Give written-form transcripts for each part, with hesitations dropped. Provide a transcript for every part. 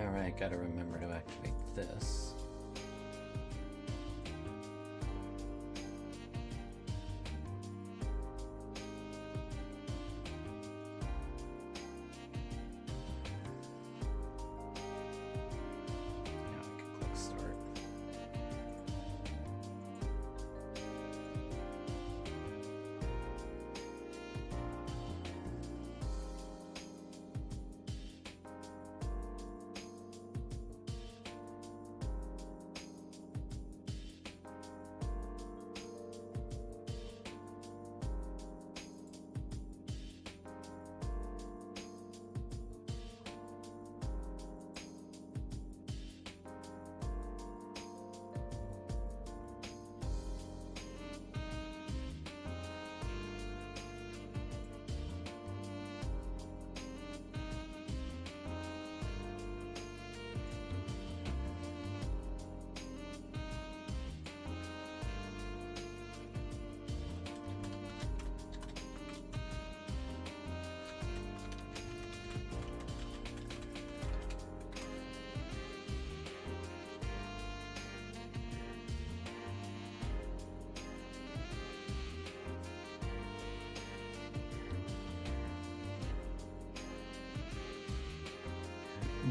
Alright, gotta remember to activate this. Now I can click start.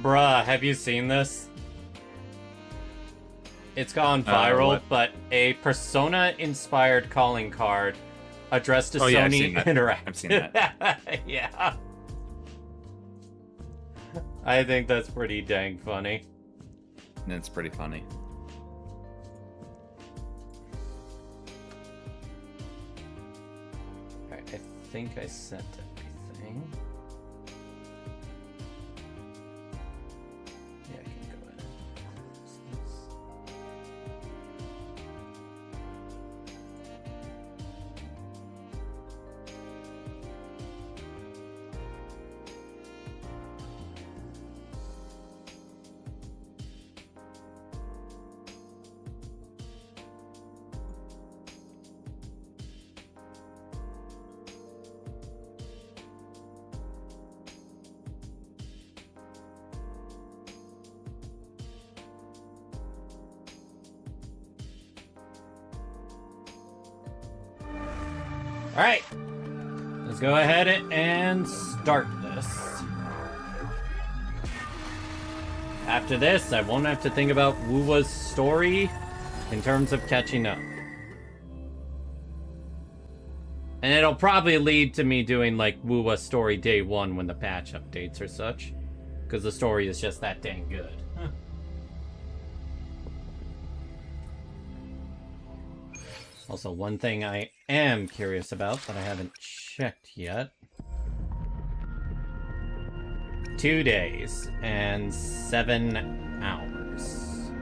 Bruh, have you seen this? It's gone viral, but a Persona-inspired calling card addressed to Sony Interactive. I've seen that. Yeah. I think that's pretty dang funny. It's pretty funny. Alright, I think I sent everything. Yeah, I can go ahead and close this. Alright, let's go ahead and start this. After this, I won't have to think about Wuwa's story in terms of catching up. And it'll probably lead to me doing, like, Wuwa's story day one when the patch updates or such. Because the story is just that dang good. Also, one thing I am curious about that I haven't checked yet. 2 days and 7 hours.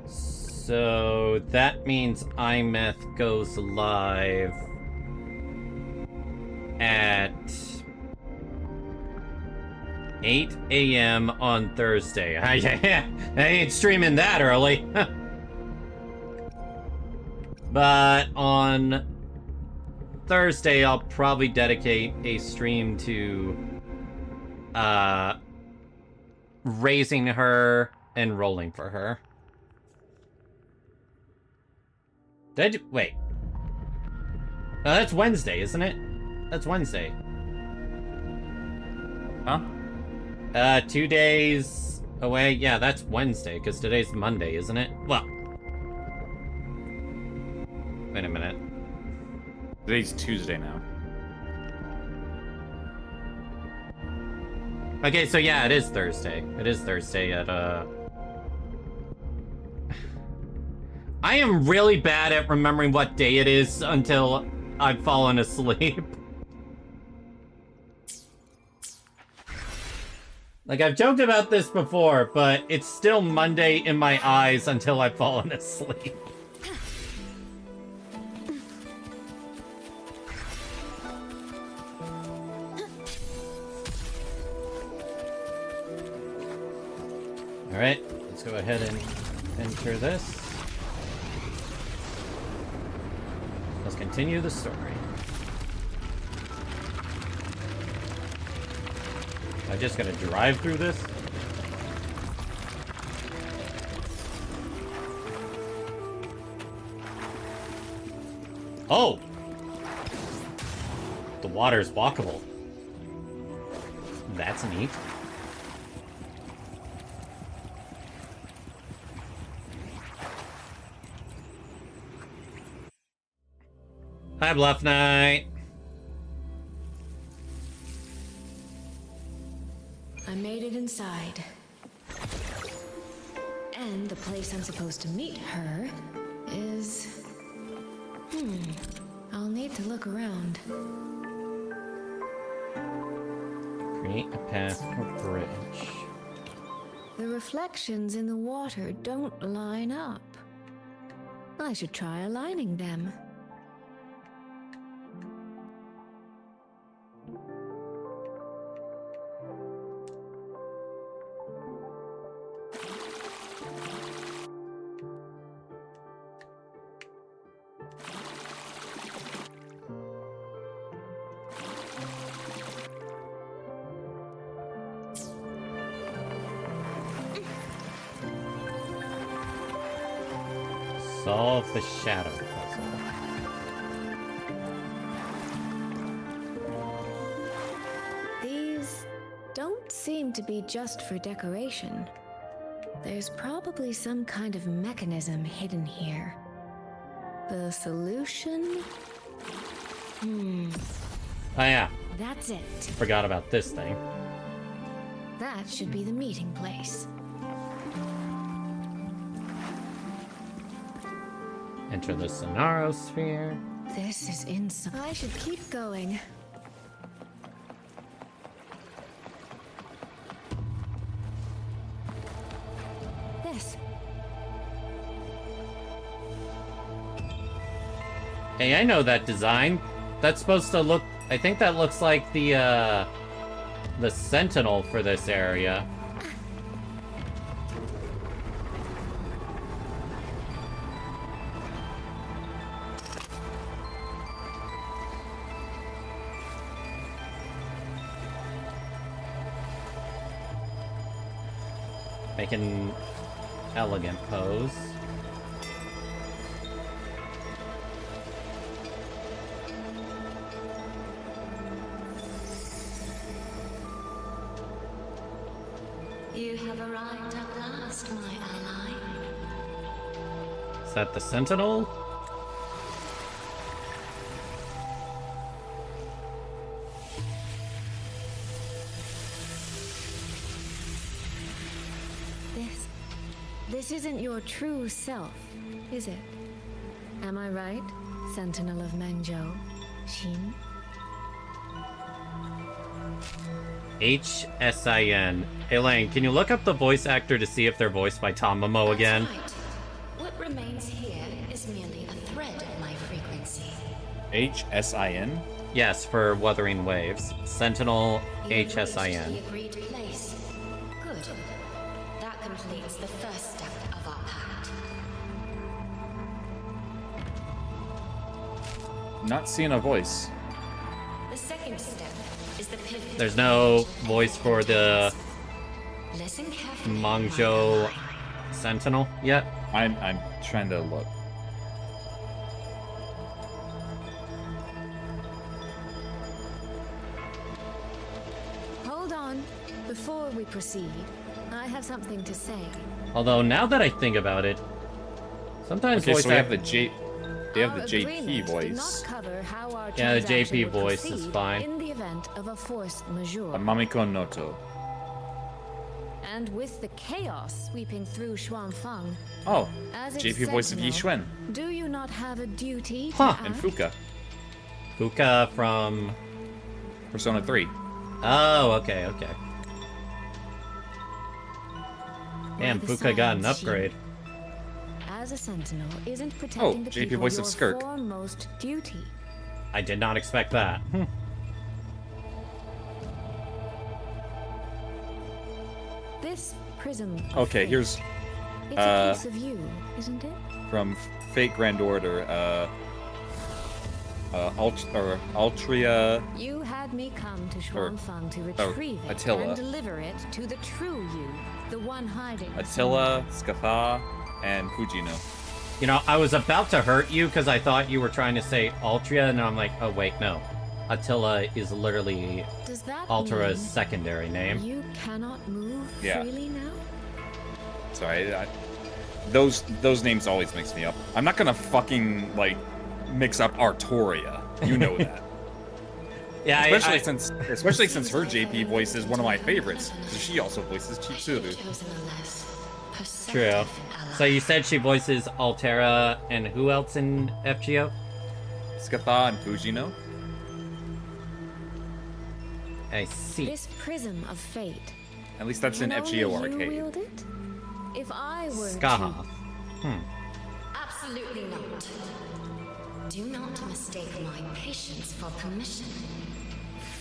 So that means iMeth goes live at 8 a.m. on Thursday. I ain't streaming that early. But on Thursday, I'll probably dedicate a stream to raising her and rolling for her. Wait. That's Wednesday, isn't it? That's Wednesday. Huh? 2 days away. Yeah, that's Wednesday, because today's Monday, isn't it? Well. Wait a minute. Today's Tuesday now. Okay, so yeah, it is Thursday. It is Thursday at, I am really bad at remembering what day it is until I've fallen asleep. Like, I've joked about this before, but it's still Monday in my eyes until I've fallen asleep. Alright, let's go ahead and enter this. Let's continue the story. I'm just gonna drive through this. Oh! The water is walkable. That's neat. Hi, Bluff Knight. I made it inside. And the place I'm supposed to meet her is... I'll need to look around. Create a path or bridge. The reflections in the water don't line up. I should try aligning them. Solve the shadow puzzle. These don't seem to be just for decoration. There's probably some kind of mechanism hidden here. The solution? Oh yeah, That's it. forgot about this thing. That should be the meeting place. Enter the Sonaro sphere. This is insane. I should keep going. This. Hey, I know that design. That's supposed to look... I think that looks like the Sentinel for this area. Make an elegant pose. You have arrived at last, my ally. Is that the Sentinel? This isn't your true self, is it? Am I right, Sentinel of Mengzhou, Xin? HSIN. Elaine, can you look up the voice actor to see if they're voiced by Tom Momo again? That's right. What remains here is merely a thread of my frequency. HSIN? Yes, for Wuthering Waves. Sentinel You reached HSIN. the agreed place. Good. That completes the first step of our pact. Not seeing a voice. The second step is the pivot. There's no voice for the Listen carefully. Mangzhou Sentinel yet. I'm trying to look. Hold on. Before we proceed, I have something to say. Although now that I think about it, sometimes Okay, voice so we have act- the They have the Our JP agreement did not voice. cover how our Yeah, the transaction JP would voice is proceed fine. In the event of a force majeure. A Mamiko Noto. And with the chaos sweeping through Xuanfang, Oh, as its JP voice of Yi sentinel, Xuan do you not have a duty to Huh. act? and Fuka. Fuka from... Persona 3. Oh, okay, okay. Damn, By the Fuka got an signs, upgrade. As a sentinel isn't protecting the JP people voice of your Skirk. foremost duty. I did not expect that. This prism. of Okay, fate, here's It's a piece of you, isn't it? from Fate Grand Order. Altria. You had me come to Or- Xuanfang to retrieve it Attila. and deliver it to the true you, the one hiding. Attila, Scatha, and Fujino. You know, I was about to hurt you because I thought you were trying to say Altria, and I'm like, oh wait, no. Attila is literally Does that Altra's mean secondary name. you cannot move Yeah. freely now? Sorry, those names always mix me up. I'm not gonna fucking like mix up Artoria. You know that. Yeah, especially since her JP voice is one of my favorites. Because she also voices Chitsuru. True. So you said she voices Altera and who else in FGO? Skatha and Fujino. I see. This prism of fate. At least that's in can FGO only you Arcade. wield it? If I were Skaha. Absolutely not. Do not mistake my patience for permission.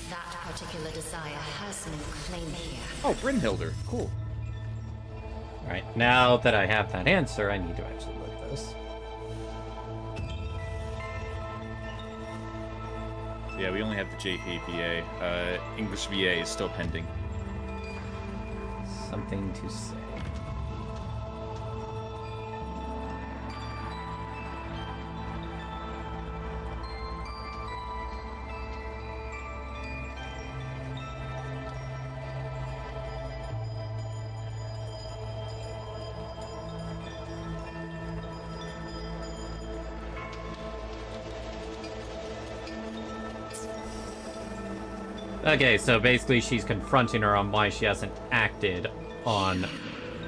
That particular desire has no claim here. Oh, Brynhilder. Cool. Alright, now that I have that answer, I need to actually look at this. Yeah, we only have the JP VA. English VA is still pending. Something to say. Okay, so basically she's confronting her on why she hasn't acted on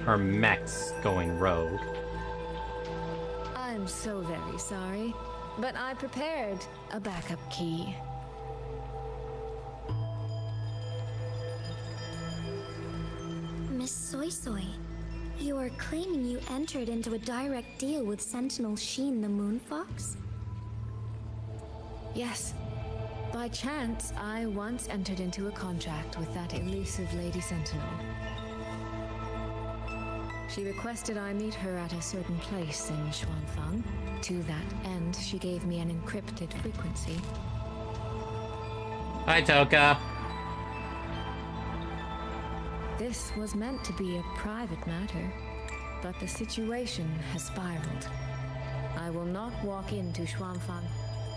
her mechs going rogue. I'm so very sorry, but I prepared a backup key. Miss Soy Soy, you are claiming you entered into a direct deal with Sentinel Sheen the Moonfox? Yes. By chance, I once entered into a contract with that elusive Lady Sentinel. She requested I meet her at a certain place in Xuanfang. To that end, she gave me an encrypted frequency. Hi, Toka. This was meant to be a private matter, but the situation has spiraled. I will not walk into Xuanfang.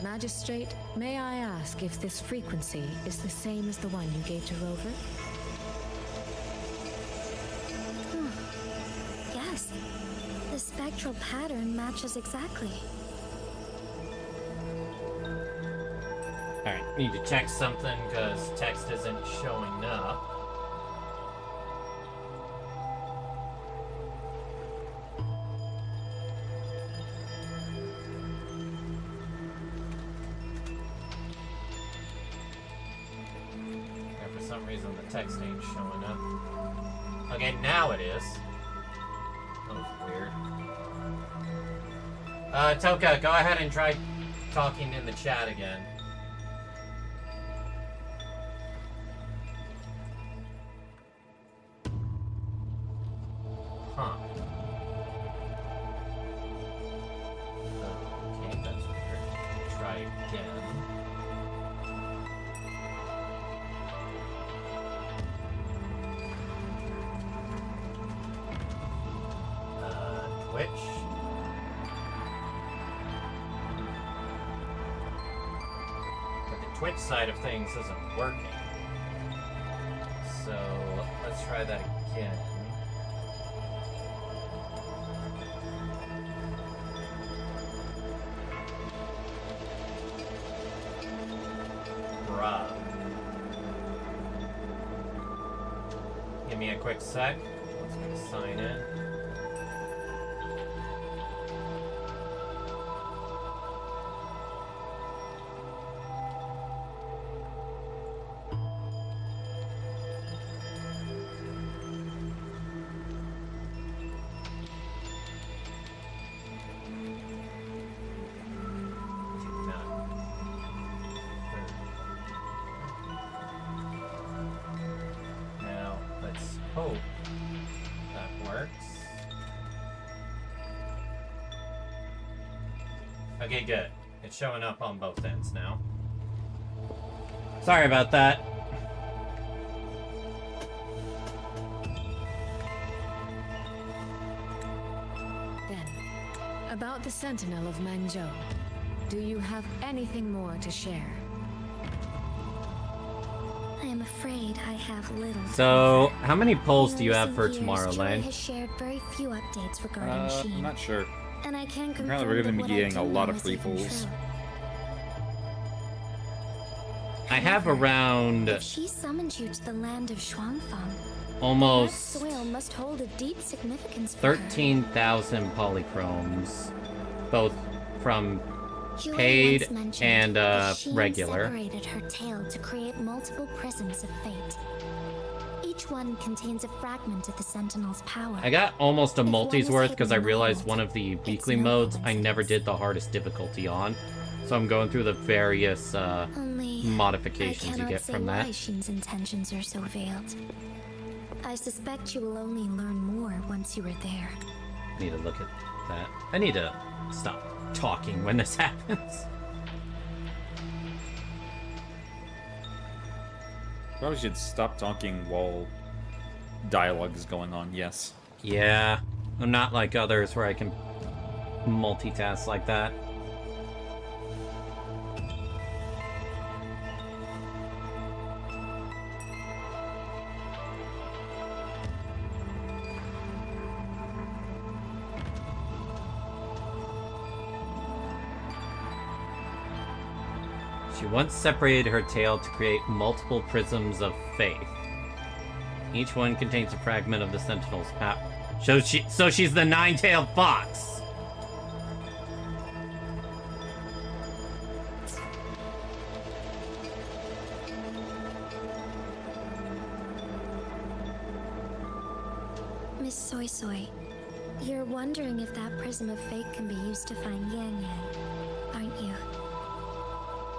Magistrate, may I ask if this frequency is the same as the one you gave to Rover? Yes. The spectral pattern matches exactly. Alright, need to check something because text isn't showing up. And for some reason the text ain't showing up. Okay, now it is. That was weird. Toka, go ahead and try talking in the chat again. Huh. Okay, that's weird. Try again. Twitch. But the Twitch side of things isn't working. So let's try that again. Bruh. Give me a quick sec. Let's go sign in. Now, let's hope that works. Okay, good. It's showing up on both ends now. Sorry about that. Then, About the Sentinel of Manzhou, do you have anything more to share? I am afraid I have little. So, how many polls do you have In for recent years, tomorrow, Lane? Joy has shared very few updates regarding I'm Sheen, not sure. and I can confirm Apparently we're that gonna what be I getting do a lot know of is free even polls. true. I have However, around if she summoned you to the land of Shuangfang, that almost soil must hold a deep significance for her. 13,000 polychromes, both from Joy paid once mentioned and that Sheen regular. separated her tail to create multiple prisms of fate. Each one contains a fragment of the Sentinel's power. I got almost a If one multi's is worth hidden because I in the realized world, one of the weekly no modes I never coincidence. did the hardest difficulty on. So I'm going through the various Only modifications I you cannot get say from why that. Sheen's intentions are so veiled. I suspect you will only learn more once you are there. I need to look at that. I need to stop talking when this happens. Probably should stop talking while dialogue is going on, yes. Yeah, I'm not like others where I can multitask like that. She once separated her tail to create multiple prisms of faith. Each one contains a fragment of the Sentinel's power. So she's the nine-tailed fox. Miss Soy Soy, you're wondering if that prism of fate can be used to find Yang Yang, aren't you?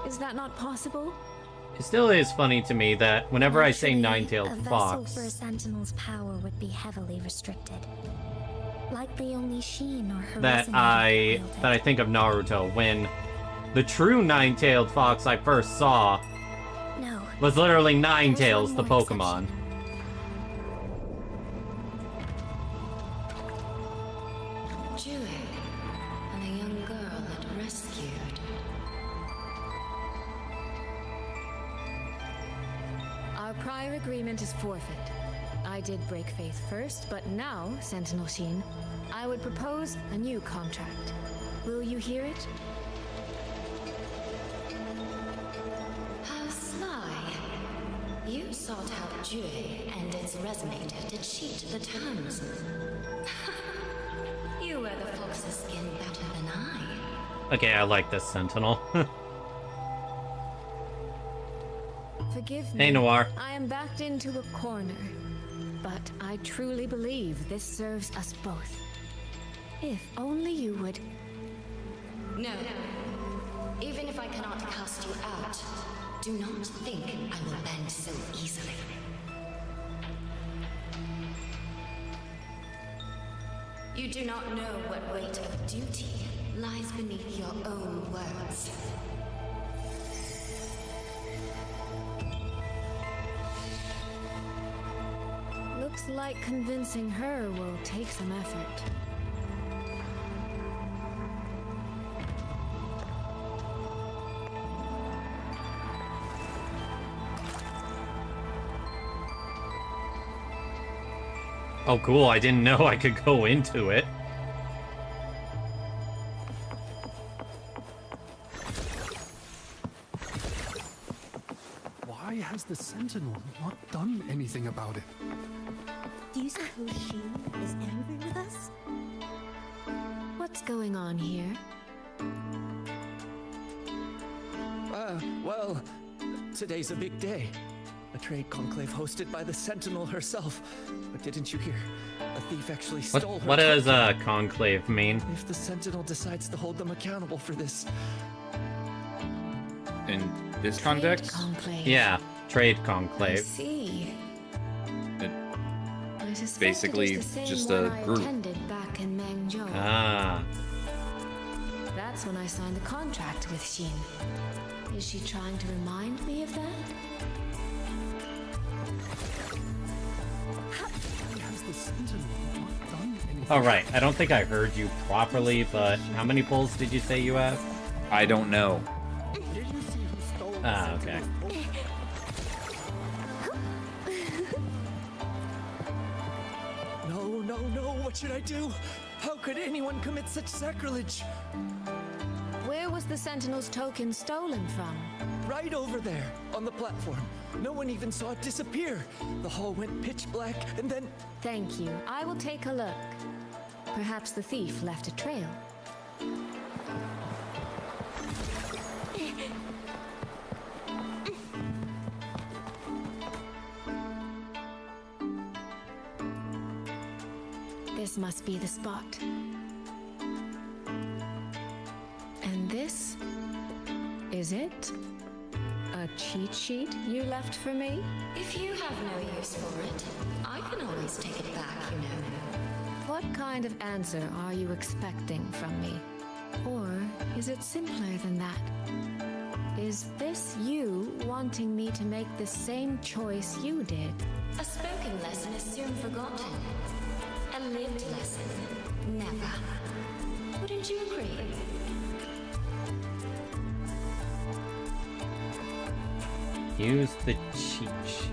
Is that not possible? It still is funny to me that whenever I say Naturally, nine-tailed a vessel fox, for a Sentinel's power would be heavily restricted. Likely only Sheen or her that resonator I could wield it. think of Naruto when the true nine-tailed fox I first saw No. was literally Ninetales, There's the one more Pokemon. exception. Jue, and a young girl it rescued. Our prior agreement is forfeit. I did break faith first, but now, Sentinel Sheen, I would propose a new contract. Will you hear it? How sly. You sought out Jue and its resonator to cheat the terms. You wear the fox's skin better than I. Okay, I like this Sentinel. Forgive me. Hey, Noir. I am backed into a corner. But I truly believe this serves us both. If only you would... No. Even if I cannot cast you out, do not think I will bend so easily. You do not know what weight of duty lies beneath your own words. Looks like convincing her will take some effort. Oh, cool. I didn't know I could go into it. Why has the Sentinel not done anything about it? Do you suppose Sheen is angry with us? What's going on here? Well, today's a big day. A trade conclave hosted by the Sentinel herself. But didn't you hear? A thief actually stole her. What does token. conclave mean? If the Sentinel decides to hold them accountable for this, In this Trade context, conclave. Yeah, trade I conclave. see. it, I suspect basically it is the same just one a I group. attended back in Manzhou. Ah. That's when I signed the contract with Sheen. Is she trying to remind me of that? Why has the Sentinel not done anything Oh, right. I don't think I heard you properly, but how many pulls did you say you have? I don't know. Did you see who stole the Ah, okay. Sentinel's No, no, no, what should I do? How could anyone commit such sacrilege? Where was the Sentinel's token stolen from? Right over there, on the platform. No one even saw it disappear. The hall went pitch black, and then... Thank you. I will take a look. Perhaps the thief left a trail. This must be the spot. And this is it? A cheat sheet you left for me? If you have no use for it, I can always take it back, you know. What kind of answer are you expecting from me? Or is it simpler than that? Is this you wanting me to make the same choice you did? A spoken lesson is soon forgotten. A lived lesson, never. Wouldn't you agree? Use the cheat sheet.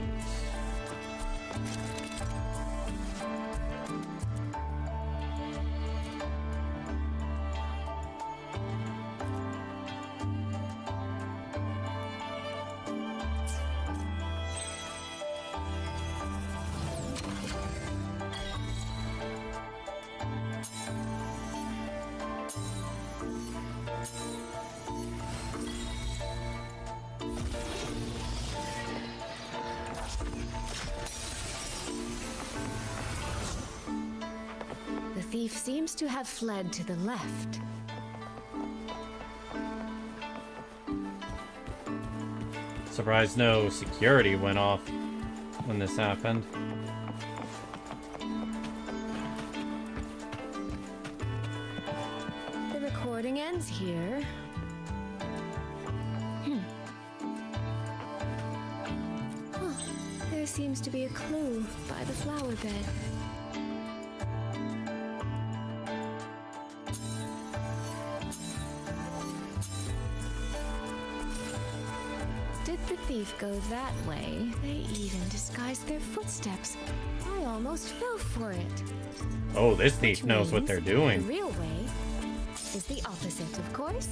The thief seems to have fled to the left. Surprised no security went off when this happened. The recording ends here. Oh, there seems to be a clue by the flower bed. Did the thief go that way? They even disguised their footsteps. I almost fell for it. Oh, this thief Which knows what means they're doing. The real way is the opposite, of course.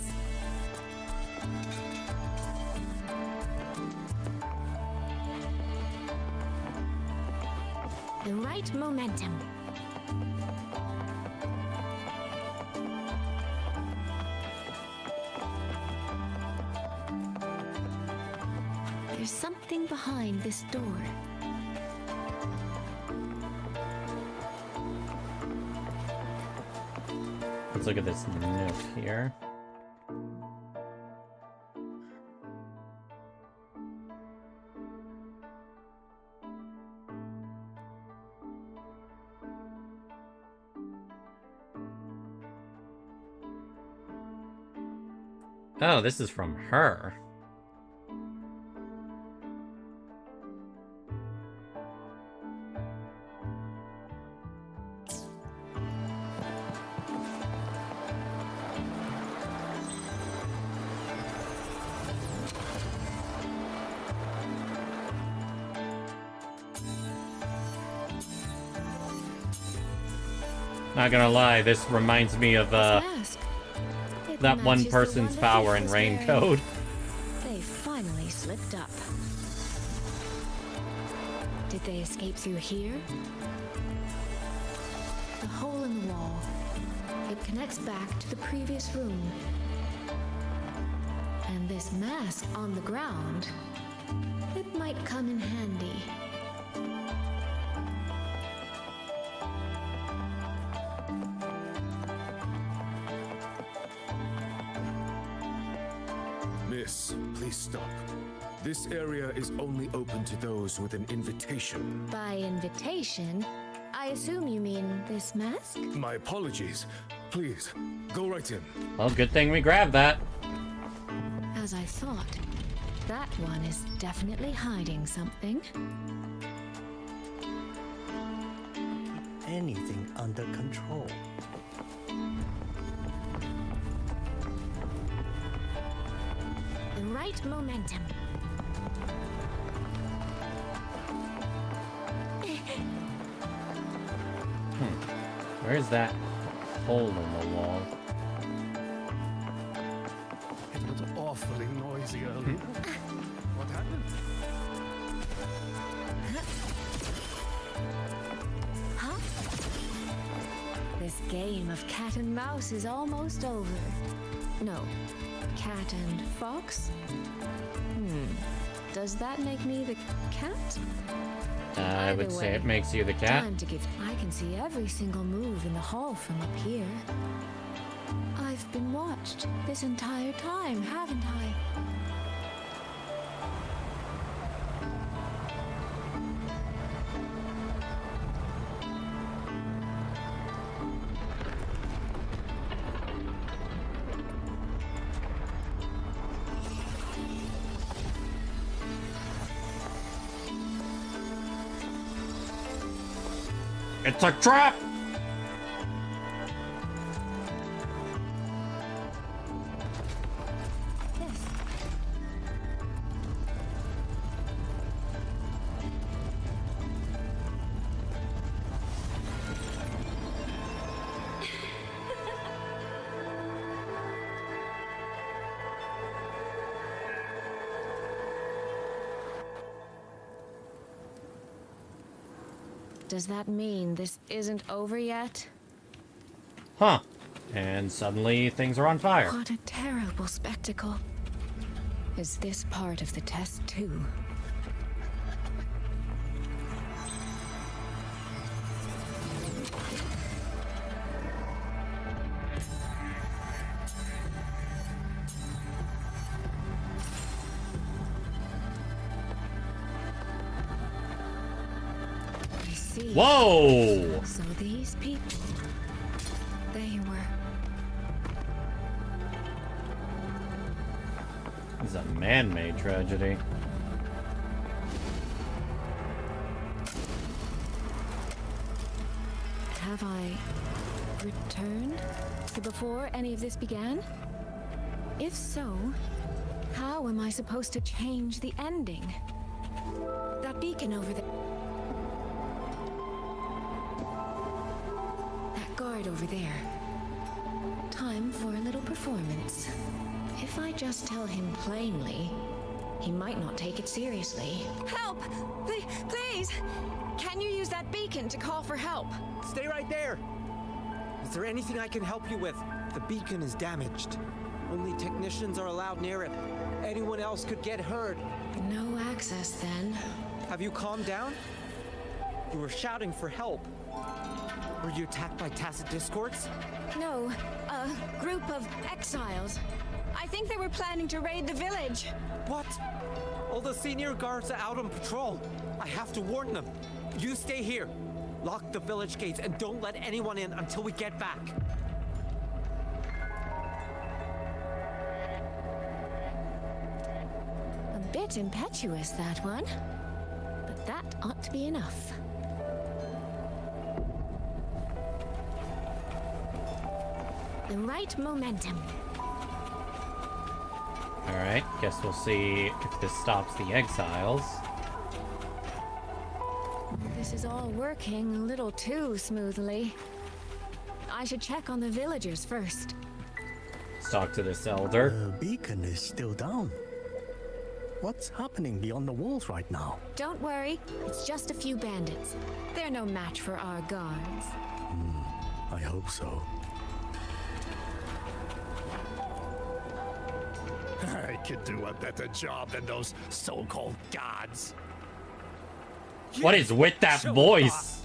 The right momentum. There's something behind this door. Let's look at this note here. Oh, this is from her. Not gonna lie, this reminds me of Mask. It that one matches the person's the power thief in was Raincoat. wearing. They finally slipped up. Did they escape through here? The hole in the wall. It connects back to the previous room. And this mask on the ground, it might come in handy. Miss, please stop. This area is only open to those with an invitation. By invitation, I assume you mean this mask? My apologies. Please, go right in. Well, good thing we grabbed that. As I thought, that one is definitely hiding something. anything under control. The right momentum. Where's that hole in the wall? It was awfully noisy earlier. What happened? Huh? This game of cat and mouse is almost over. No, cat and fox? Does that make me the cat? I would Either say way, it makes you the cat. Time to give. I can see every single move in the hall from up here. I've been watched this entire time, haven't I? It's a trap! Yes. Does that mean this isn't over yet? Huh. And suddenly things are on fire. What a terrible spectacle. Is this part of the test too? I see. Whoa! So these people, they were... This is a man-made tragedy. Have I returned to before any of this began? If so, how am I supposed to change the ending? That beacon over there. That guard over there. Time for a little performance. If I just tell him plainly, he might not take it seriously. Help! Please! Can you use that beacon to call for help? Stay right there! Is there anything I can help you with? The beacon is damaged. Only technicians are allowed near it. Anyone else could get hurt. No access then. Have you calmed down? You were shouting for help. Were you attacked by tacit discords? No, a group of exiles. I think they were planning to raid the village. What? All the senior guards are out on patrol. I have to warn them. You stay here. Lock the village gates and don't let anyone in until we get back. A bit impetuous, that one. But that ought to be enough. The right momentum. Alright, guess we'll see if this stops the exiles. This is all working a little too smoothly. I should check on the villagers first. Let's talk to this elder. The beacon is still down. What's happening beyond the walls right now? Don't worry, it's just a few bandits. They're no match for our guards. I hope so. I could do a better job than those so-called gods. What is with that voice?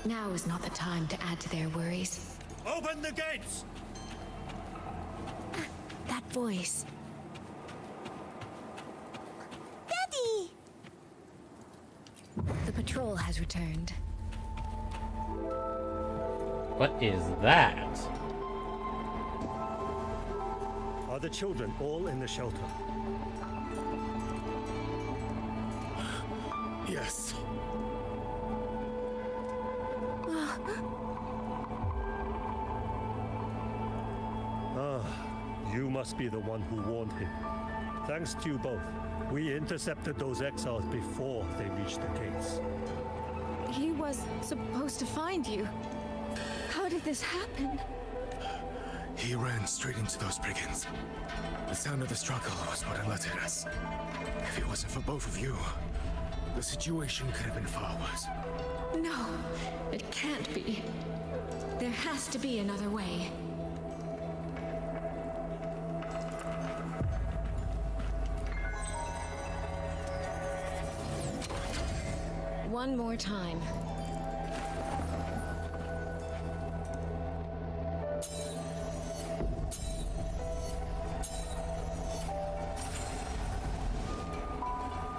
Now is not the time to add to their worries. Open the gates! That voice. Daddy! The patrol has returned. What is that? Are the children all in the shelter? Yes. must be the one who warned him. Thanks to you both, we intercepted those exiles before they reached the gates. He was supposed to find you. How did this happen? He ran straight into those brigands. The sound of the struggle was what alerted us. If it wasn't for both of you, the situation could have been far worse. No, it can't be. There has to be another way. One more time.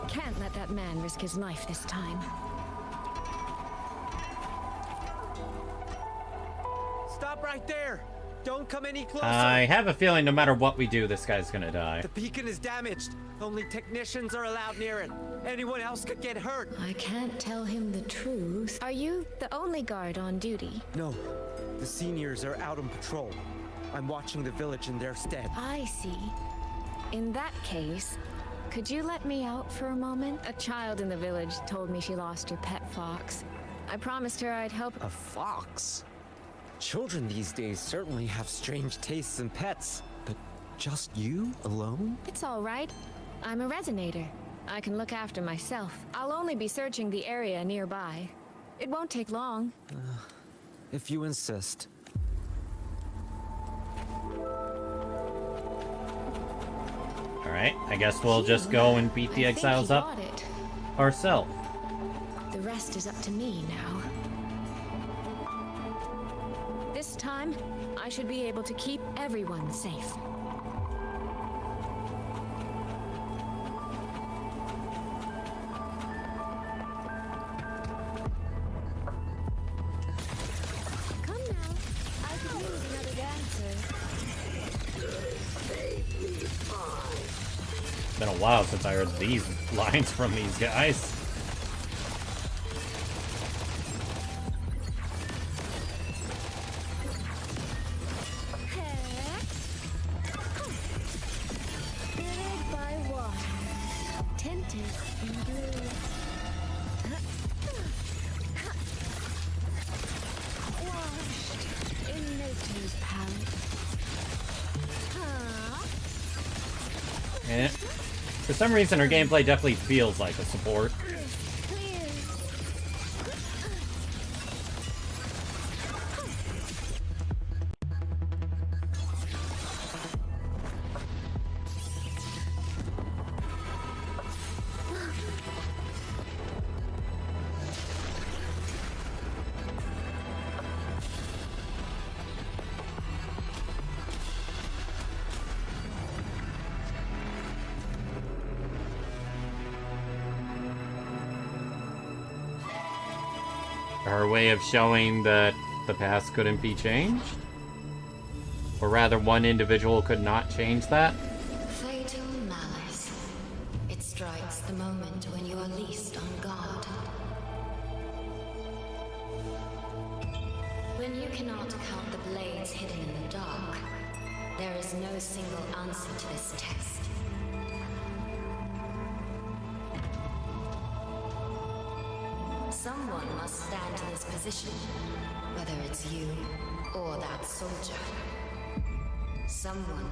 Can't let that man risk his life this time. Stop right there! Don't come any closer! I have a feeling no matter what we do, this guy's gonna die. The beacon is damaged. Only technicians are allowed near it. Anyone else could get hurt. I can't tell him the truth. Are you the only guard on duty? No, the seniors are out on patrol. I'm watching the village in their stead. I see. In that case, could you let me out for a moment? A child in the village told me she lost her pet fox. I promised her I'd help. A fox? Children these days certainly have strange tastes in pets. But just you alone? It's all right. I'm a resonator. I can look after myself. I'll only be searching the area nearby. It won't take long. If you insist. Alright, I guess we'll just go and beat the exiles up ourselves. The rest is up to me now. This time, I should be able to keep everyone safe. Come now, I could use another dancer. It's been a while since I heard these lines from these guys. And for some reason, her gameplay definitely feels like a support. Her way of showing that the past couldn't be changed? Or rather, one individual could not change that? Fatal malice. It strikes the moment when you are least on guard. When you cannot count the blades hidden in the dark, there is no single answer to this test. Someone must stand in this position, whether it's you or that soldier. Someone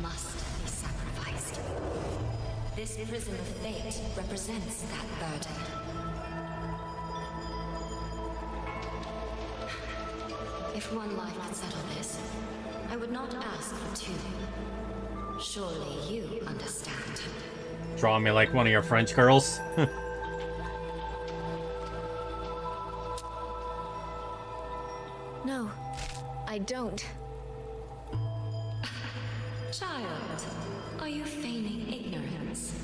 must be sacrificed. This prism of fate represents that burden. If one life could settle this, I would not ask for two. Surely you understand. Draw me like one of your French girls. No, I don't. Child, are you feigning ignorance?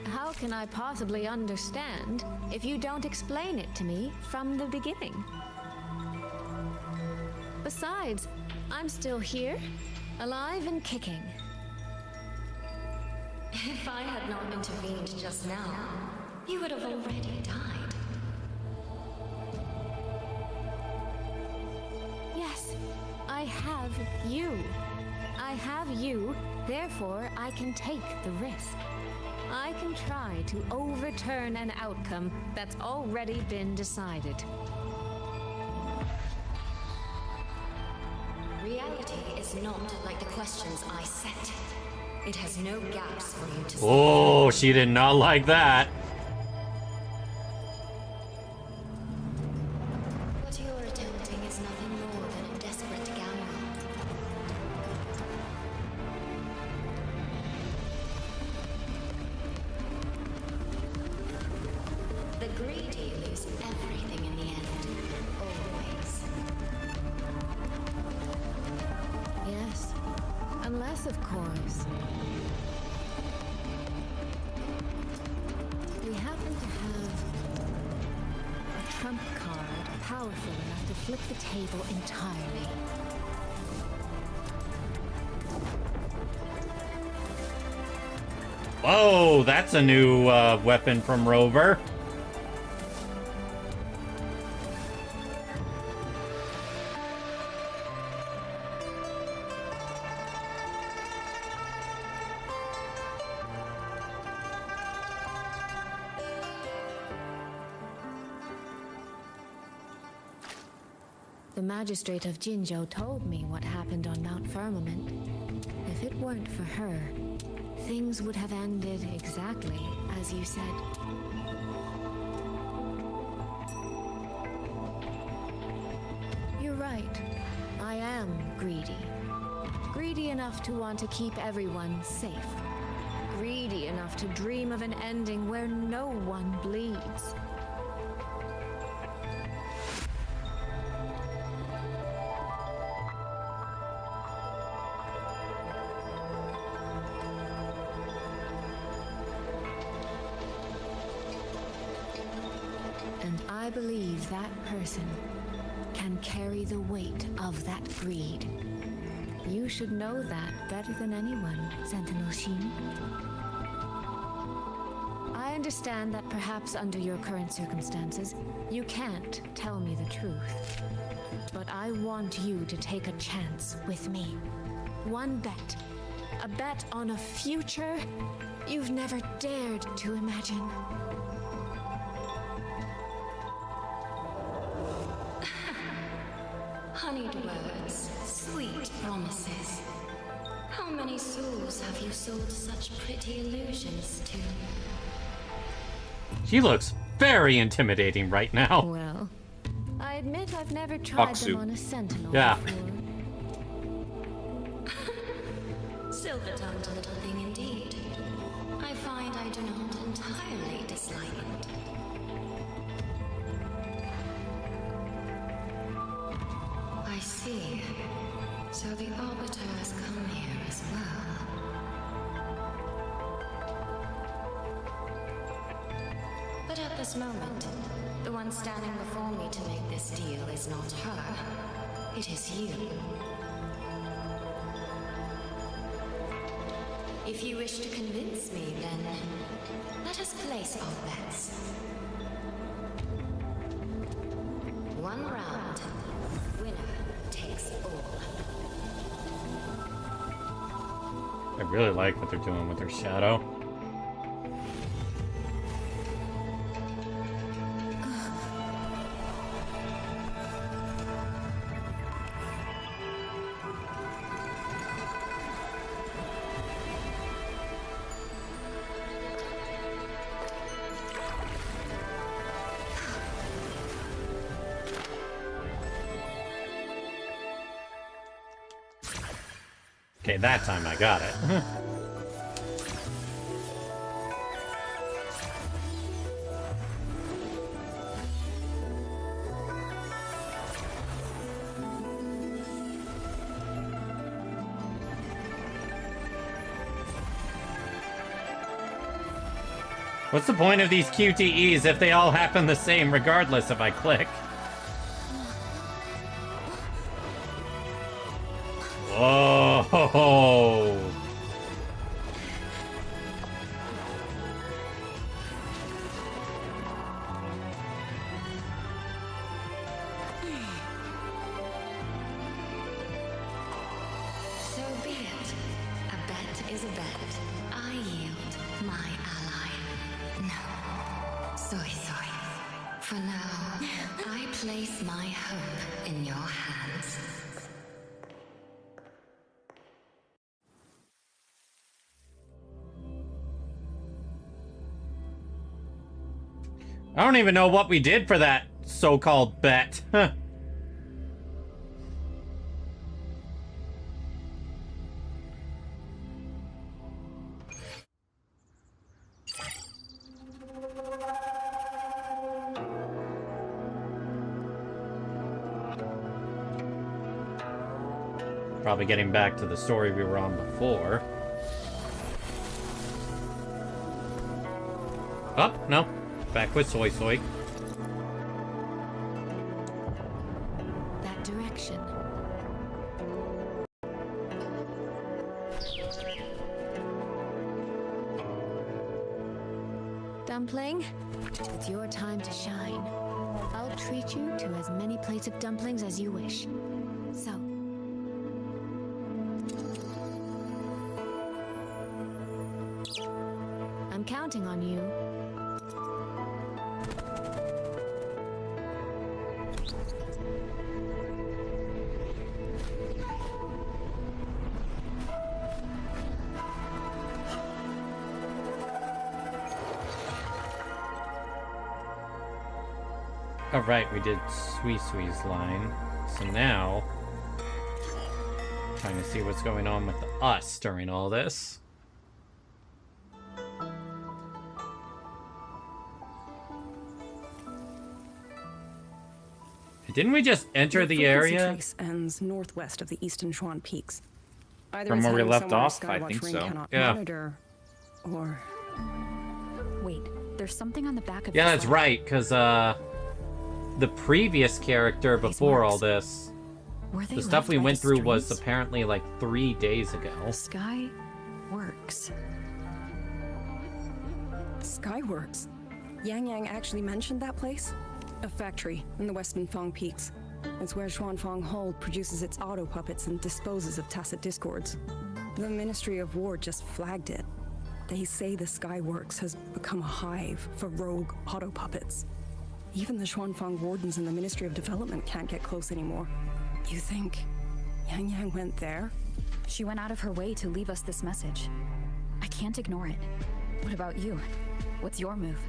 How can I possibly understand if you don't explain it to me from the beginning? Besides, I'm still here, alive and kicking. If I had not intervened just now, you would have already died. Yes, I have you. I have you, therefore I can take the risk. I can try to overturn an outcome that's already been decided. Reality is not like the questions I set. It has no gaps for you to Oh, she did not like that. What you're attempting is nothing more than a desperate gamble. The greedy lose everything in the end. Always. Yes, unless, of course, we happen to have a trump card powerful enough to flip the table entirely. Whoa, that's a new weapon from Rover. The magistrate of Jinzhou told me what happened on Mount Firmament. If it weren't for her, things would have ended exactly as you said. You're right. I am greedy. Greedy enough to want to keep everyone safe. Greedy enough to dream of an ending where no one bleeds. And I believe that person can carry the weight of that greed. You should know that better than anyone, Sentinel Sheen. I understand that perhaps under your current circumstances, you can't tell me the truth. But I want you to take a chance with me. One bet. A bet on a future you've never dared to imagine. Honeyed words, sweet promises. How many souls have you sold such pretty illusions to? She looks very intimidating right now. Well, I admit I've never tried Baksu. them on a sentinel Yeah. before. Silver-tongued little thing indeed. I find I do not entirely dislike it. I see. So the Arbiter has come here as well. But at this moment, the one standing before me to make this deal is not her. It is you. If you wish to convince me, then let us place our bets. One round. Winner takes all. I really like what they're doing with her shadow. Okay, that time I got it. What's the point of these QTEs if they all happen the same regardless if I click? Whoa! is a bet. I yield my ally. No. Soy. For now, I place my hope in your hands. I don't even know what we did for that so-called bet. Huh. Probably getting back to the story we were on before. Oh, no. Back with Soy. That direction. Dumpling, it's your time to shine. I'll treat you to as many plates of dumplings as you wish. So, I'm counting on you. Alright, we did Sui's line. So now, trying to see what's going on with us during all this. Didn't we just enter the area? Trace ends northwest of the Eastern Shuan Peaks. Either From it's where we hiding left somewhere off, I Skywatch think Ring so. cannot Yeah. monitor, or Wait, there's something on the back of Yeah, this that's letter. right, because the previous character before all this, Were they the stuff left we by went the through was streams? apparently like 3 days ago. Sky works. Skyworks. Yang actually mentioned that place? A factory in the Western Fong Peaks. It's where Xuanfang Hold produces its auto puppets and disposes of tacit discords. The Ministry of War just flagged it. They say the Skyworks has become a hive for rogue auto puppets. Even the Xuanfang wardens in the Ministry of Development can't get close anymore. You think Yang went there? She went out of her way to leave us this message. I can't ignore it. What about you? What's your move?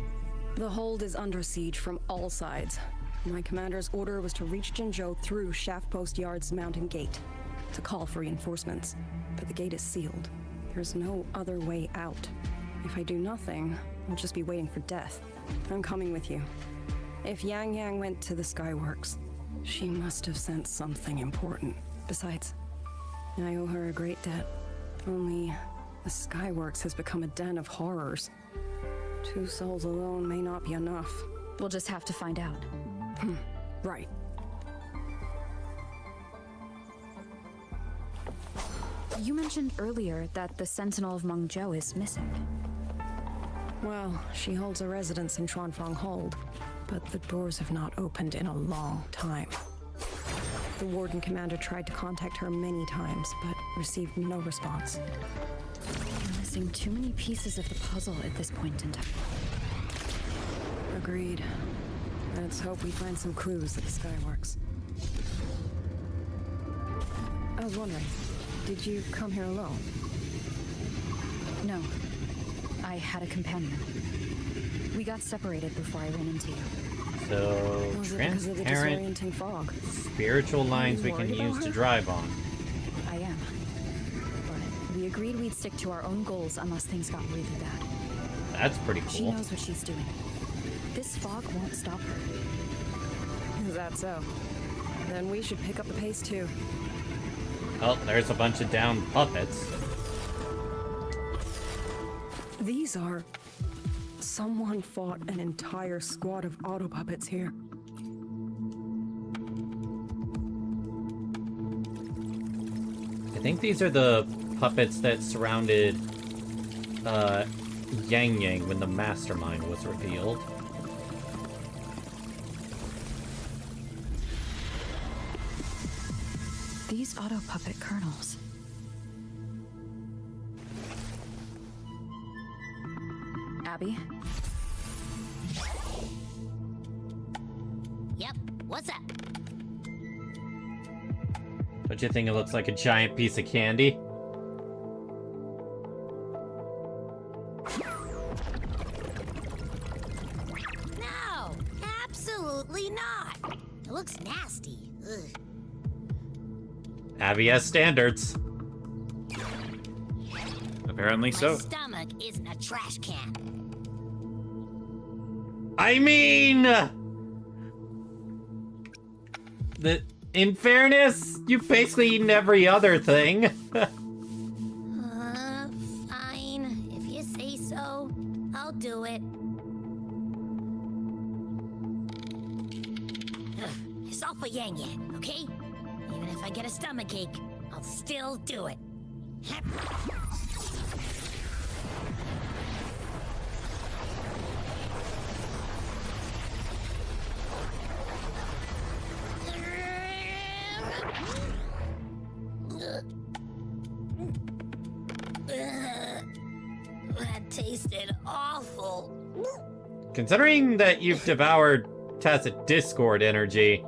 The hold is under siege from all sides. My commander's order was to reach Jinzhou through Shaft Post Yard's mountain gate to call for reinforcements. But the gate is sealed. There's no other way out. If I do nothing, I'll just be waiting for death. I'm coming with you. If Yang went to the Skyworks, she must have sent something important. Besides, I owe her a great debt. Only the Skyworks has become a den of horrors. 2 souls alone may not be enough. We'll just have to find out. Right. You mentioned earlier that the Sentinel of Mengzhou is missing. Well, she holds a residence in Xuanfang Hold, but the doors have not opened in a long time. The Warden Commander tried to contact her many times, but received no response. You're missing too many pieces of the puzzle at this point in time. Agreed. Let's hope we find some clues at the Skyworks. I was wondering, did you come here alone? No. I had a companion. We got separated before I ran into you. So, Was it because of the transparent disorienting fog? spiritual lines we can worried about use to her? drive on. I am. But we agreed we'd stick to our own goals unless things got really bad. That's pretty She cool. knows what she's doing. This fog won't stop her. Is that so? Then we should pick up the pace too. Oh, there's a bunch of downed puppets. These are... Someone fought an entire squad of auto puppets here. I think these are the puppets that surrounded Yang when the mastermind was revealed. These auto puppet colonels. Abby. Yep, what's up? Don't you think it looks like a giant piece of candy? No, absolutely not. It looks nasty. Ugh. Abby has standards. Apparently My so. stomach isn't a trash can. I mean... in fairness, you've basically eaten every other thing. Fine. If you say so, I'll do it. Ugh, it's all for Yang Yang, okay? Even if I get a stomachache, I'll still do it. That tasted awful. Considering that you've devoured tacit Discord energy,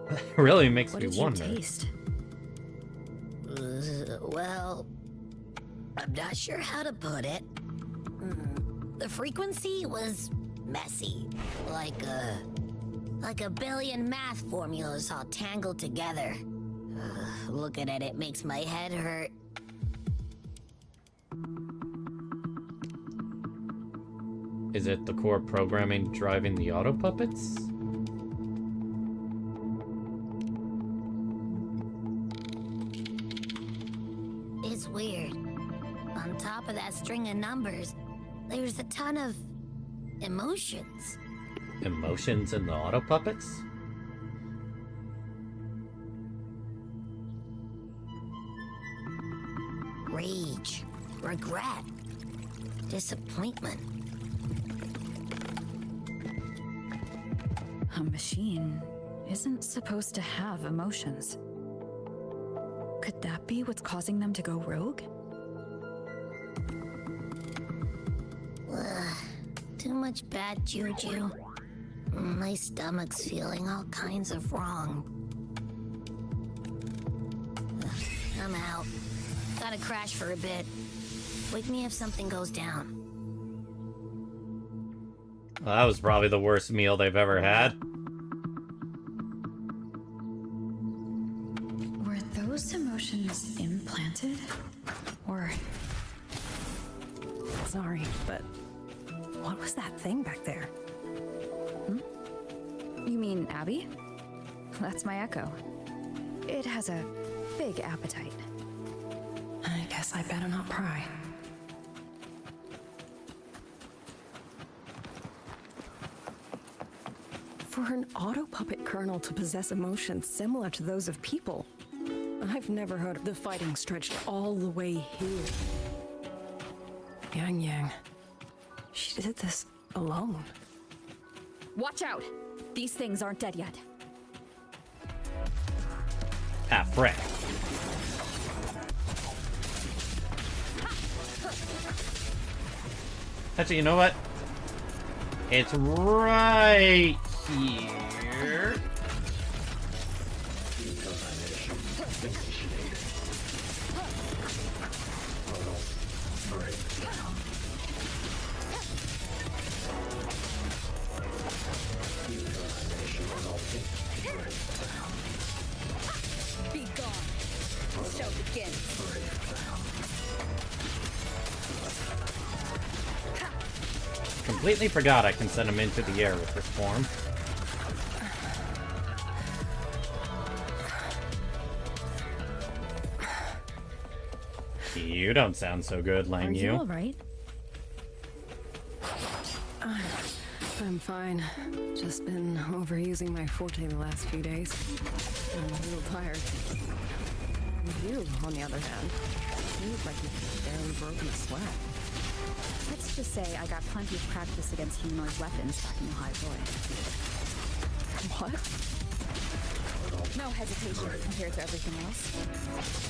it really makes What me did wonder. you taste? Well, I'm not sure how to put it. The frequency was messy, like a billion math formulas all tangled together. Looking at it makes my head hurt. Is it the core programming driving the auto puppets? It's weird. On top of that string of numbers, there's a ton of emotions. Emotions in the auto puppets? Rage, regret, disappointment. A machine isn't supposed to have emotions. Could that be what's causing them to go rogue? Ugh, too much bad juju. My stomach's feeling all kinds of wrong. Ugh, I'm out. Gotta crash for a bit. Wake me if something goes down. Well, that was probably the worst meal they've ever had. Were those emotions implanted? Or... Sorry, but what was that thing back there? You mean Abby? That's my echo. It has a big appetite. I guess I better not pry. For an auto puppet kernel to possess emotions similar to those of people, I've never heard of the fighting stretched all the way here. Yang Yang, she did this alone. Watch out! These things aren't dead yet. Ah, frick. Actually, you know what? It's right here. Be gone. The show begins. Completely forgot I can send him into the air with this form. You don't sound so good, Lang Are you Yu. all right? I'm fine. Just been overusing my forte the last few days. I'm a little tired. You, on the other hand, you look like you've barely broken a sweat. Let's just say I got plenty of practice against humanoid weapons back in Ohio Boy. What? No hesitation compared to everything else.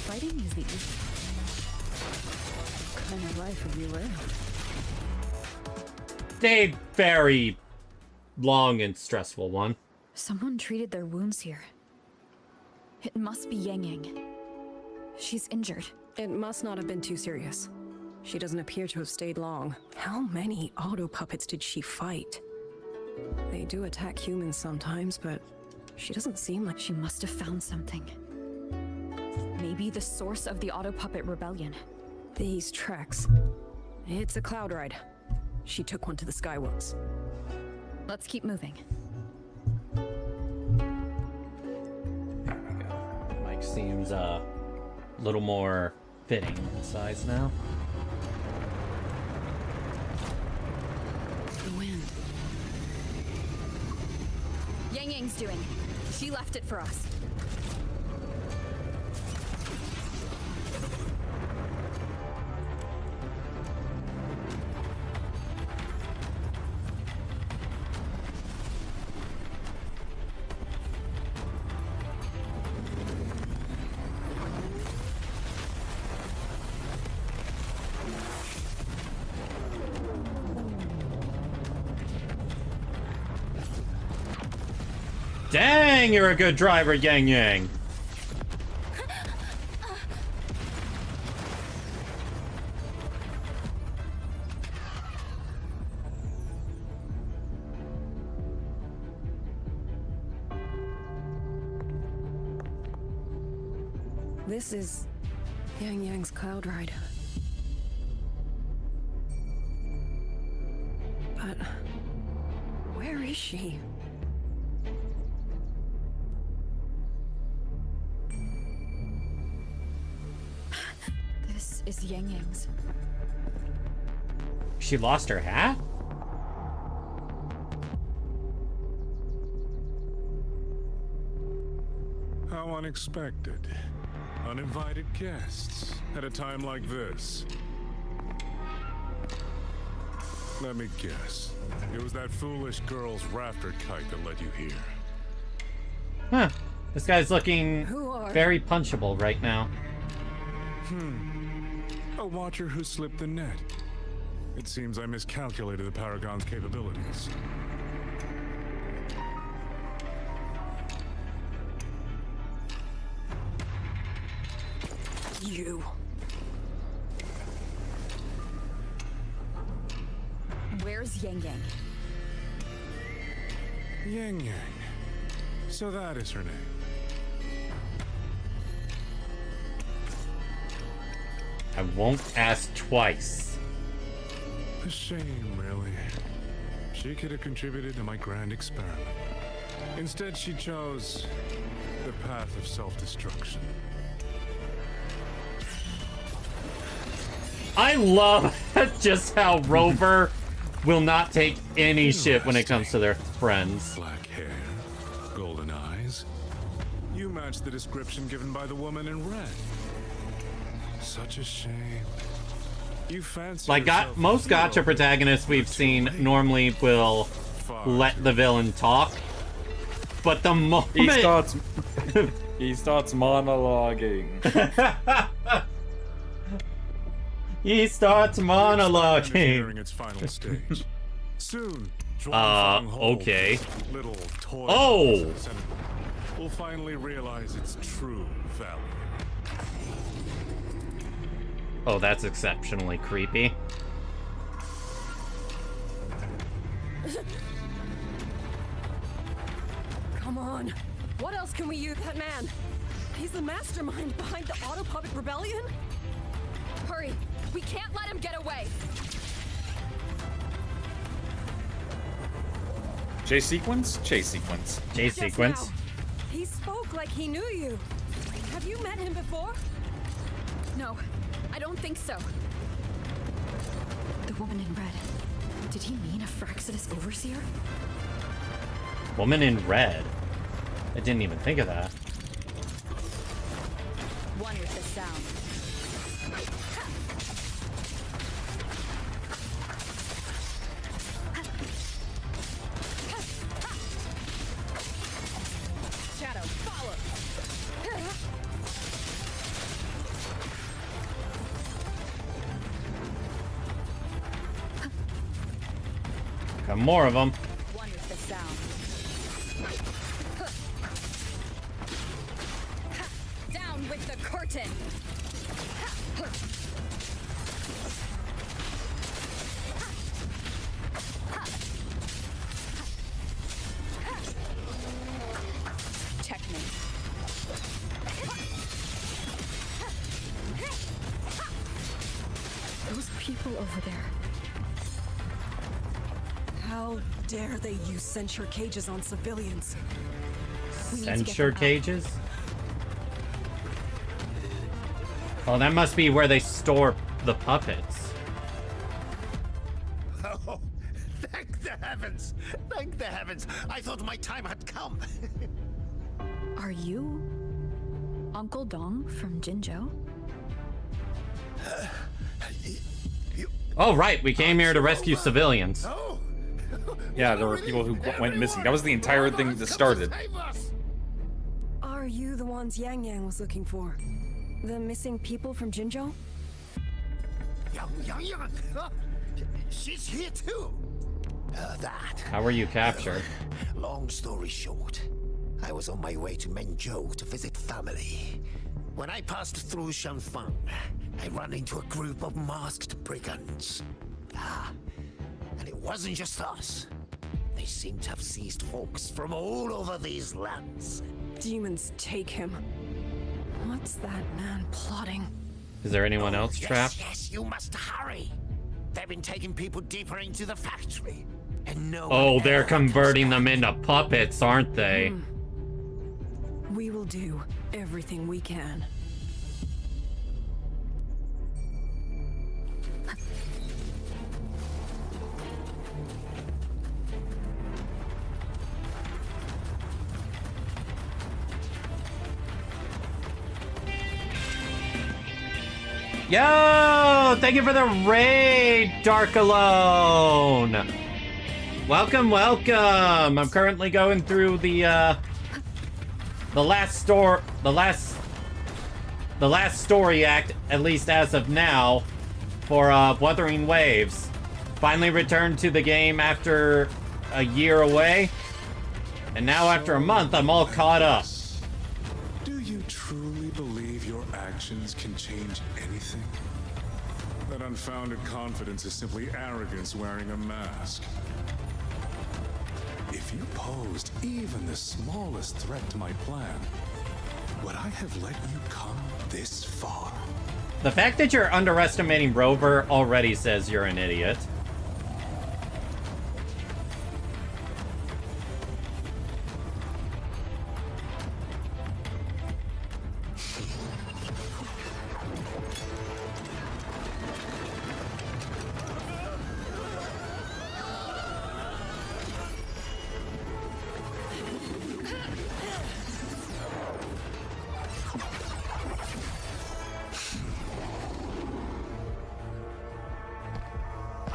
Fighting is the easy. What kind of life have you lived? A very long and stressful one. Someone treated their wounds here. It must be Yang Yang. She's injured. It must not have been too serious. She doesn't appear to have stayed long. How many auto puppets did she fight? They do attack humans sometimes, but she doesn't seem like... She must have found something. Maybe the source of the auto puppet rebellion. These tracks. It's a cloud ride. She took one to the Skyworks. Let's keep moving. There we go. Mike seems a little more fitting in size now. The wind. Yang Yang's doing. She left it for us. Dang, you're a good driver, Yang Yang. This is Yang Yang's cloud ride. But where is she? This is Yang Yang's. She lost her hat? How unexpected. Uninvited guests at a time like this. Let me guess. It was that foolish girl's rafter kite that led you here. Huh. This guy's looking very punchable right now. A watcher who slipped the net. It seems I miscalculated the Paragon's capabilities. You. Where's Yang Yang? Yang Yang. So that is her name. I won't ask twice. A shame, really. She could have contributed to my grand experiment. Instead, she chose the path of self-destruction. I love just how Rover will not take any shit when it comes to their friends. Black hair, golden eyes. You match the description given by the woman in red. Such a shame. You fancy Like, most gacha protagonists we've seen normally will let the villain talk, but the moment he starts monologuing. He starts monologuing. Its final stage. Soon, okay. Little toy Oh! will finally realize its true value. Oh, that's exceptionally creepy. Come on. What else can we use? That man. He's the mastermind behind the auto puppet rebellion? Hurry! We can't let him get away! Chase sequence? Chase sequence. Chase sequence. Just now, he spoke like he knew you. Have you met him before? No, I don't think so. The woman in red. Did he mean a Fraxidus overseer? Woman in red. I didn't even think of that. One with the sound. Shadow, follow! Got more of them. Wonders the sound. Down with the curtain. Checkmate. Those people over there. How dare they use censure cages on civilians? We need to get Censure them out. cages? Oh, that must be where they store the puppets. Oh, thank the heavens! Thank the heavens! I thought my time had come. Are you Uncle Dong from Jinzhou? Oh, right. We came here to rescue civilians. Yeah, there were people who went missing. That was the entire thing that started. Are you the ones Yang Yang was looking for? The missing people from Jinzhou? Yang. She's here too. That. How were you captured? Long story short, I was on my way to Menzhou to visit family. When I passed through Shanfang, I ran into a group of masked brigands. And it wasn't just us. They seem to have seized folks from all over these lands. Demons take him. What's that man plotting? Is there anyone else trapped? Yes, you must hurry. They've been taking people deeper into the factory. And no Oh, one they're ever converting them into puppets, aren't they? We will do everything we can. Yo! Thank you for the raid, Dark Alone! Welcome, welcome! I'm currently going through the last story act, at least as of now, for Wuthering Waves. Finally returned to the game after a year away, and now after a month, I'm all caught up. Do you truly believe your actions can change anything? That unfounded confidence is simply arrogance wearing a mask. If you posed even the smallest threat to my plan, would I have let you come this far? The fact that you're underestimating Rover already says you're an idiot.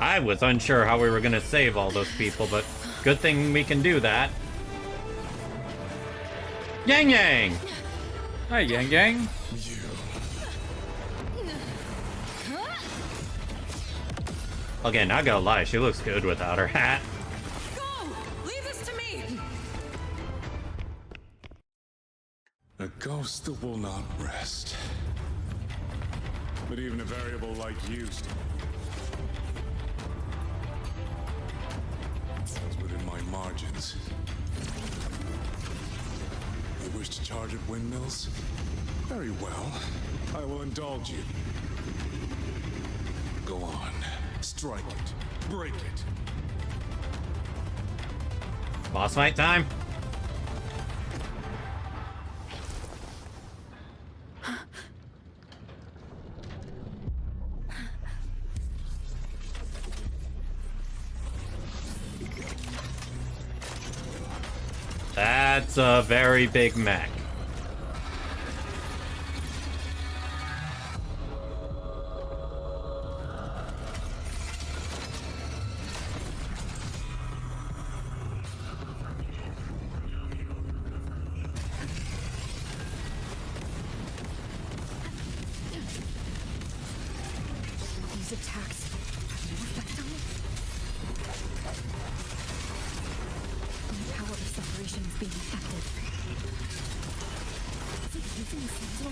I was unsure how we were gonna save all those people, but good thing we can do that. Yang Yang! Hi, Yang Yang. Okay, not gonna lie, she looks good without her hat. Leave this to me! A ghost that will not rest. But even a variable like you falls within my margins. You wish to charge at windmills? Very well. I will indulge you. Go on. Strike it. Break it. Boss fight time. That's a very big mech. These attacks have no effect on me.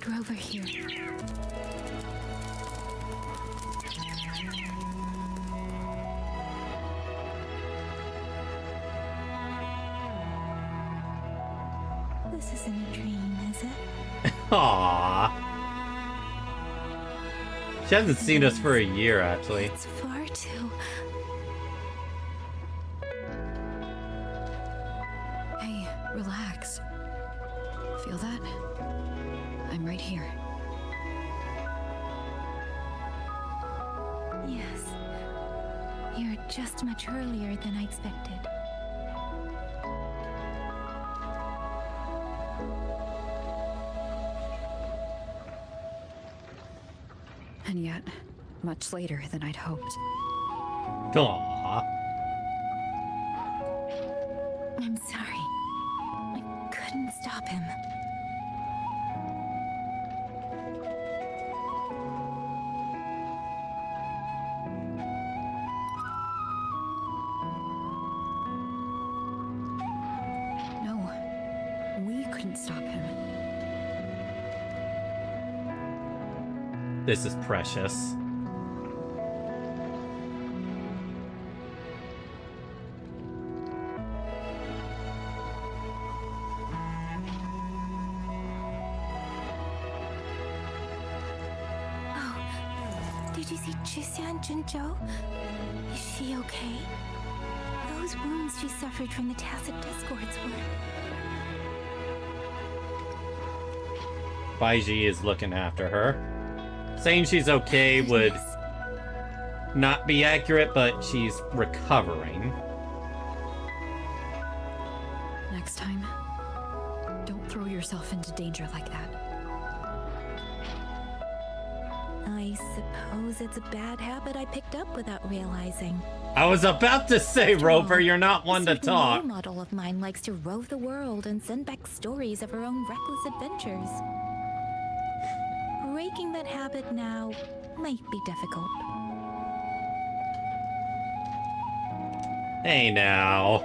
brought Rover here. This isn't a dream, is it? Aww. She hasn't seen us for a year, actually. It's far too... Hey, relax. Feel that? I'm right here. Yes. You're just much earlier than I expected. And yet, much later than I'd hoped. Aww. I'm sorry. I couldn't stop him. No, we couldn't stop him. This is precious. Oh, did you see Chixia and Jinzhou? Is she okay? Those wounds she suffered from the tacit discords were... Baiji is looking after her. Saying she's okay would not be accurate, but she's recovering. Next time, don't throw yourself into danger like that. I suppose it's a bad habit I picked up without realizing. I was about to say, After Rover, all, you're not a one to certain talk. role model of mine likes to rove the world and send back stories of her own reckless adventures. Breaking that habit now might be difficult. Hey now.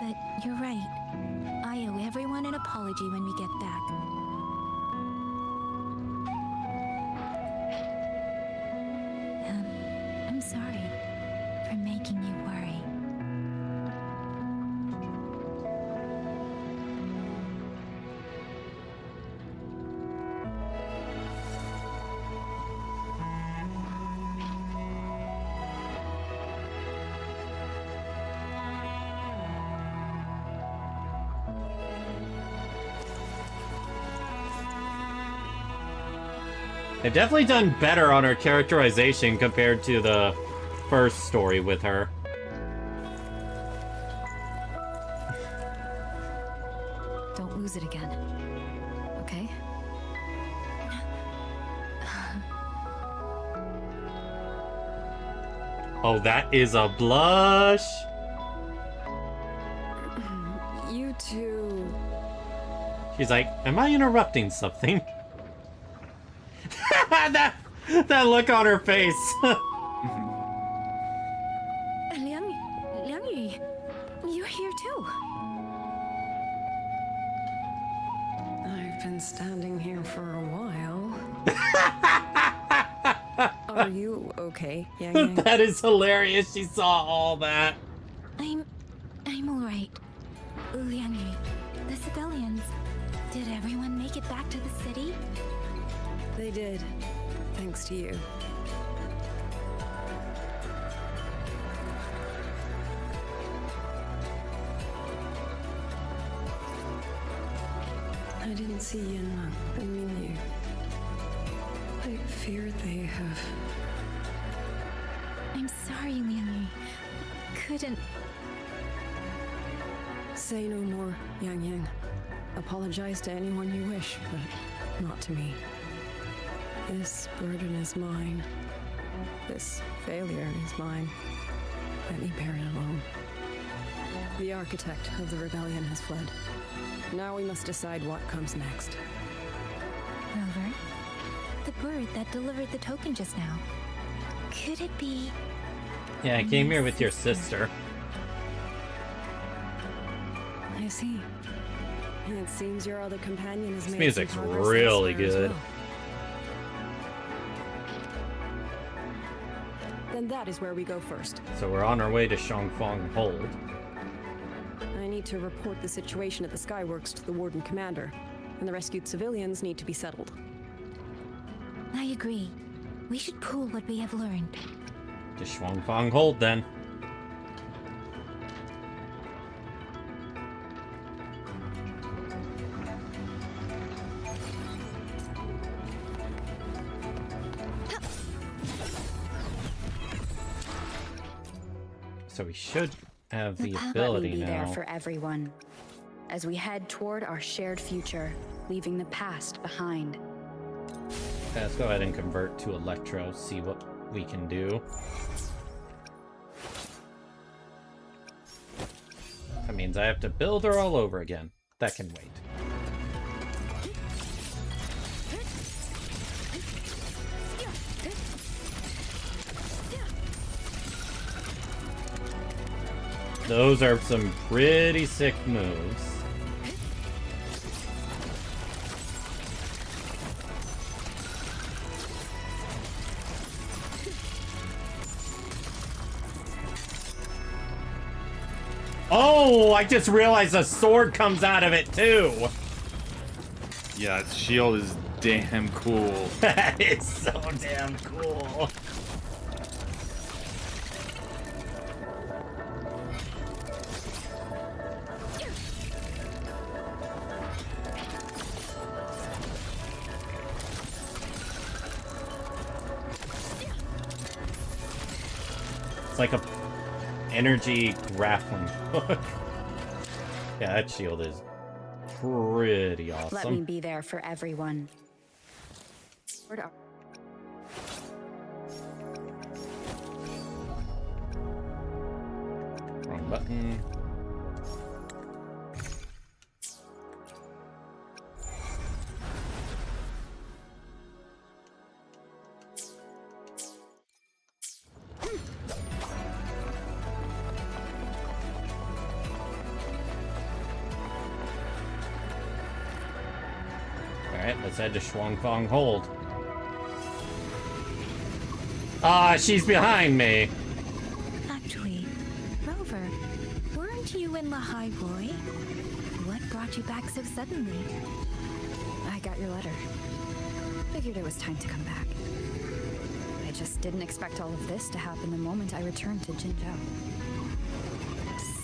But you're right. I owe everyone an apology when we get back. I'm sorry for making you worry. They've definitely done better on her characterization compared to the first story with her. Don't lose it again. Okay? Oh, that is a blush. You two... She's like, am I interrupting something? that look on her face. Liang Yi, you're here too. I've been standing here for a while. Are you okay, Yang Yang? That is hilarious. She saw all that. I'm all right. Liang Yi, the civilians. Did everyone make it back to the city? They did, thanks to you. I didn't see Yin and Minyu. I fear they have... I'm sorry, Liang Yi. Couldn't... Say no more, Yang Yang. Apologize to anyone you wish, but not to me. This burden is mine. This failure is mine. Let me bear it alone. The architect of the rebellion has fled. Now we must decide what comes next. Rover, the bird that delivered the token just now. Could it be... Yeah, I came here with your sister. I see. It seems your other companion has This made music's some progress really elsewhere as good. well. Then that is where we go first. So we're on our way to Shangfang Hold. I need to report the situation at the Skyworks to the Warden Commander, and the rescued civilians need to be settled. I agree. We should pool what we have learned. To Shangfang Hold then. So we should have the ability Let me be there now. for everyone, as we head toward our shared future, leaving the past behind. Okay, let's go ahead and convert to Electro, see what we can do. That means I have to build her all over again. That can wait. Those are some pretty sick moves. Oh, I just realized a sword comes out of it too. Yeah, its shield is damn cool. That is so damn cool. It's like a energy grappling hook. Yeah, that shield is pretty awesome. Let me be there for everyone. Wrong button. Alright, let's head to Shangfang Hold. Ah, she's behind me. Actually, Rover, weren't you in Lahai Roy? What brought you back so suddenly? I got your letter. Figured it was time to come back. I just didn't expect all of this to happen the moment I returned to Jinzhou.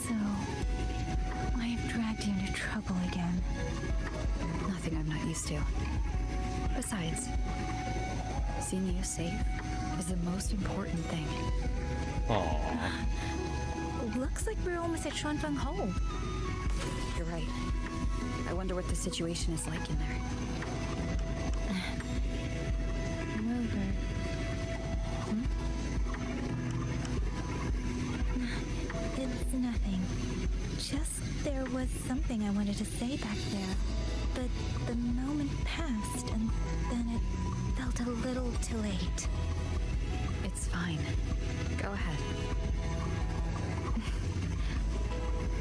So, I have dragged you into trouble again. Nothing I'm not used to. Besides, seeing you safe is the most important thing. Aww. Looks like we're almost at Shuanfeng Hold. You're right. I wonder what the situation is like in there. Rover. It's nothing. Just there was something I wanted to say back there. But the moment passed, and then it felt a little too late. It's fine. Go ahead.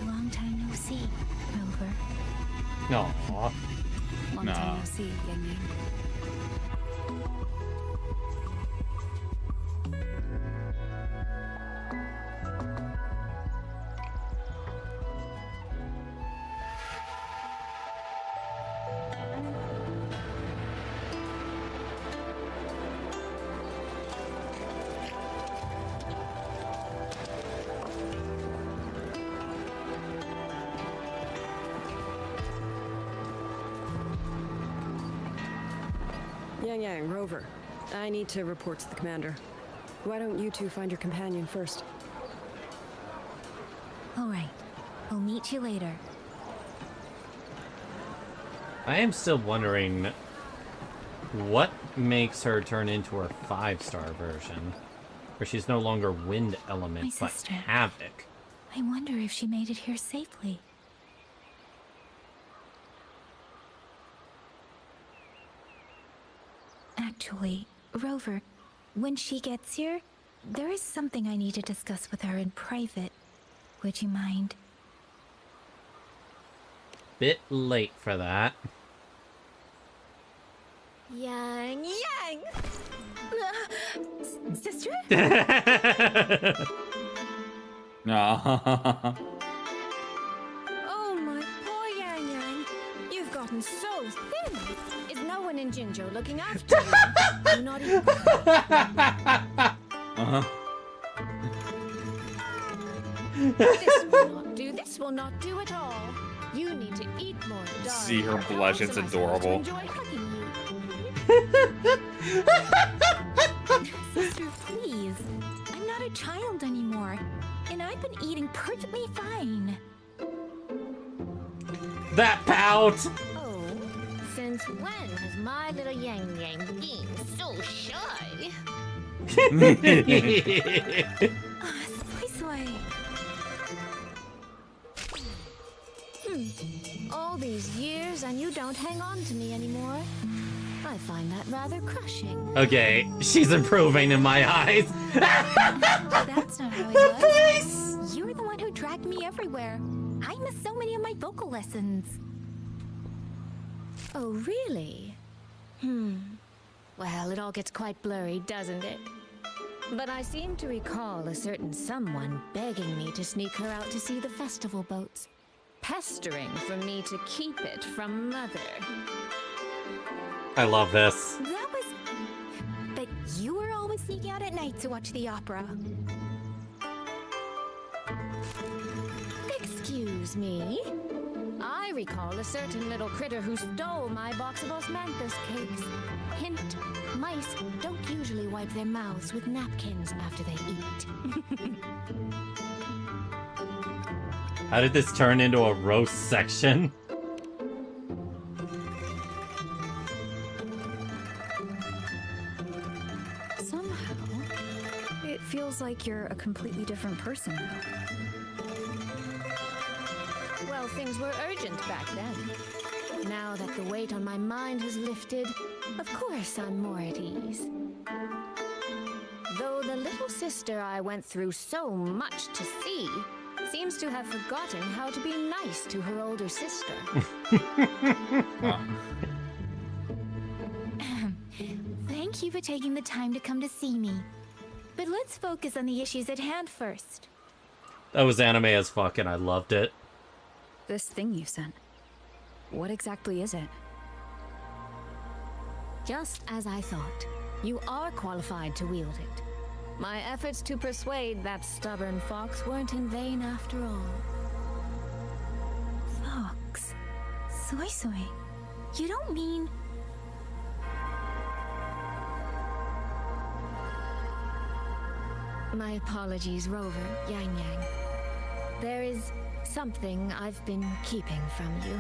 Long time no see, Rover. Aww. Long time no see, Yang Yang. Yang, Rover. I need to report to the commander. Why don't you two find your companion first? All right. We'll meet you later. I am still wondering what makes her turn into her 5-star version, where she's no longer wind element My but sister. havoc. I wonder if she made it here safely. Actually, Rover, when she gets here, there is something I need to discuss with her in private. Would you mind? bit late for that. Yang Yang! Sister? Oh, my poor Yang Yang. You've gotten so thin. Is no one in Jinzhou looking after you? Do not eat. This will not do at all. You need to eat more, darling. See her blush, it's adorable. Sister, please. I'm not a child anymore, and I've been eating perfectly fine. That pout! Oh, since when has my little Yang Yang been so shy? Soy. All these years and you don't hang on to me anymore. I find that rather crushing. Okay, she's improving in my eyes. That's not how it was. You were the one who dragged me everywhere. I missed so many of my vocal lessons. Oh, really? Well, it all gets quite blurry, doesn't it? But I seem to recall a certain someone begging me to sneak her out to see the festival boats. Pestering for me to keep it from Mother. I love this. That was... But you were always sneaking out at night to watch the opera. Excuse me? I recall a certain little critter who stole my box of osmanthus cakes. Hint, mice don't usually wipe their mouths with napkins after they eat. How did this turn into a roast section? Somehow, it feels like you're a completely different person now. Well, things were urgent back then. Now that the weight on my mind has lifted, of course I'm more at ease. Though the little sister I went through so much to see seems to have forgotten how to be nice to her older sister. Thank you for taking the time to come to see me. But let's focus on the issues at hand first. That was anime as fuck and I loved it. This thing you sent. What exactly is it? Just as I thought, you are qualified to wield it. My efforts to persuade that stubborn fox weren't in vain after all. Fox? Soy Soy? You don't mean... My apologies, Rover, Yang Yang. There is something I've been keeping from you.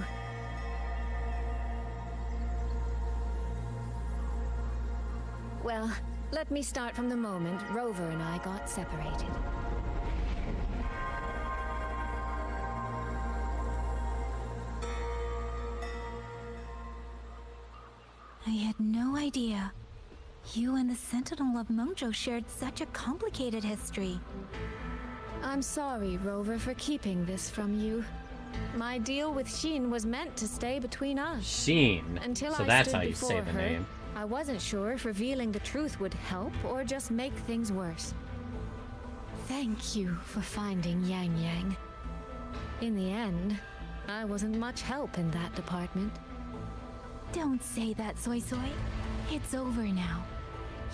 Well, let me start from the moment Rover and I got separated. I had no idea. You and the Sentinel of Mengzhou shared such a complicated history. I'm sorry, Rover, for keeping this from you. My deal with Xin was meant to stay between us. Xin. Until So I that's stood how you say before the her, name. I wasn't sure if revealing the truth would help or just make things worse. Thank you for finding Yang Yang. In the end, I wasn't much help in that department. Don't say that, Soy Soy. It's over now.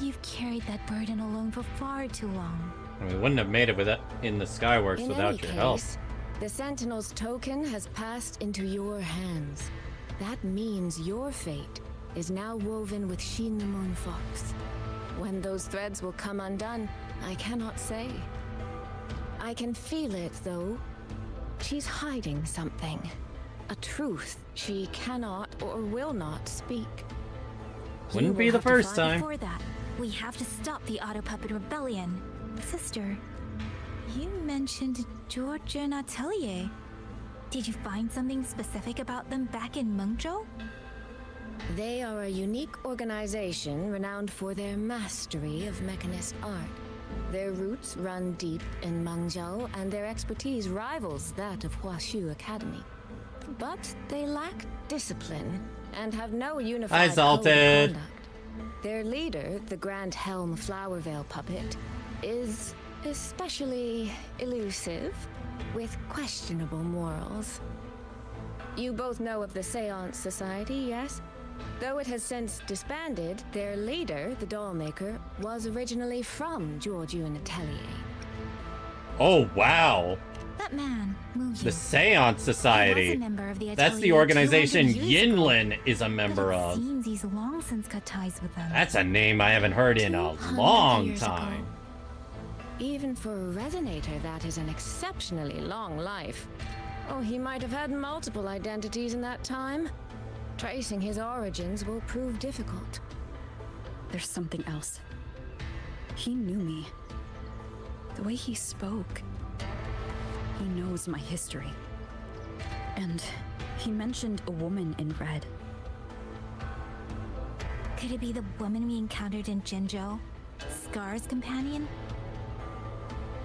You've carried that burden alone for far too long. We wouldn't have made it with it in the Skyworks In without any your help. case, the Sentinel's token has passed into your hands. That means your fate is now woven with Xin the Moon Fox. When those threads will come undone, I cannot say. I can feel it, though. She's hiding something. A truth she cannot or will not speak. Wouldn't be the first time. Before that, we have to stop the Auto Puppet Rebellion. Sister, you mentioned George and Atelier. Did you find something specific about them back in Mengzhou? They are a unique organization renowned for their mastery of mechanist art. Their roots run deep in Mengzhou, and their expertise rivals that of Huaxu Academy. but they lack discipline and have no unified code of Salted. conduct. Their leader, the Grand Helm Flowervale puppet, is especially elusive, with questionable morals. You both know of the Seance Society, yes? Though it has since disbanded, their leader, the Dollmaker, was originally from Georgian Atelier. Oh, wow. That man, Mu The Seance Society. He was a member of the That's the Atelier organization 200 years ago. Yinlin is a member But it of. seems he's long since cut ties with them. That's a name I haven't heard in a 200 long years ago. time. Even for a Resonator, that is an exceptionally long life. Oh, he might have had multiple identities in that time. Tracing his origins will prove difficult. There's something else. He knew me. The way he spoke. He knows my history. And he mentioned a woman in red. Could it be the woman we encountered in Jinzhou? Scar's companion?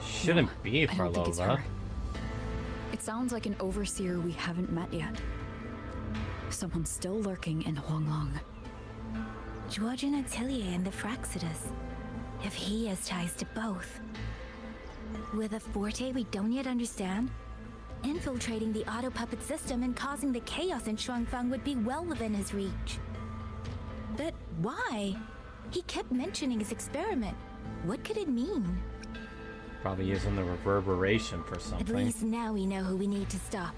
Shouldn't be I don't think it's Farlova. her. It sounds like an overseer we haven't met yet. Someone still lurking in Huanglong. Georgian Atelier and the Fraxidus. If he has ties to both. With a forte we don't yet understand, infiltrating the auto puppet system and causing the chaos in Shuangfang would be well within his reach. But why? He kept mentioning his experiment. What could it mean? Probably using the reverberation for At something. least now we know who we need to stop.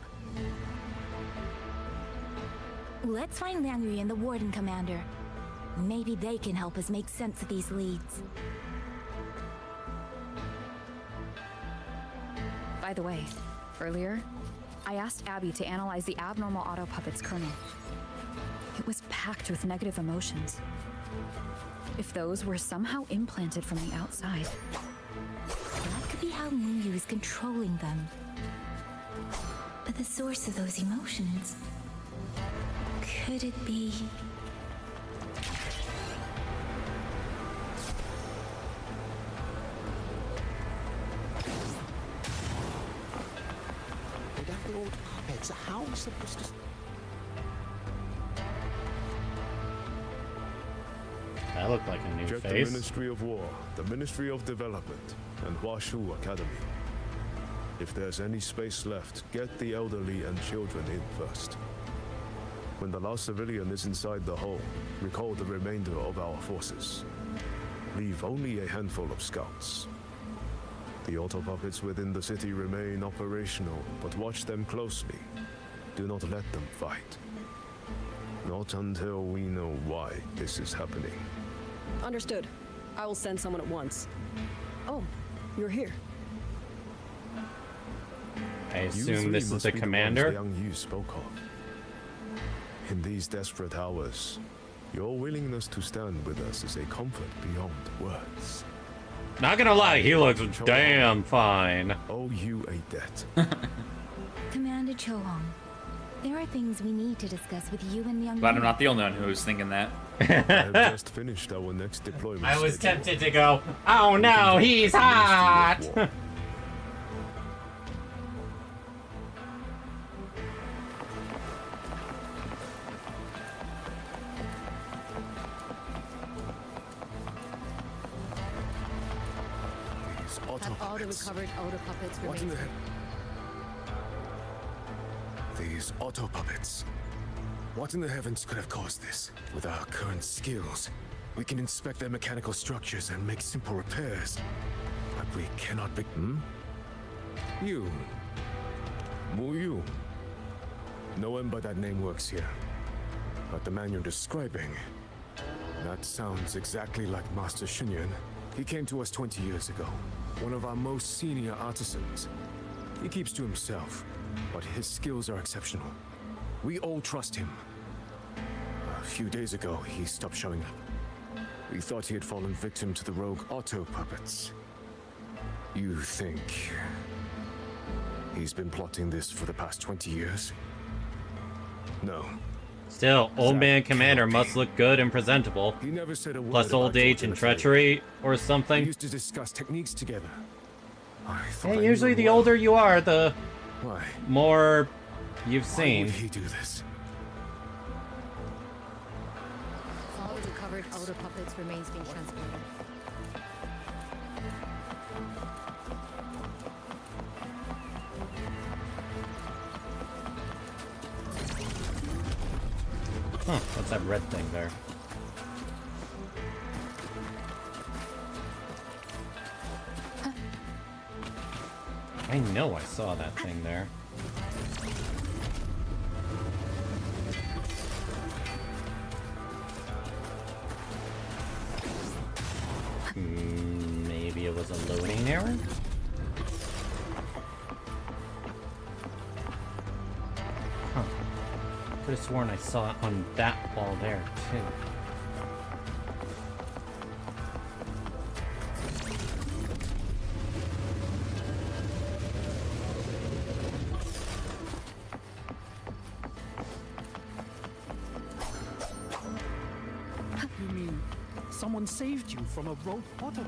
Let's find Langry and the Warden Commander. Maybe they can help us make sense of these leads. By the way, earlier, I asked Abby to analyze the abnormal auto puppet's kernel. It was packed with negative emotions. If those were somehow implanted from the outside, That could be how Muyu is controlling them. But the source of those emotions... Could it be... Without the old puppets, how are we supposed to... That looked like a new Check the face. Ministry of War, the Ministry of Development, and Huashu Academy. If there's any space left, get the elderly and children in first. When the last civilian is inside the hull, recall the remainder of our forces. Leave only a handful of scouts. The auto puppets within the city remain operational, but watch them closely. Do not let them fight. Not until we know why this is happening. Understood. I will send someone at once. Oh, you're here. I You assume three this is must the be commander. ones Liang Yu spoke of. In these desperate hours, your willingness to stand with us is a comfort beyond words. Not gonna lie, he looks damn fine. Owe you a debt. Commander Chohong, there are things we need to discuss with you and Young Glad I'm not the only one who was thinking that. I have just finished our next deployment. I was schedule. tempted to go, oh no, he's hot! These auto Have all the puppets. recovered auto puppets What in remain. the These auto puppets. What in the heavens could have caused this? With our current skills, we can inspect their mechanical structures and make simple repairs. But we cannot be... You. Muyu. No one by that name works here. But the man you're describing... That sounds exactly like Master Xunyan. He came to us 20 years ago. One of our most senior artisans. He keeps to himself, but his skills are exceptional. We all trust him. A few days ago, he stopped showing up. We thought he had fallen victim to the rogue auto puppets. You think he's been plotting this for the past 20 years? No. Still, old man commander must look good and presentable. He never said a word Plus old about age Georgian and Atelier. treachery or We something. used to discuss techniques together. I thought Yeah, I knew usually him the well. older you are, the Why? more you've Why seen. would he do this? All the recovered outer puppets remains being transported. Huh, what's that red thing there? I know I saw that thing there. Maybe it was a loading error? Huh. Could have sworn I saw it on that wall there, too. You mean someone saved you from a rogue autopilot?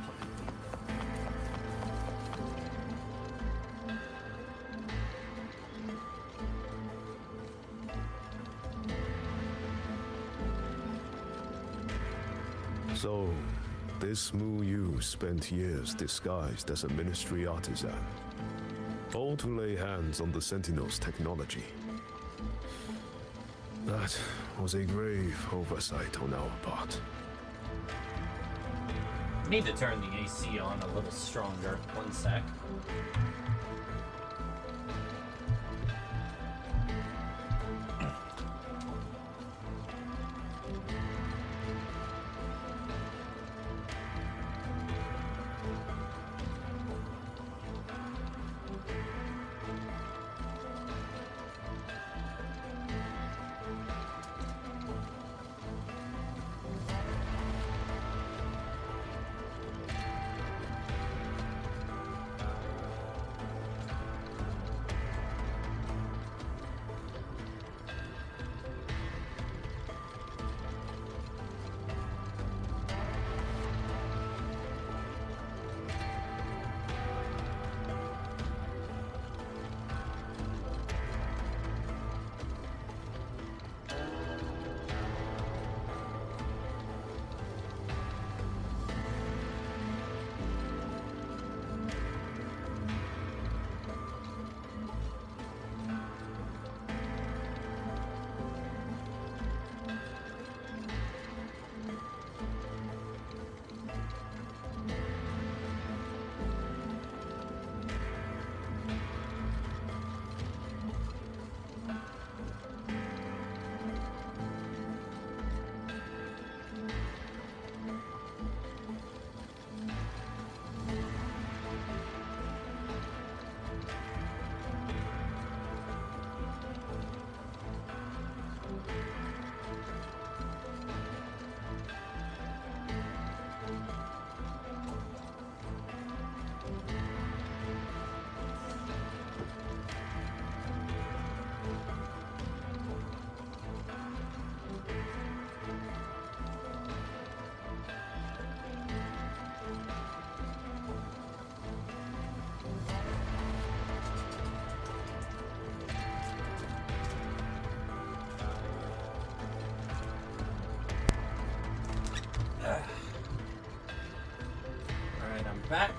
So, this Mu Yu spent years disguised as a ministry artisan, all to lay hands on the Sentinel's technology. That was a grave oversight on our part. Need to turn the AC on a little stronger. One sec. Alright, I'm back.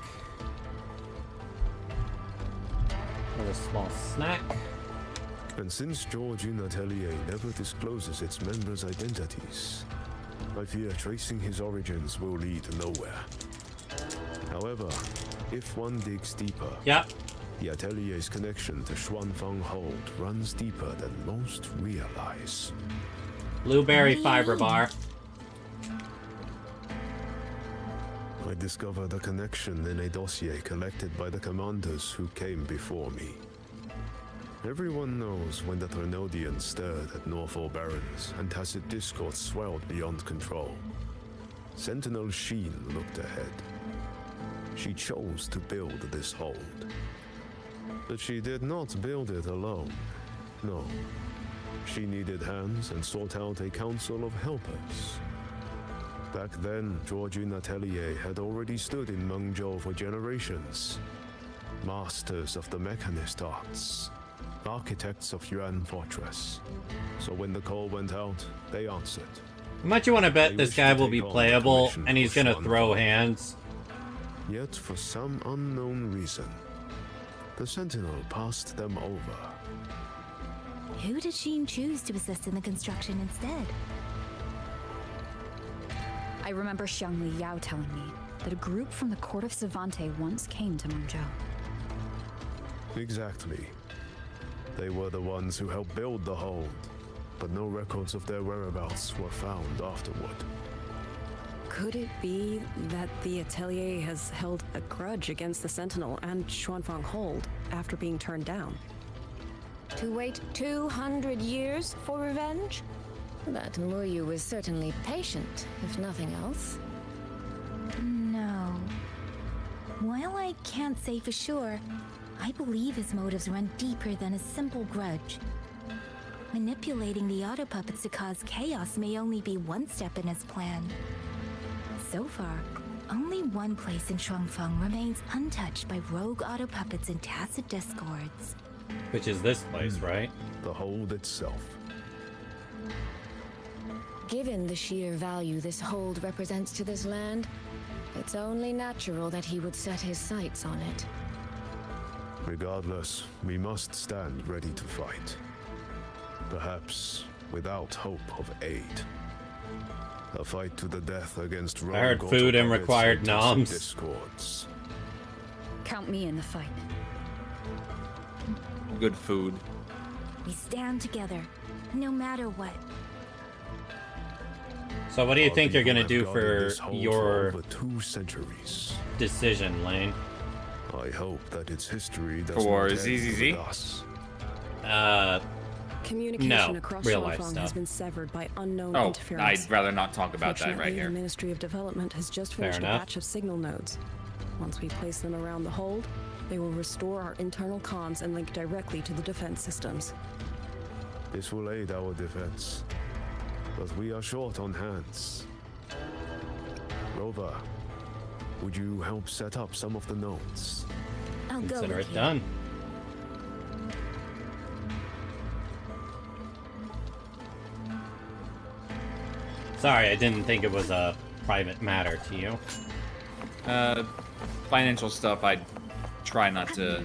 With a small snack. And since Georgian Atelier never discloses its members' identities, I fear tracing his origins will lead nowhere. However, if one digs deeper, the Atelier's connection to Xuanfang Hold runs deeper than most realize. Blueberry fiber bar. I discovered a connection in a dossier collected by the commanders who came before me. Everyone knows when the Ternodian stirred at Norfolk Barrens and Tacit Discord swelled beyond control. Sentinel Sheen looked ahead. She chose to build this hold. But she did not build it alone. No. She needed hands and sought out a council of helpers. Back then, Georgian Atelier had already stood in Mengzhou for generations. Masters of the mechanist arts. architects of Yuan Fortress. So when the call went out, they answered. How much you want to bet They this wish guy to will take be on the playable commission and he's for gonna Xuan throw Fang. hands? Yet for some unknown reason, the Sentinel passed them over. Who did Sheen choose to assist in the construction instead? I remember Xiangli Yao telling me that a group from the court of Savante once came to Mengzhou. Exactly. They were the ones who helped build the hold, but no records of their whereabouts were found afterward. Could it be that the Atelier has held a grudge against the Sentinel and Xuanfang Hold after being turned down? To wait 200 years for revenge? That Muyu was certainly patient, if nothing else. No. While I can't say for sure, I believe his motives run deeper than a simple grudge. Manipulating the auto puppets to cause chaos may only be one step in his plan. So far, only one place in Shuangfeng remains untouched by rogue auto puppets and tacit discords. Which is this place, right? The hold itself. Given the sheer value this hold represents to this land, it's only natural that he would set his sights on it. Regardless, we must stand ready to fight. Perhaps without hope of aid. A fight to the death against rogue I heard food and autopuppets required and tacit noms. discords. Count me in the fight. Good food. We stand together, no matter what. So what do you Our think you're people gonna have do guarded for this hold your over 2 centuries. decision, Lane? I hope that its history does For not end ZZZ? with us. Communication No, across real life Shuangfang has stuff. been severed by unknown Oh, interference. I'd rather not talk about that right Fortunately, here. the Ministry of Development has just Fair finished a enough. batch of signal nodes. Once we place them around the hold, they will restore our internal comms and link directly to the defense systems. This will aid our defense. But we are short on hands. Rover, would you help set up some of the nodes? I'll go Consider with it you. done. Sorry, I didn't think it was a private matter to you. Financial stuff, I try not to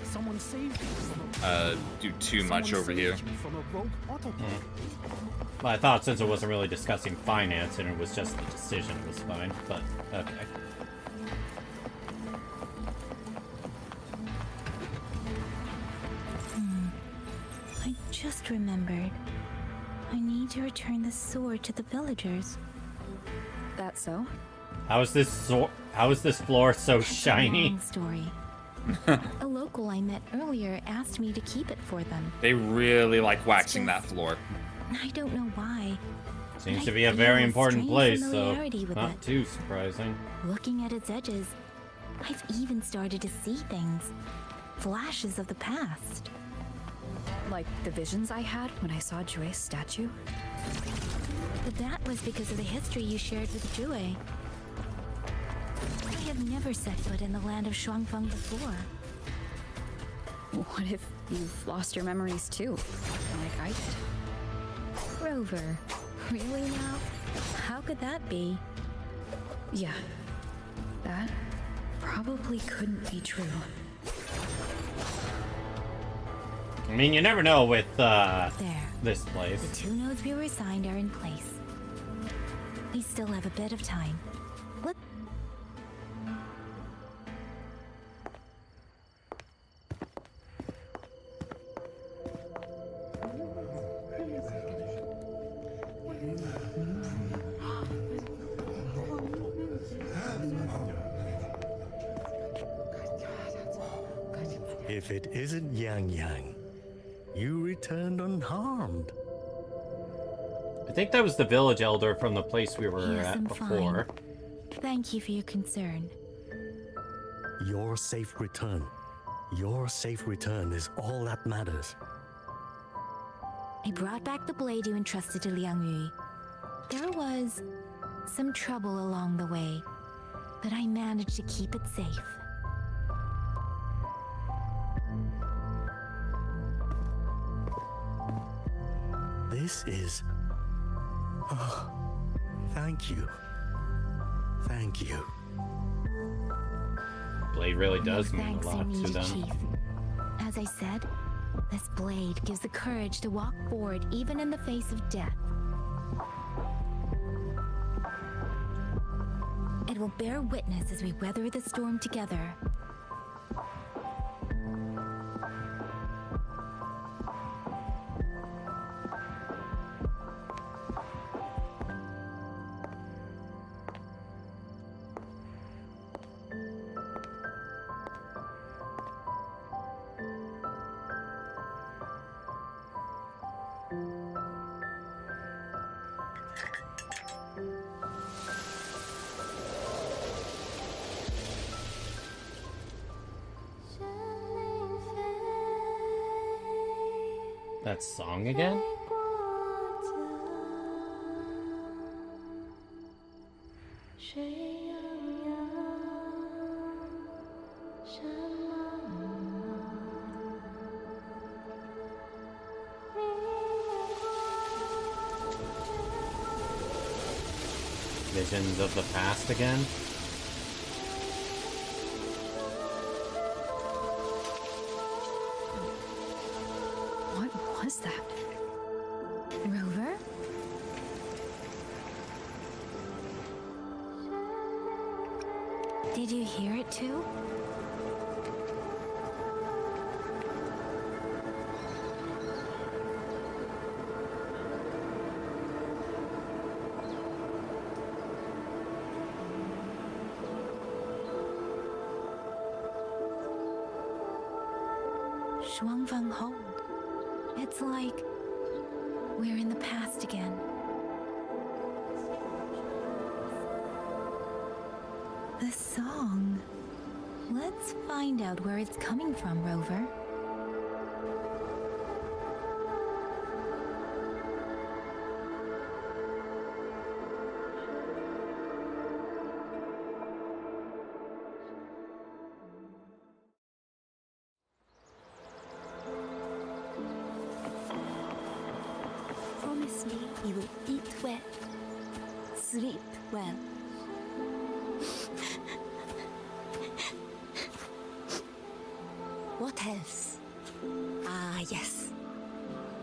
Someone saved you from do too much over here. from a rogue autopilot. Well, I thought since it wasn't really discussing finance and it was just the decision, it was fine, but okay. I just remembered. I need to return the sword to the villagers. That so? How is this floor so It's a shiny? long story. A local I met earlier asked me to keep it for them. They really like waxing that floor. I don't know why. Seems but to I be a feel very important strange place, so familiarity with not it. too surprising. Looking at its edges, I've even started to see things. Flashes of the past. Like the visions I had when I saw Jue's statue? But that was because of the history you shared with Jue. I have never set foot in the land of Shuangfeng before. What if you've lost your memories too? Like I did. Rover, really now? How could that be? Yeah. That probably couldn't be true. I mean, you never know with There. this place. The 2 nodes we were assigned are in place. We still have a bit of time. Let If it isn't Yang Yang, you returned unharmed. I think that was the village elder from the place we were Yes, at I'm before. Thank you for your concern. Your safe return. Your safe return is all that matters. I brought back the blade you entrusted to Liang Yu. There was some trouble along the way, but I managed to keep it safe. This is... Oh, thank you. Thank you. Blade really does mean Thanks a lot indeed, to them. Chief. As I said, this blade gives the courage to walk forward even in the face of death. It will bear witness as we weather the storm together. That song again? Visions of the past again? What was that? Rover? Did you hear it too? Shuangfeng Hold. It's like we're in the past again. The song. Let's find out where it's coming from, Rover. Promise me you will eat well, sleep well. What else? Ah, yes.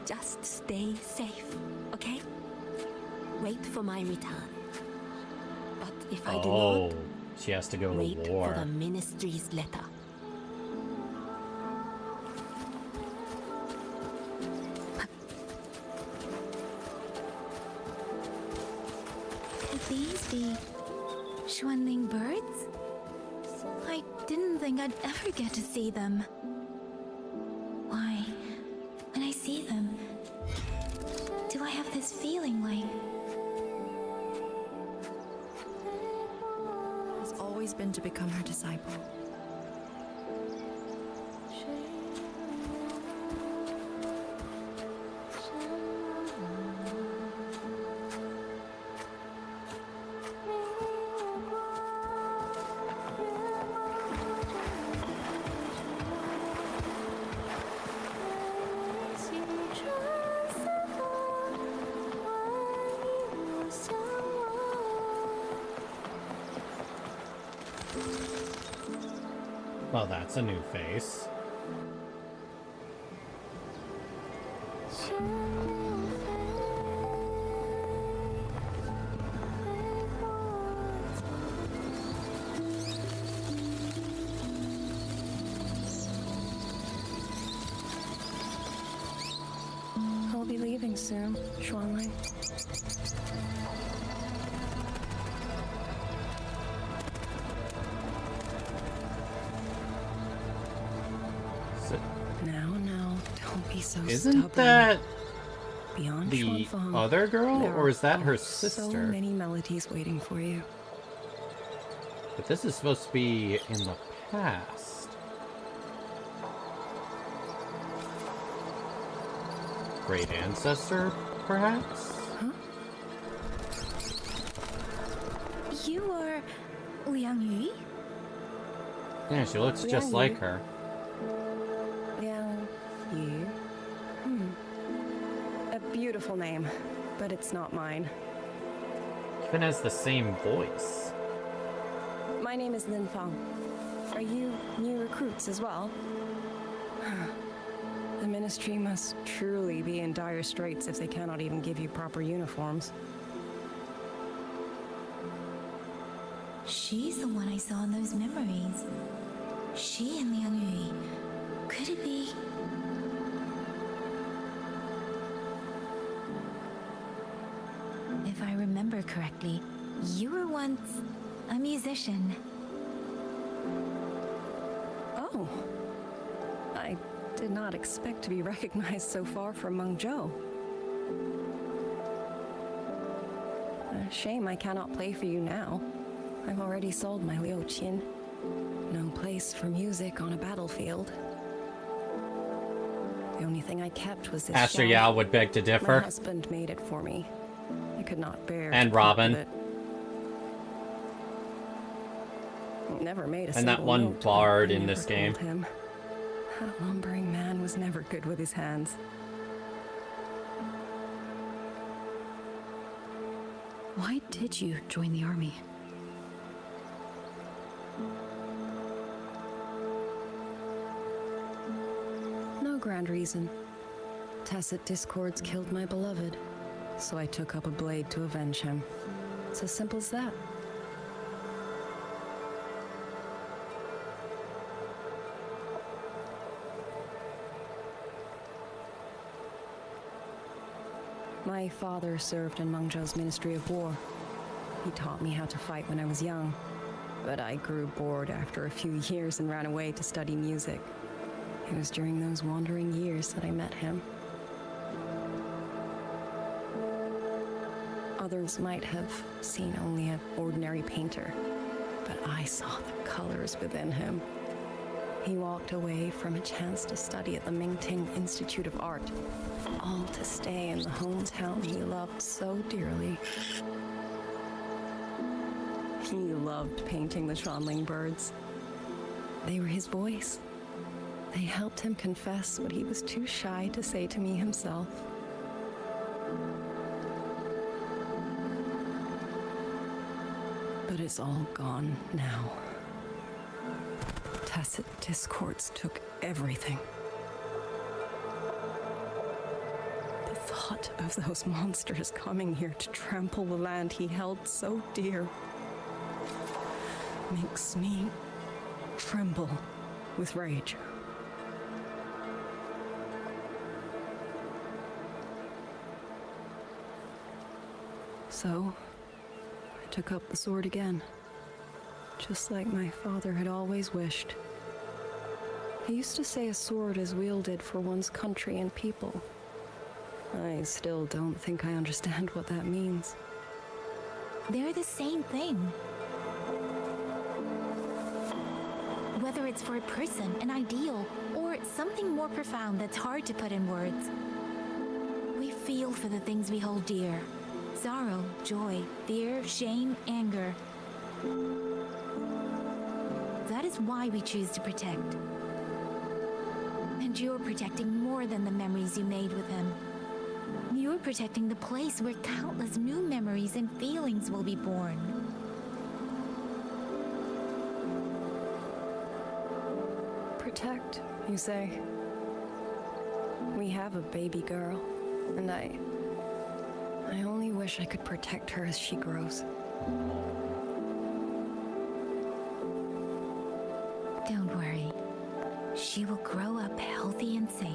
Just stay safe, okay? Wait for my return. But if I do Oh, not, she has to go to wait war. for the ministry's letter. Could these be Xuanling birds? I didn't think I'd ever get to see them. Why, when I see them, do I have this feeling like... Has always been to become her disciple. Well, that's a new face. I'll be leaving soon, Xuanling. Now, don't be so Isn't stubborn. that Beyond the Xuanfeng, other girl, there or is that are her so sister? many melodies waiting for you. But this is supposed to be in the past. Great ancestor, perhaps? Huh? You are Liang Yu? Yeah, she looks just Liang like Yu. her. Liang Yu. A beautiful name. but it's not mine. Even has the same voice. My name is Lin Fang. Are you new recruits as well? The Ministry must truly be in dire straits if they cannot even give you proper uniforms. She's the one I saw in those memories. She and Liang Yui. Could it be? If I remember correctly, you were once a musician. Oh. I did not expect to be recognized so far from Mengzhou. A shame I cannot play for you now. I've already sold my Liu Qin. No place for music on a battlefield. The only thing I kept was this Master shell. Yao would beg to differ. My husband made it for me. I could not bear And to part Robin. with it. Never made a And that single one note, bard I in never this game. told him. That lumbering man was never good with his hands. Why did you join the army? No grand reason. Tacit discords killed my beloved, so I took up a blade to avenge him. It's as simple as that. My father served in Mengzhou's Ministry of War. He taught me how to fight when I was young, but I grew bored after a few years and ran away to study music. It was during those wandering years that I met him. Others might have seen only an ordinary painter, but I saw the colors within him. He walked away from a chance to study at the Mingting Institute of Art, all to stay in the hometown he loved so dearly. He loved painting the Shanling birds. They were his voice. They helped him confess what he was too shy to say to me himself. But it's all gone now. Tacit discords took everything. The thought of those monsters coming here to trample the land he held so dear makes me tremble with rage. So, I took up the sword again, just like my father had always wished. He used to say a sword is wielded for one's country and people. I still don't think I understand what that means. They're the same thing. Whether it's for a person, an ideal, or something more profound that's hard to put in words. We feel for the things we hold dear. Sorrow, joy, fear, shame, anger. That is why we choose to protect. And you're protecting more than the memories you made with him. You're protecting the place where countless new memories and feelings will be born. Protect, you say? We have a baby girl, and I only wish I could protect her as she grows. Don't worry. She will grow up healthy and safe.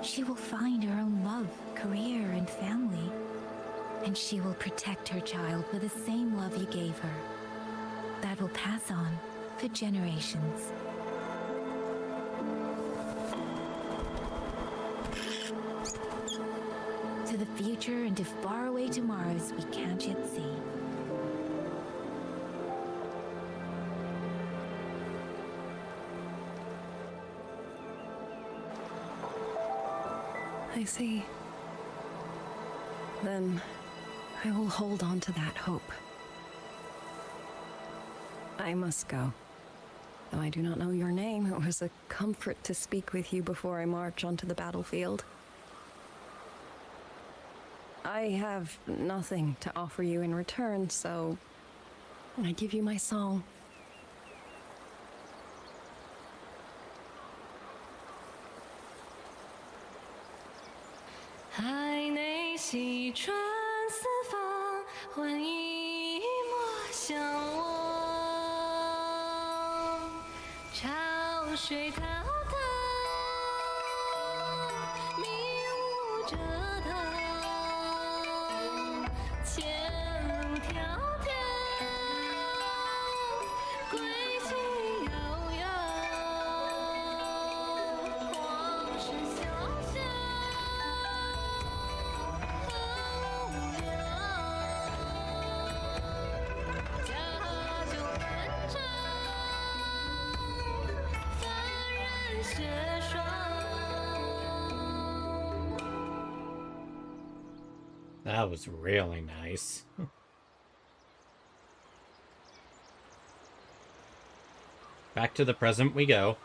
She will find her own love, career, and family. And she will protect her child with the same love you gave her. That will pass on for generations. To the future and to faraway tomorrows we can't yet see. I see. Then I will hold on to that hope. I must go. Though I do not know your name, it was a comfort to speak with you before I march onto the battlefield. I have nothing to offer you in return, so I give you my song. That was really nice. Back to the present we go.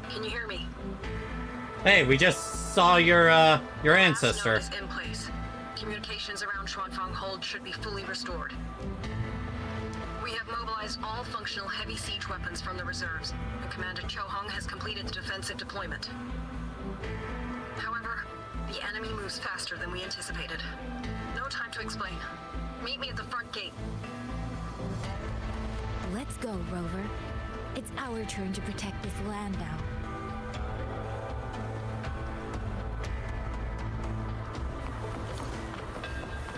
Can you hear me? Hey, we just saw your ancestor. Is in place. Communications around Shuanfang Hold should be fully restored. We have mobilized all functional heavy siege weapons from the reserves, and Commander Chohong has completed the defensive deployment. However, the enemy moves faster than we anticipated. No time to explain. Meet me at the front gate. Let's go, Rover. It's our turn to protect this land now.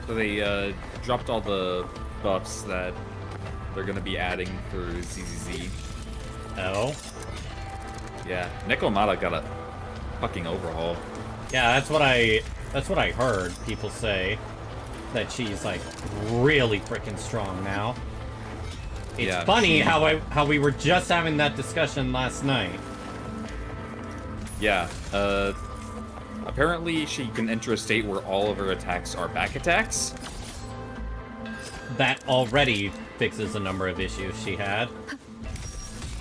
So they dropped all the buffs that they're gonna be adding for ZZZ. Oh? Yeah, Nekomata got a fucking overhaul. Yeah, that's what I heard people say. That she's like really freaking strong now. It's funny how we were just having that discussion last night. Yeah, apparently she can enter a state where all of her attacks are back attacks. That already fixes a number of issues she had.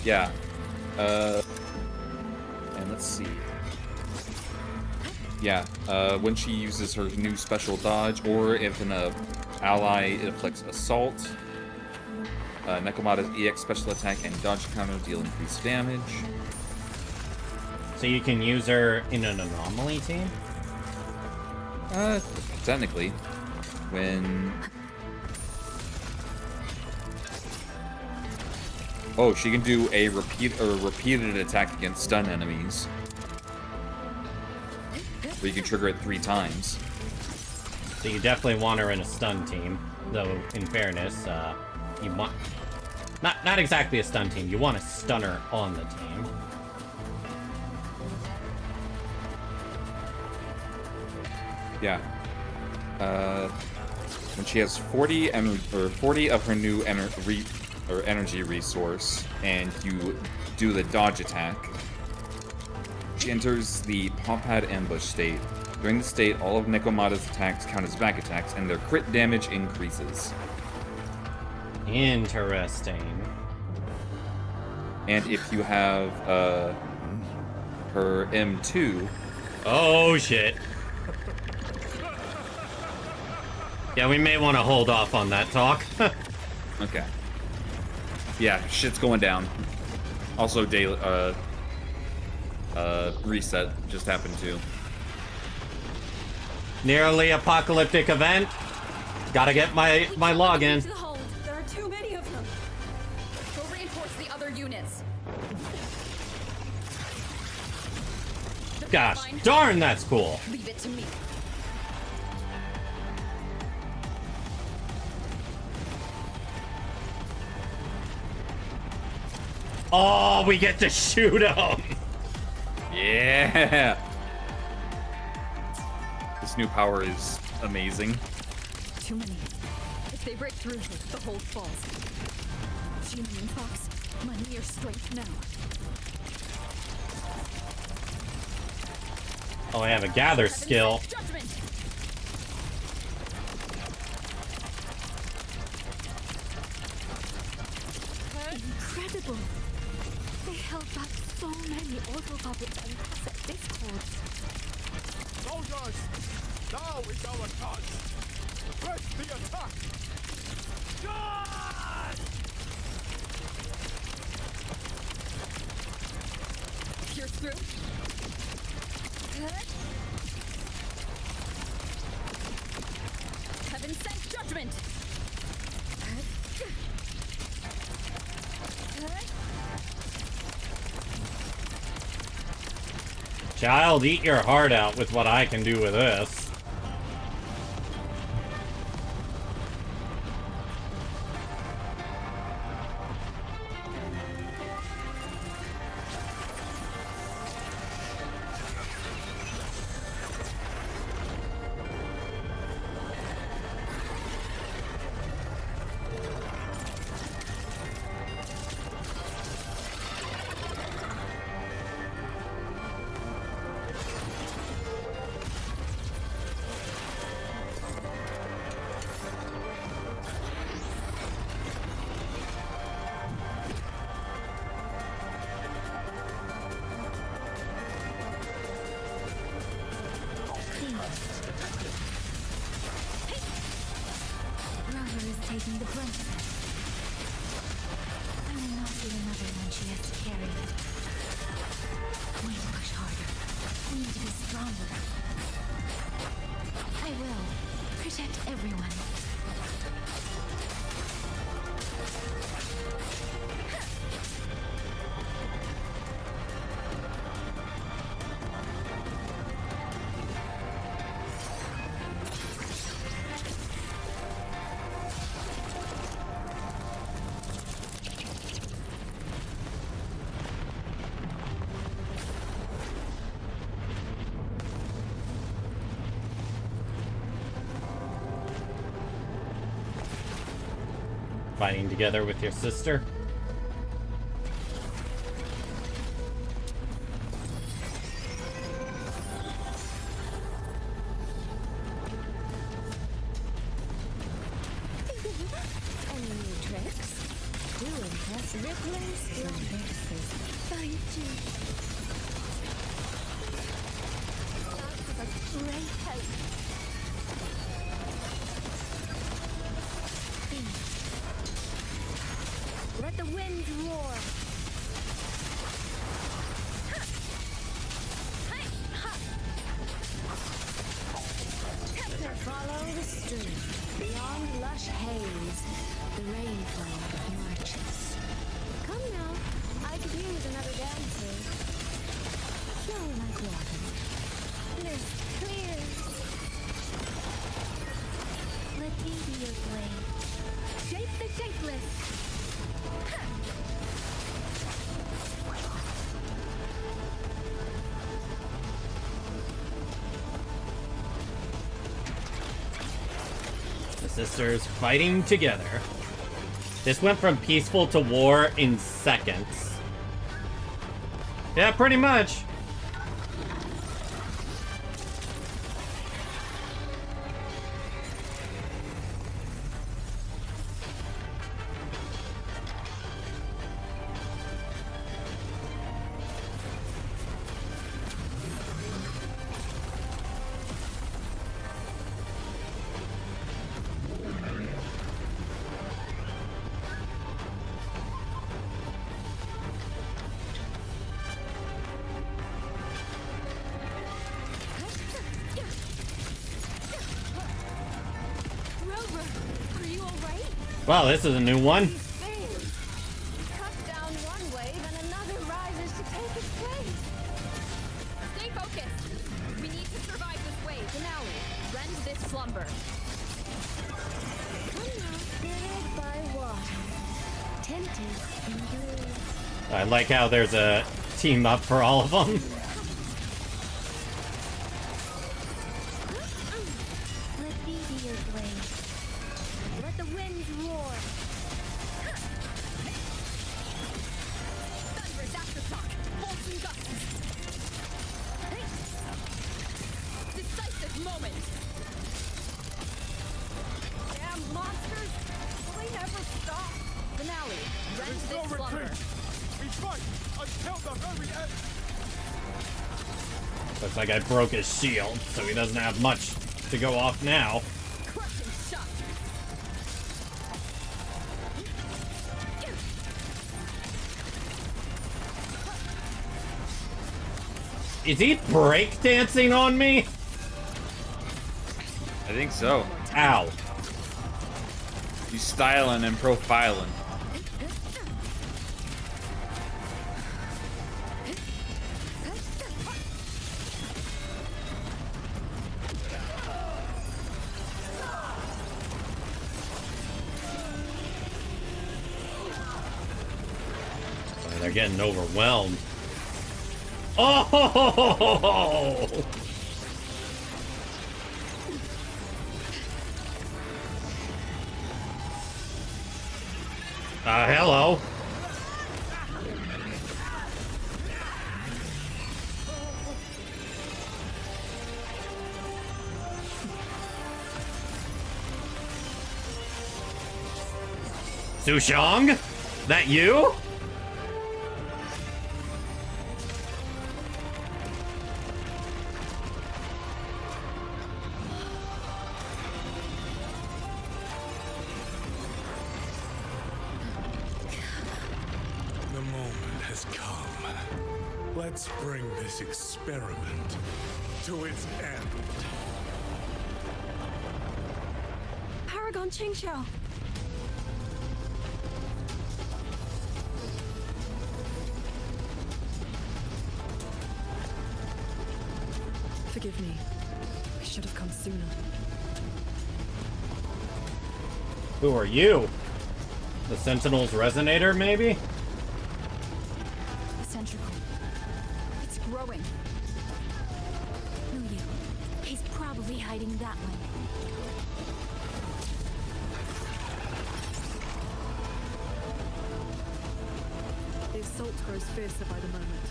Yeah, and let's see. Yeah, when she uses her new special dodge, or if an ally inflicts assault, Nekomata's EX special attack and dodge counter deal increased damage. So you can use her in an anomaly team? Technically. When... Oh, she can do a repeated attack against stun enemies. Where you can trigger it 3 times. So you definitely want her in a stun team. Though, in fairness, you want... Not exactly a stun team, you want a stunner on the team. Yeah. When she has 40 of her new energy resource, and you do the dodge attack, she enters the Paw-Pad ambush state. During the state, all of Nekomata's attacks count as back attacks, and their crit damage increases. Interesting. And if you have her M2... Oh, shit. Yeah, we may want to hold off on that talk. Okay. Yeah, shit's going down. Also, daily, reset just happened too. Nearly apocalyptic event. Gotta get my login. There are too many of them. Go reinforce the other units. Gosh, darn, that's cool. Leave it to me. Oh, we get to shoot him. Yeah. This new power is amazing. Too many. If they break through here, the hold falls. Jimmy and Fox, my mere strength now. Oh, I have a gather skill. Judgment! Incredible! They held back so many auto puppets and cassette discords. Soldiers! Now is our chance! Press the attack! Charge! Pierce through. Heaven sent judgment! Child, eat your heart out with what I can do with this. Rover is taking the brunt of it. I will not be another one she has to carry. We need to push harder. We need to be stronger. I will protect everyone. Fighting together with your sister. Any new tricks? Do impress Rippling Stillnesses. Thank you. That was a great help. Let the wind roar. Follow the stream. Beyond lush haze, the rainflower marches. Come now, I could use another dancer. Flow like water. Bliss clears. Let me be your blade. Shape the shapeless. The sisters fighting together. This went from peaceful to war in seconds. Yeah, pretty much. Wow, this is a new one. Cut down one wave and another rises to take its place. Stay focused. We need to survive this wave. Finale. Rend this slumber. Come now, filled by water, tinted in blue. I like how there's a team up for all of them. Let me be your blade. Let the wind rend this slumber. We fight until the very end. Looks like I broke his shield, so he doesn't have much to go off now. Crushing shot. Is he breakdancing on me? I think so. Ow. You styling and profiling. Oh, they're getting overwhelmed. Oh! Hello. Sushong? That you? The moment has come. Let's bring this experiment to its end. Paragon Qingxiao! Forgive me. I should have come sooner. Who are you? The Sentinel's resonator, maybe? The centricle. It's growing. Who you? He's probably hiding that way. The assault grows fiercer by the moment.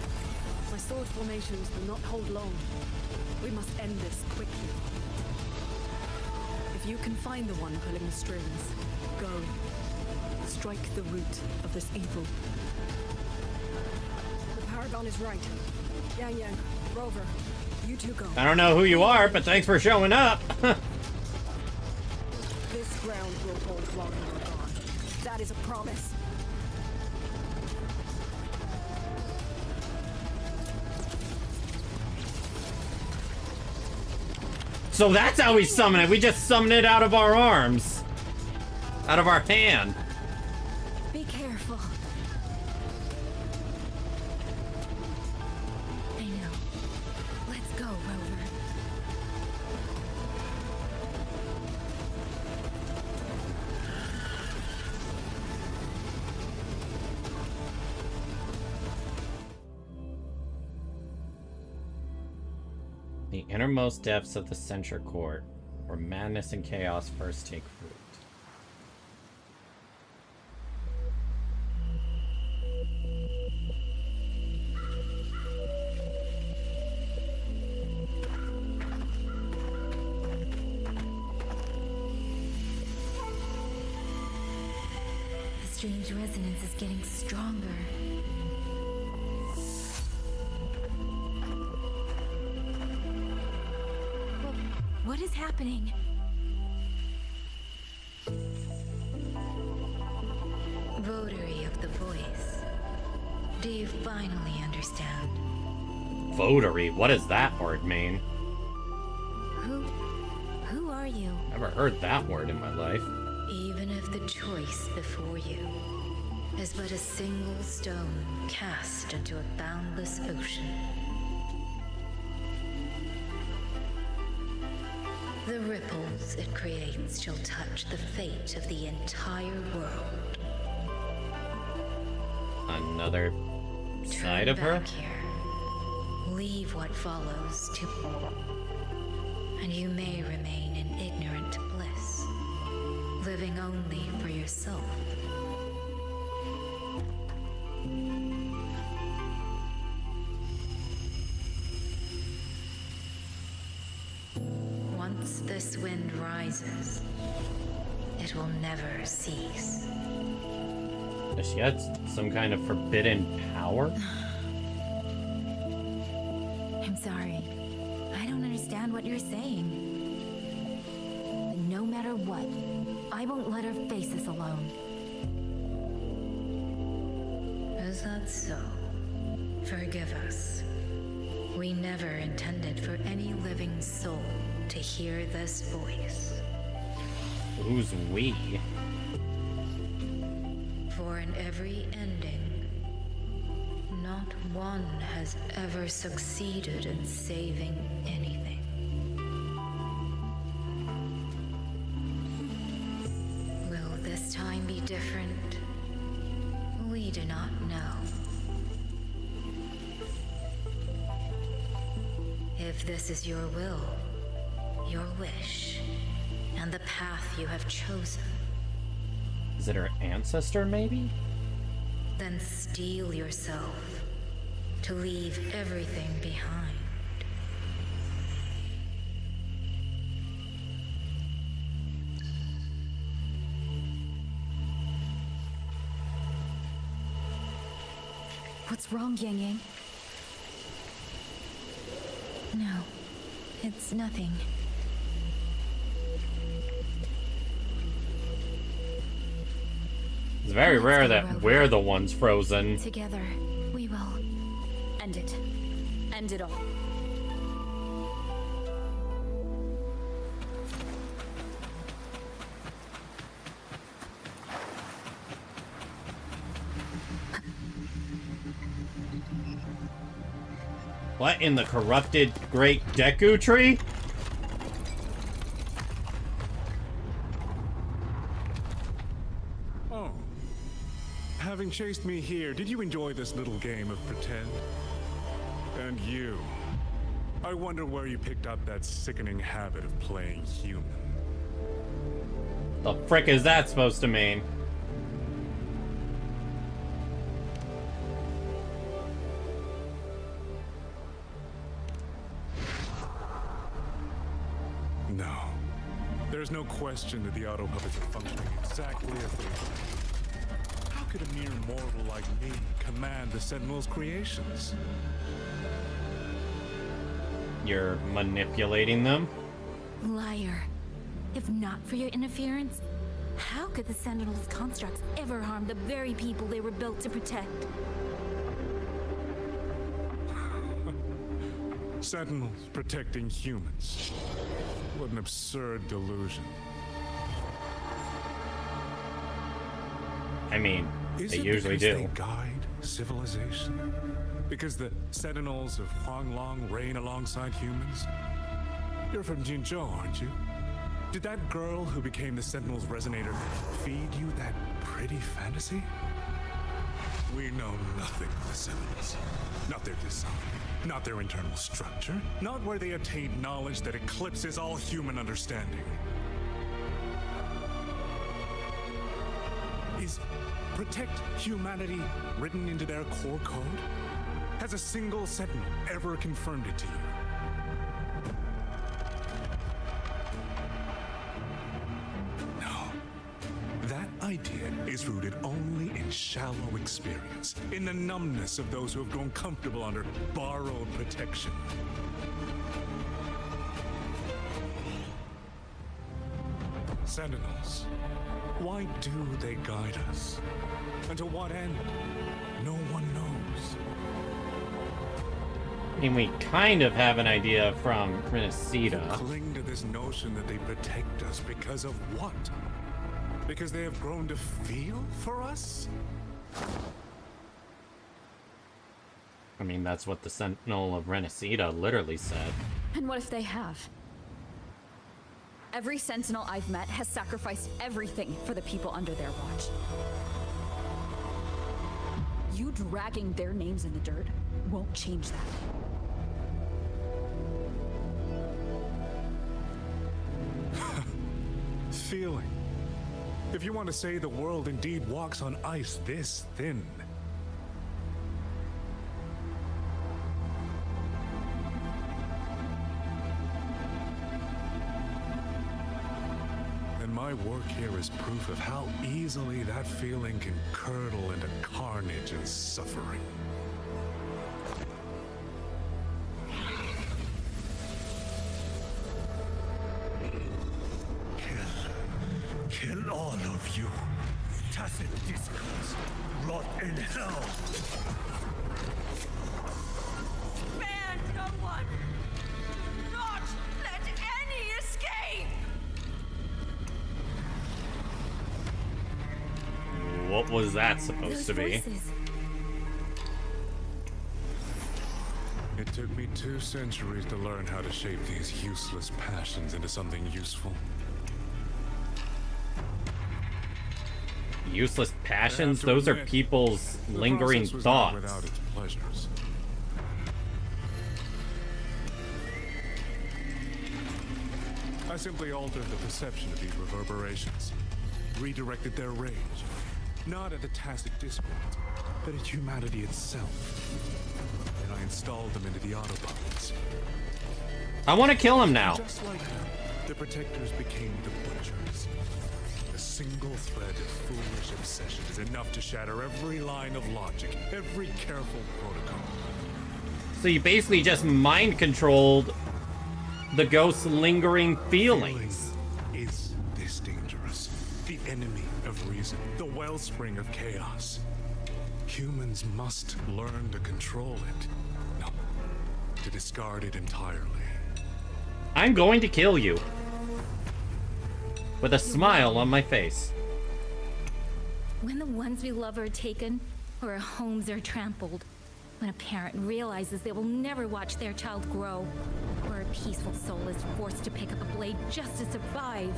My sword formations will not hold long. We must end this quickly. If you can find the one pulling the strings, go. Strike the root of this evil. The Paragon is right. Yang Yang, Rover, you two go. I don't know who you are, but thanks for showing up. This ground will hold while you are gone. That is a promise. So that's how we summon it. We just summon it out of our arms. Out of our hand. Be careful. I know. Let's go, Rover. The innermost depths of the Censure Court, where madness and chaos first take root. The strange resonance is getting stronger. What is happening? Votary of the voice. Do you finally understand? Votary? What does that word mean? Who are you? Never heard that word in my life. Even if the choice before you is but a single stone cast into a boundless ocean, the ripples it creates shall touch the fate of the entire world. Another side Turn of her? back here. Leave what follows to and you may remain in ignorant bliss, living only for yourself. Once this wind rises, it will never cease. Does she have some kind of forbidden power? I'm sorry. I don't understand what you're saying. No matter what, I won't let her face this alone. Is that so? Forgive us. We never intended for any living soul to hear this voice. Who's we? For in every ending, not one has ever succeeded in saving anything. Will this time be different? We do not know. If this is your will, your wish, and the path you have chosen, Is it her ancestor, maybe? then steel yourself to leave everything behind. What's wrong, Yang Yang? No, it's nothing. It's very Let's rare go, that Rover. we're the ones frozen. Together, we will. End it. End it all. What in the corrupted Great Deku Tree? Oh. Having chased me here, did you enjoy this little game of pretend? And you. I wonder where you picked up that sickening habit of playing human. The frick is that supposed to mean? No. There's no question that the auto puppets are functioning exactly as they are. How could a mere mortal like me command the Sentinel's creations? You're manipulating them? Liar. If not for your interference, how could the Sentinel's constructs ever harm the very people they were built to protect? Sentinels protecting humans. What an absurd delusion. I mean, Is they it usually because do. they guide civilization? Because the Sentinels of Huanglong reign alongside humans? You're from Jinzhou, aren't you? Did that girl who became the Sentinel's resonator feed you that pretty fantasy? We know nothing of the Sentinels. Not their design, not their internal structure, not where they attained knowledge that eclipses all human understanding. Is protect humanity written into their core code? Has a single Sentinel ever confirmed it to you? That idea is rooted only in shallow experience, in the numbness of those who have grown comfortable under borrowed protection. Sentinels, why do they guide us? And to what end? No one knows. I mean, we kind of have an idea from Renesita. Cling to this notion that they protect us because of what? Because they have grown to feel for us? I mean, that's what the Sentinel of Renesita literally said. And what if they have? Every Sentinel I've met has sacrificed everything for the people under their watch. You dragging their names in the dirt won't change that. Feeling. If you want to say the world indeed walks on ice this thin. Then My work here is proof of how easily that feeling can curdle into carnage and suffering. Kill all of you. Tacit discords. Rot in hell. Spare no one. Not let any escape. What was that supposed to be? It took me 2 centuries to learn how to shape these useless passions into something useful. Useless passions? Those are people's lingering thoughts. Without its pleasures. I simply altered the perception of these reverberations, redirected their rage, not at the tacit discord, but at humanity itself. And I installed them into the autobots. I want to kill him now. Just like them, the protectors became the butchers. A single thread of foolish obsession is enough to shatter every line of logic, every careful protocol. So you basically just mind controlled the ghost's lingering feelings. Is this dangerous? The enemy of reason, the wellspring of chaos. Humans must learn to control it. No, to discard it entirely. I'm going to kill you. With a smile on my face. When the ones we love are taken, or our homes are trampled, when a parent realizes they will never watch their child grow, or a peaceful soul is forced to pick up a blade just to survive.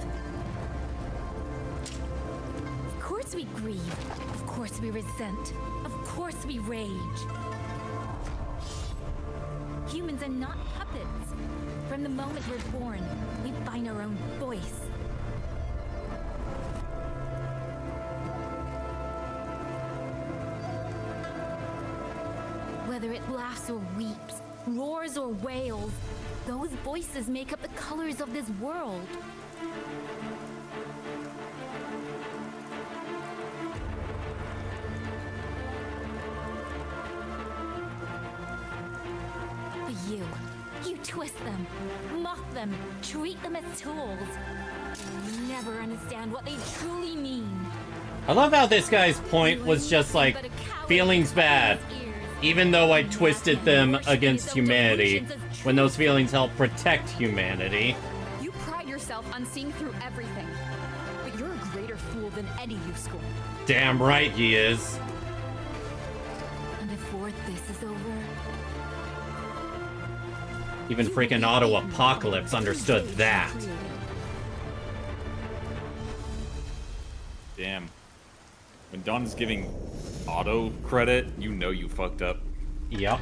Of course we grieve. Of course we resent. Of course we rage. Humans are not puppets. From the moment we're born, we find our own voice. Whether it laughs or weeps, roars or wails, those voices make up the colors of this world. But you twist them, mock them, treat them as tools. You never understand what they truly mean. I love how this guy's point was just like, feelings bad. Even though I twisted them against humanity, when those feelings help protect humanity. You pride yourself on seeing through everything, but you're a greater fool than any you school. Damn right he is. And before this is over, Even freaking Auto Apocalypse understood that. Damn. When Don's giving Auto credit, you know you fucked up. Yep.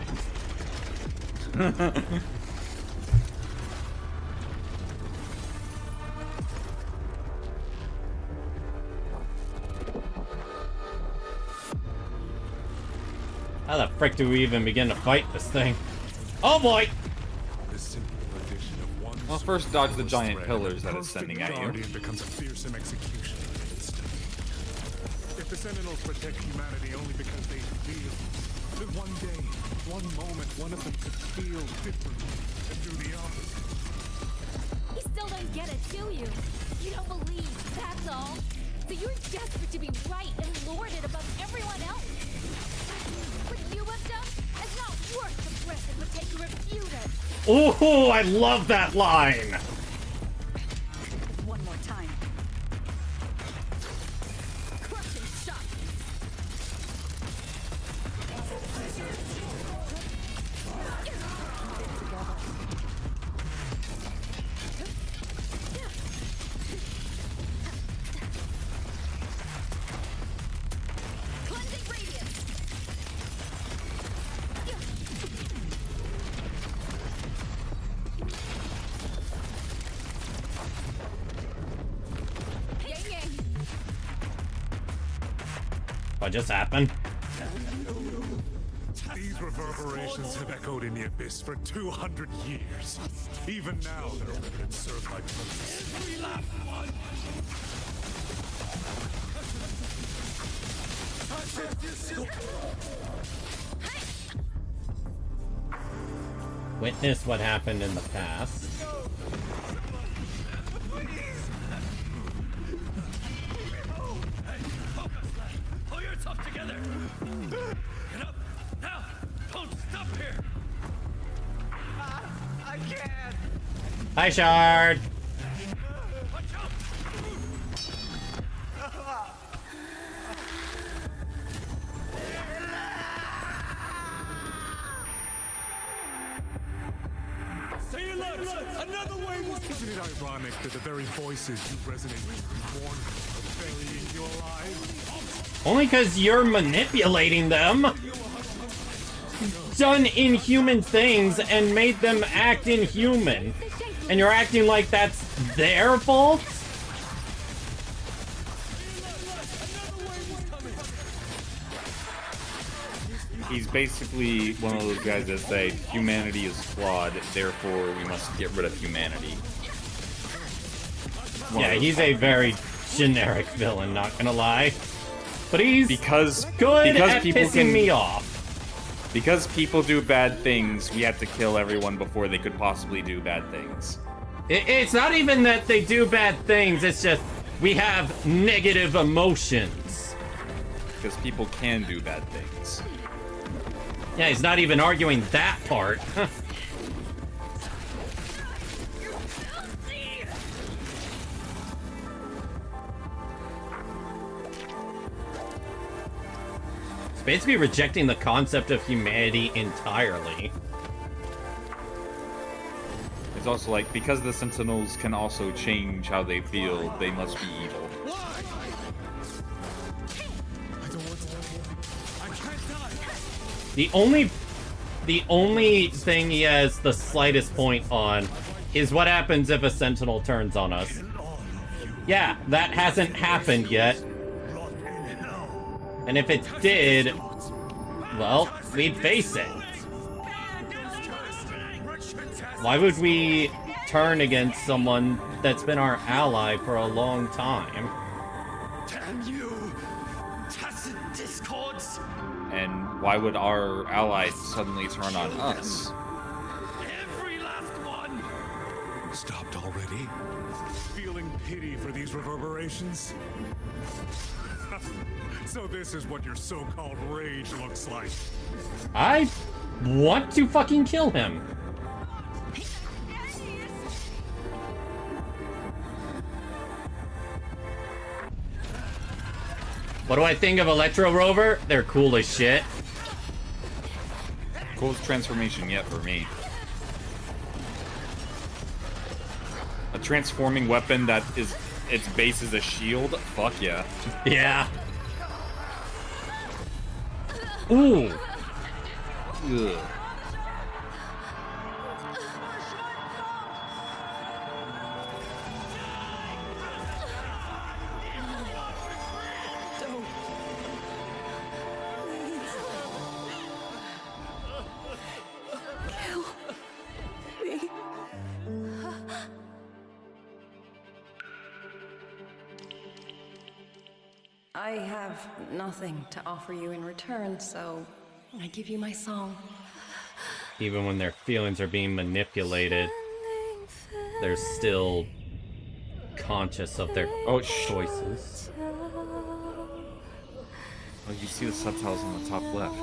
How the frick do we even begin to fight this thing? Oh boy! Well, first dodge the giant pillars that it's sending at you. Becomes a fearsome execution in an instant. If the Sentinels protect humanity only because they feel, then one day, one moment, one of them could feel differently and do the opposite. you still don't get it, do you? You don't believe, that's all. So you're desperate to be right and lord it above everyone else. What you have done is not worth the breath it would take to refute it. Ooh, I love that line! One more time. Crushing shot. Cleansing radiance. What just happened? These reverberations have echoed in the abyss for 200 years. Even now, their remnants serve my purpose. Every last one! Witness what happened in the past. Pull yourself together! Get up! Now! Don't stop here! I can't! Hi, Shard! Watch out! Say your lips! Another way was... Isn't it ironic that the very voices you resonate with warn of burying you alive? Only because you're manipulating them. Done inhuman things and made them act inhuman. And you're acting like that's their fault? He's basically one of those guys that say humanity is flawed, therefore we must get rid of humanity. Yeah, he's a very generic villain, not gonna lie. But he's good at pissing me off. Because people do bad things, we have to kill everyone before they could possibly do bad things. It's not even that they do bad things, it's just we have negative emotions. Because people can do bad things. Yeah, he's not even arguing that part. It's basically rejecting the concept of humanity entirely. It's also like, because the Sentinels can also change how they feel, they must be evil. The only thing he has the slightest point on is what happens if a Sentinel turns on us. Yeah, that hasn't happened yet. And if it did, well, we'd face it. Why would we turn against someone that's been our ally for a long time? Damn you! Tacit discords! And why would our allies suddenly turn on us? Every last one! Stopped already? Feeling pity for these reverberations? So this is what your so-called rage looks like. I want to fucking kill him. What do I think of Electro Rover? They're cool as shit. Coolest transformation yet for me. A transforming weapon that is its base is a shield? Fuck yeah. Yeah. Ooh. Ugh. I have nothing to offer you in return, so I give you my song. Even when their feelings are being manipulated, they're still conscious of their choices. Oh, you see the subtitles on the top left.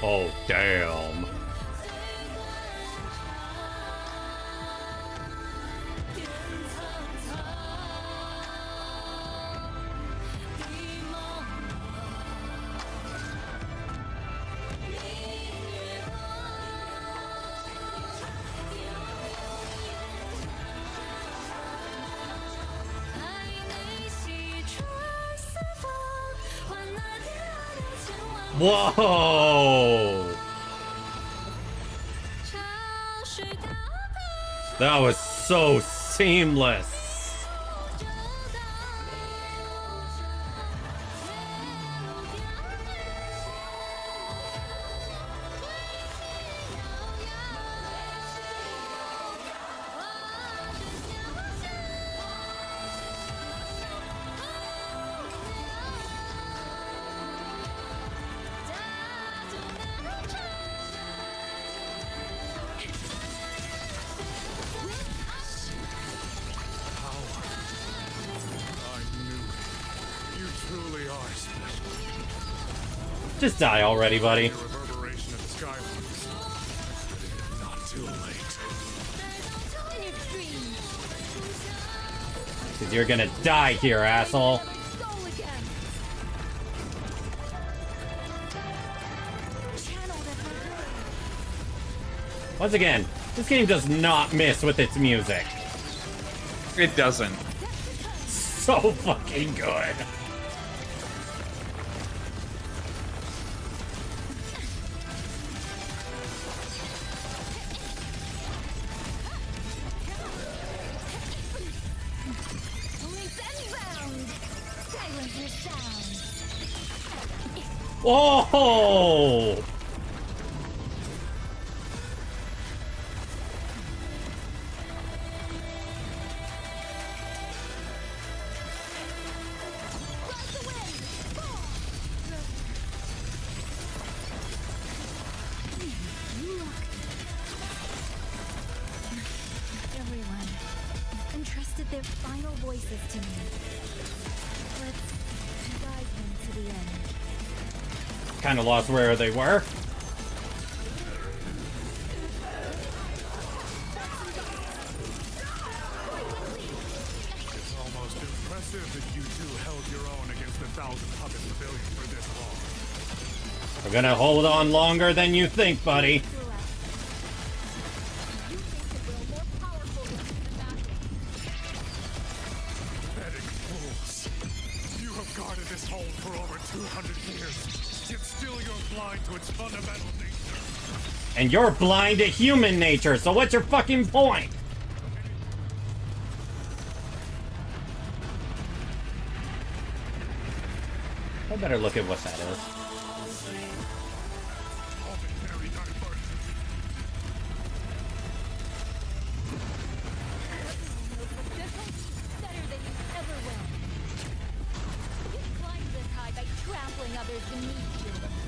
Oh, damn. Whoa! That was so seamless. Just die already, buddy. Because you're gonna die here, asshole. Once again, this game does not miss with its music. It doesn't. So fucking good. Whoa! Everyone entrusted their final voices to me. Let's guide them to the end. Kind of lost where they were. It's almost impressive that you two held your own against 1,000 puppet civilians for this long. We're gonna hold on longer than you think, buddy. Pathetic fools. You have guarded this hold for over 200 years, yet still you're blind to its fundamental nature. And you're blind to human nature, so what's your fucking point? I better look at what that is.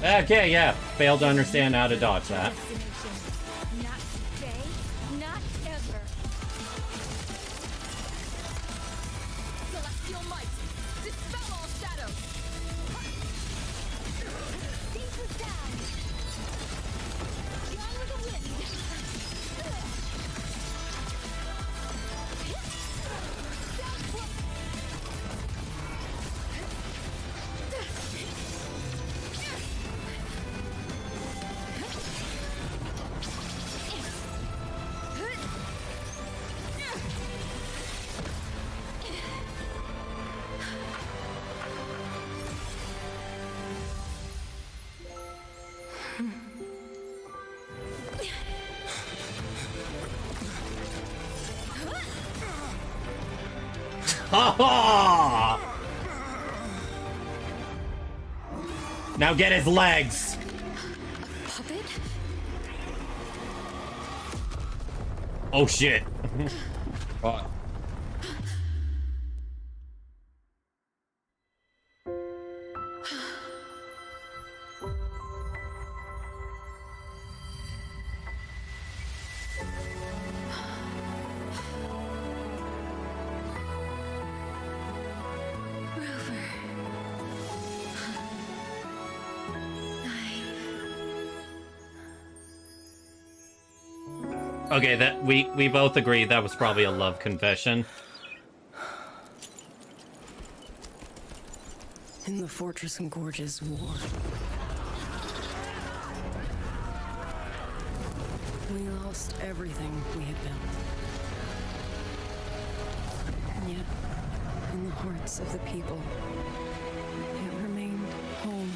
Okay, yeah. Failed to understand how to dodge that. Not today, not ever. Celestial might, dispel all shadows. Ceases down. Gone with the wind. Ha ha! Now get his legs. Puppet? Oh shit. What? Okay, that we both agree that was probably a love confession. In the Fortress and Gorges War, we lost everything we had built. And yet, in the hearts of the people, it remained home.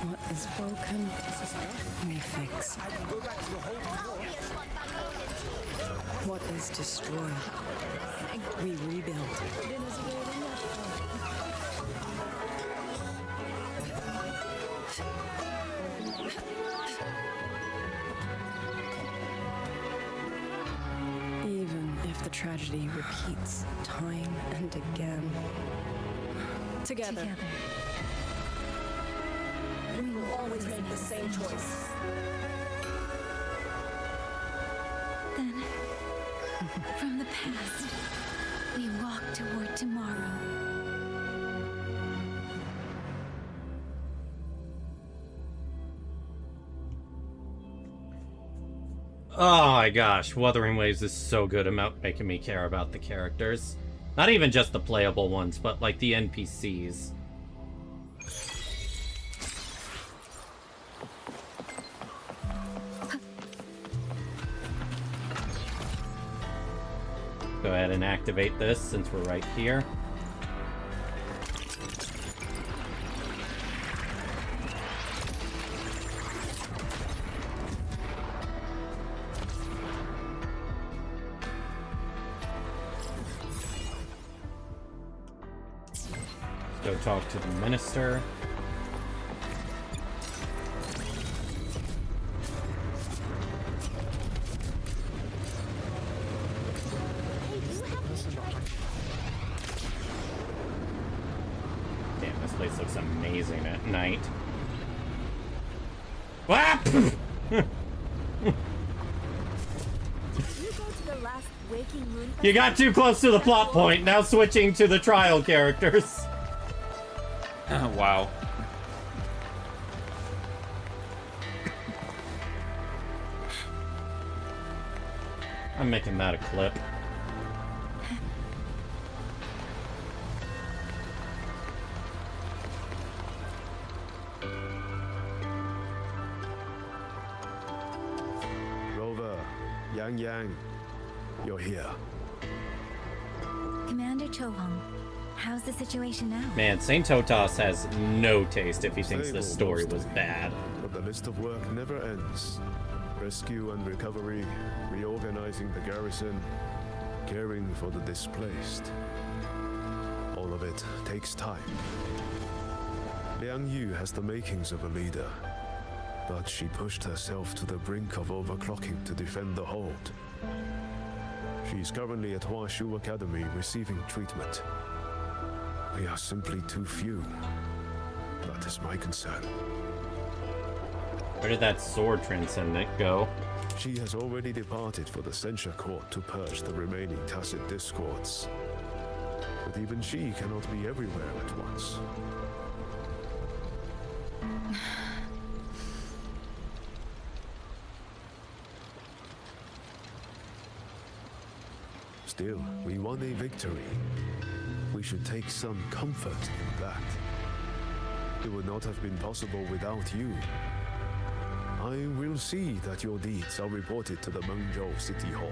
What is broken, we fix. What is destroyed, we rebuild. Even if the tragedy repeats time and again. Together. We will always make the same choice. Then, from the past, we walk toward tomorrow. Oh my gosh, Wuthering Waves is so good about making me care about the characters. Not even just the playable ones, but like the NPCs. Go ahead and activate this since we're right here. Go talk to the minister. Damn, this place looks amazing at night. Ah! You got too close to the plot point, now switching to the trial characters. Wow. I'm making that a clip. Rover, Yang, you're here. Commander Chohong, how's the situation now? Man, Saint Totas has no taste if he thinks this story was bad. But the list of work never ends. Rescue and recovery, reorganizing the garrison, caring for the displaced. All of it takes time. Liang Yu has the makings of a leader, but she pushed herself to the brink of overclocking to defend the hold. She's currently at Hua Shu Academy receiving treatment. We are simply too few. That is my concern. Where did that sword transcendent go? She has already departed for the censure court to purge the remaining tacit discords. But even she cannot be everywhere at once. Still, we won a victory. We should take some comfort in that. It would not have been possible without you. I will see that your deeds are reported to the Mengzhou City Hall.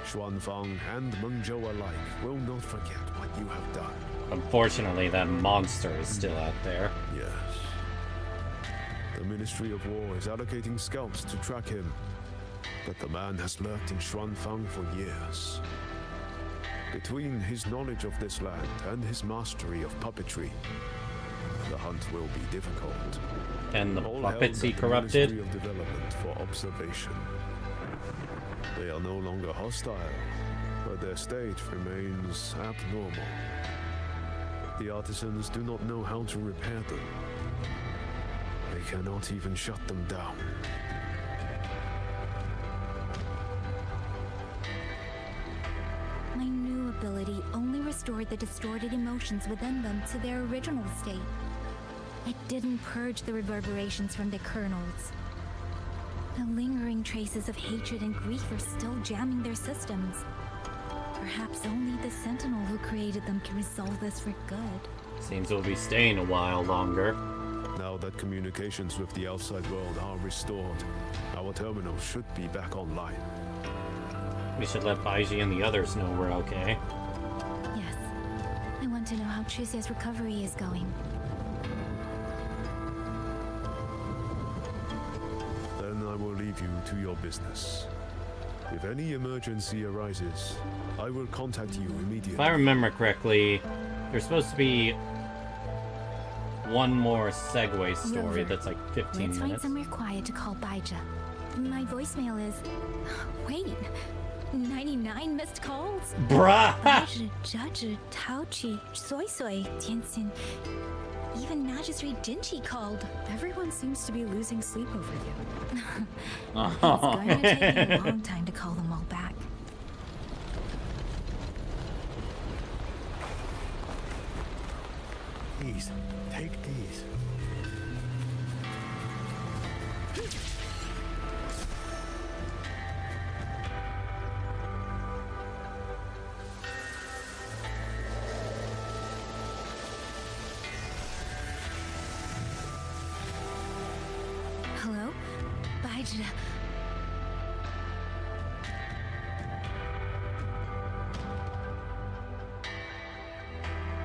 Xuanfang and Mengzhou alike will not forget what you have done. Unfortunately, that monster is still out there. Yes. The Ministry of War is allocating scouts to track him, but the man has lurked in Xuanfang for years. Between his knowledge of this land and his mastery of puppetry, the hunt will be difficult. And the All puppets held he at the corrupted? Ministry of Development for observation. They are no longer hostile, but their state remains abnormal. The artisans do not know how to repair them. They cannot even shut them down. My new ability only restored the distorted emotions within them to their original state. It didn't purge the reverberations from the kernels. The lingering traces of hatred and grief are still jamming their systems. Perhaps only the Sentinel who created them can resolve this for good. Seems we'll be staying a while longer. Now that communications with the outside world are restored, our terminal should be back online. We should let Baiji and the others know we're okay. Yes. I want to know how Tricia's recovery is going. Then I will leave you to your business. If any emergency arises, I will contact you immediately. If I remember correctly, there's supposed to be one more segue story Wilbur, that's like 15 Let's find minutes. somewhere quiet to call Baija. My voicemail is... Wait. 99 missed calls? Bruh! Baija, Judge, Taochi, Soy Soy, Tianxin. Even Magistrate Jinchi called. Everyone seems to be losing sleep over you. It's going to take me a long time to call them all back. Please, take these. Hello? Baija.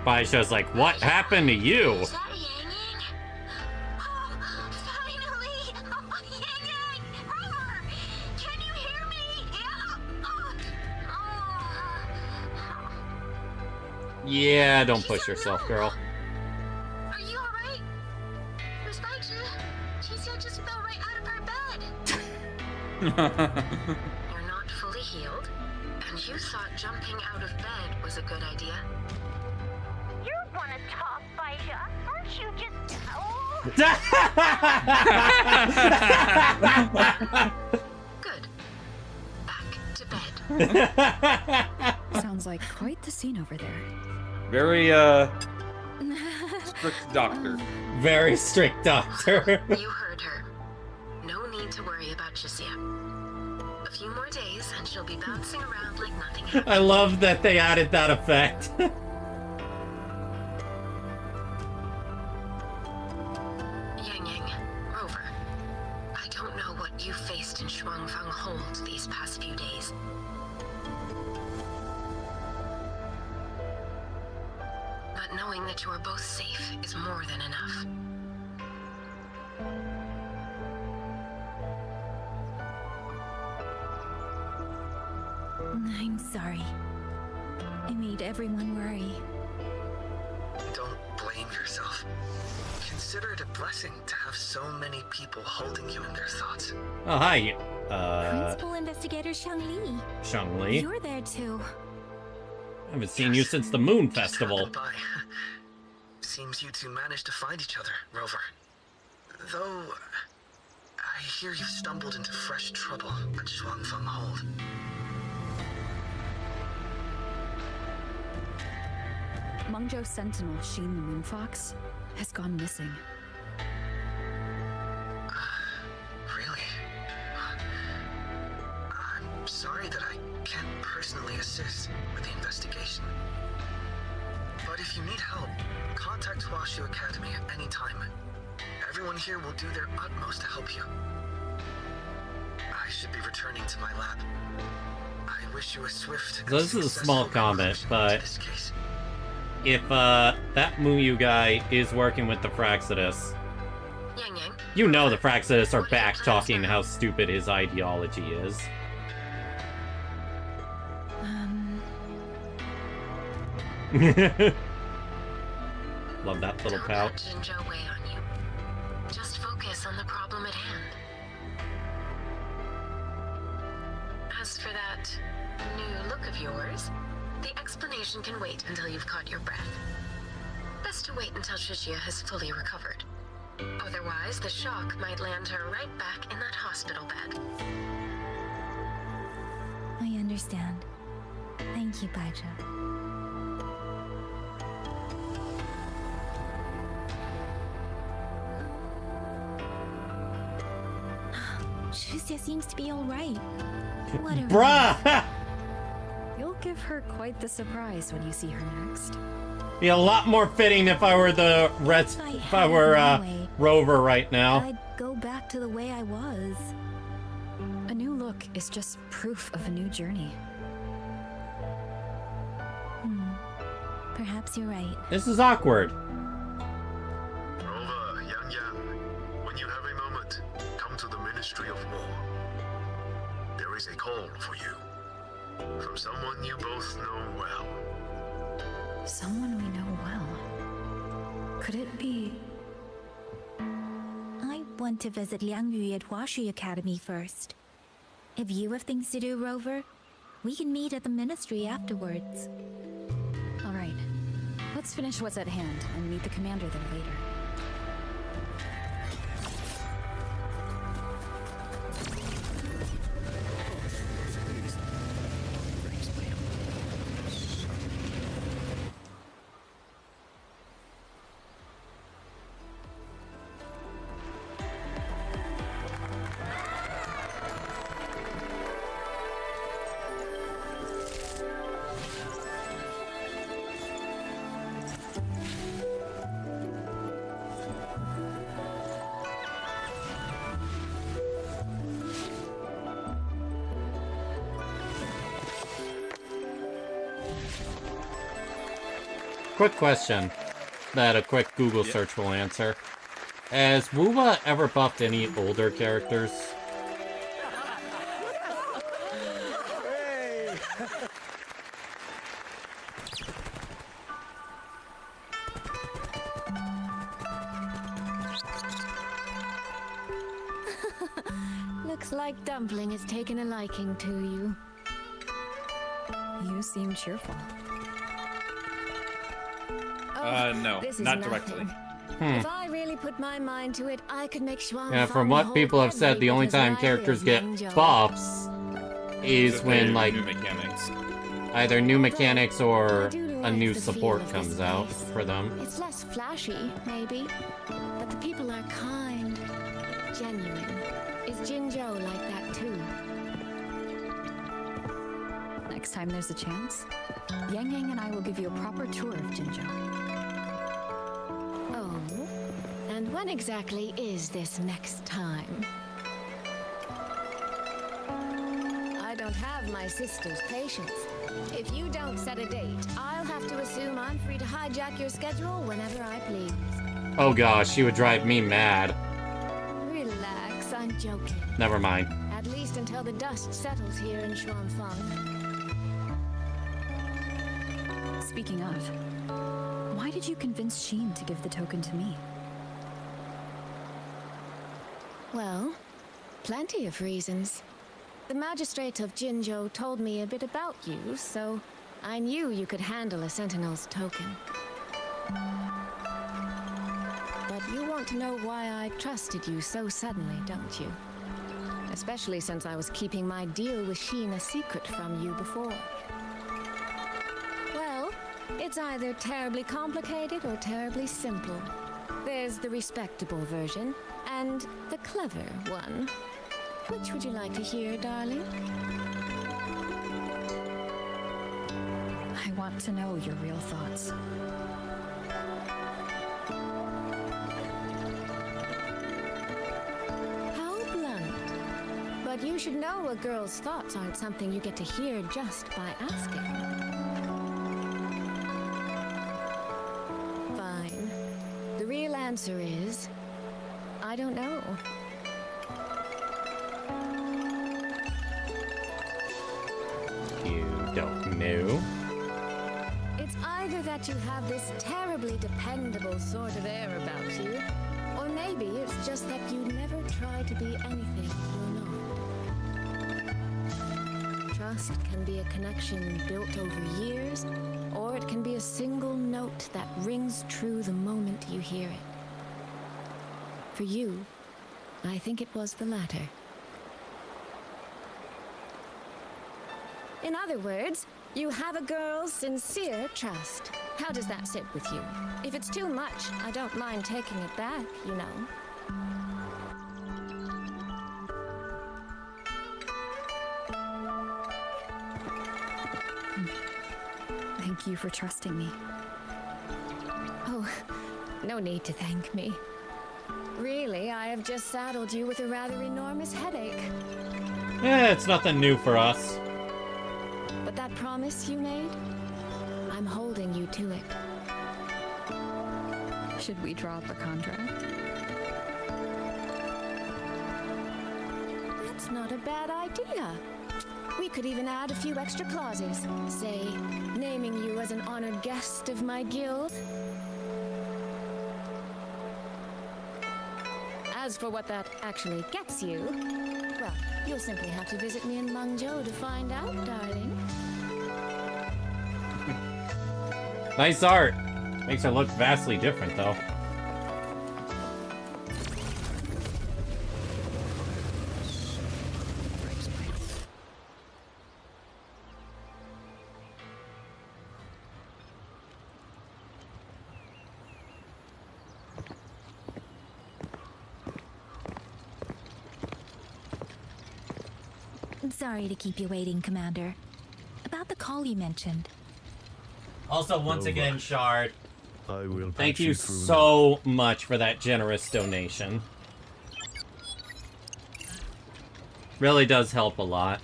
Baiji's like, what happened to you? Is that Yang Yang? Oh, finally! Oh, Yang Yang! Rover! Can you hear me? Yeah, don't push yourself, girl. Are you alright? Where's Baija? She said just fell right out of her bed. You're not fully healed, and you thought jumping out of bed was a good idea. You want to talk, Baija? Aren't you just... Good. Back to bed. Sounds like quite the scene over there. Very, strict doctor. Very strict doctor. You heard her. No need to worry about Tricia. A few more days and she'll be bouncing around like nothing happened. I love that they added that effect. Yang Yang, Rover, I don't know what you faced in Shuangfang Hold these past few days. But knowing that you are both safe is more than enough. I'm sorry. I made everyone worry. Don't blame yourself. Consider it a blessing to have so many people holding you in their thoughts. Oh, hi. Principal Investigator Shangli. Shangli. You're there too. I haven't seen you since the Moon Festival. By. Seems you two managed to find each other, Rover. Though, I hear you've stumbled into fresh trouble at Shuangfeng Hold. Mengzhou Sentinel Sheen the Moonfox has gone missing. Really? I'm sorry that I can't personally assist with the investigation. But if you need help, contact Huashu Academy at any time. Everyone here will do their utmost to help you. I should be returning to my lab. I wish you a swift and So this is a small successful comment, resolution but to this case. if that Muyu guy is working with the Fraxidus, Yang Yang, you know the Fraxidus are back talking how stupid his ideology is. Love that little don't pout. let Jinzhou weigh on you. Just focus on the problem at hand. As for that new look of yours, the explanation can wait until you've caught your breath. Best to wait until Shishia has fully recovered. Otherwise, the shock might land her right back in that hospital bed. I understand. Thank you, Baija. Shusia seems to be alright. What a Bruh! You'll give her quite the surprise when you see her next. Be a lot more fitting if I were the if I were Rover right now. I'd go back to the way I was. A new look is just proof of a new journey. Perhaps you're right. This is awkward. Rover, Yang Yang, when you have a moment, come to the Ministry of War. There is a call for you. From someone you both know well. Someone we know well. Could it be... I want to visit Liang Yu at Huashi Academy first. If you have things to do, Rover, we can meet at the Ministry afterwards. All right. Let's finish what's at hand and meet the commander there later. Quick question that a quick Google search will answer. Has Wuba ever buffed any older characters? Looks like Dumpling has taken a liking to you. You seem cheerful. No, this is not nothing. directly. If I really put my mind to it, I could make Xuan Yeah, from Fang what hold people have said, the only because time I characters live get Yangzhou. buffs is If when, they're like, new mechanics. either new mechanics or I do a like new the feel support of comes this out place. for them. It's less flashy, maybe, but the people are kind, genuine. Is Jinzhou like that too? Next time there's a chance, Yang Yang and I will give you a proper tour of Jinzhou. Oh, and when exactly is this next time? I don't have my sister's patience. If you don't set a date, I'll have to assume I'm free to hijack your schedule whenever I please. Oh gosh, she would drive me mad. Relax, I'm joking. Never mind. At least until the dust settles here in Xuanfang. Speaking of, why did you convince Sheen to give the token to me? Well, plenty of reasons. The magistrate of Jinzhou told me a bit about you, so I knew you could handle a Sentinel's token. But you want to know why I trusted you so suddenly, don't you? Especially since I was keeping my deal with Sheen a secret from you before. Well, it's either terribly complicated or terribly simple. There's the respectable version, and the clever one. Which would you like to hear, darling? I want to know your real thoughts. How blunt. But you should know a girl's thoughts aren't something you get to hear just by asking. Fine. The real answer is... I don't know. You don't know. It's either that you have this terribly dependable sort of air about you, or maybe it's just that you never try to be anything you're not. Trust can be a connection built over years, or it can be a single note that rings true the moment you hear it. For you, I think it was the latter. In other words, you have a girl's sincere trust. How does that sit with you? If it's too much, I don't mind taking it back, you know. you for trusting me. Oh, no need to thank me. Really, I have just saddled you with a rather enormous headache. Yeah, it's nothing new for us. But that promise you made, I'm holding you to it. Should we draw up a contract? That's not a bad idea. We could even add a few extra clauses. Say, naming you as an honored guest of my guild. As for what that actually gets you, well, you'll simply have to visit me in Langzhou to find out, darling. Nice art. Makes her look vastly different, though. Sorry to keep you waiting, Commander. About the call you mentioned. Also, once again, Shard, I will thank you so much for that generous donation. Really does help a lot.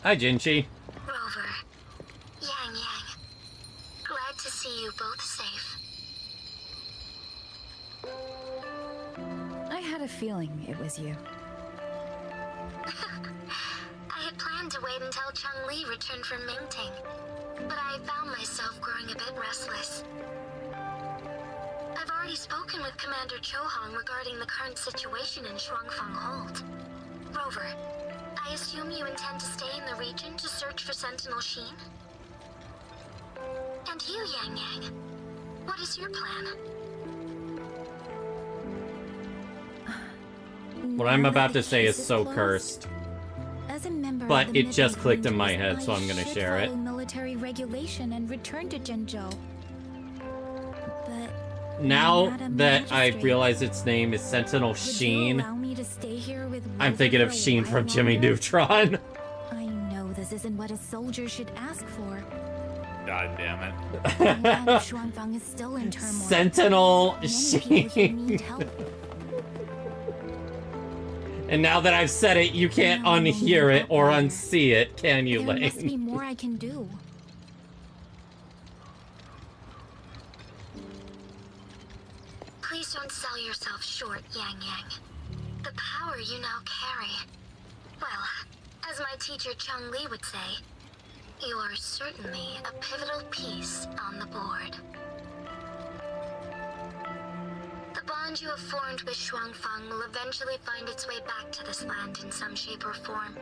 Hi, Jinchi. Rover, Yang Yang, glad to see you both safe. I had a feeling it was you. I had planned to wait until Chun-Li returned from Mingting, but I found myself growing a bit restless. I've already spoken with Commander Cho-Hong regarding the current situation in Shuangfang Hold. Rover, I assume you intend to stay in the region to search for Sentinel Sheen? And you, Yang Yang, what is your plan? What I'm about to say is so cursed. As a member But of the it just Midnight clicked in my Rangers, head, so I'm gonna should share it. follow military regulation and return to Zhengzhou. But Now Madam that I Magistrate, realize its name is Sentinel would you Sheen, allow me to stay here with I'm Rover thinking of for a Sheen while from Jimmy longer? Neutron. I know this isn't what a soldier should ask for. God damn it. The land of Shuangfang is still in turmoil. Sentinel Many people here Sheen. need help. And now that I've said it, you can't unhear it or unsee it, can you, There must be Lane? more I can do. Please don't sell yourself short, Yang Yang. The power you now carry. Well, as my teacher Chun-Li would say, you are certainly a pivotal piece on the board. The bond you have formed with Shuangfang will eventually find its way back to this land in some shape or form.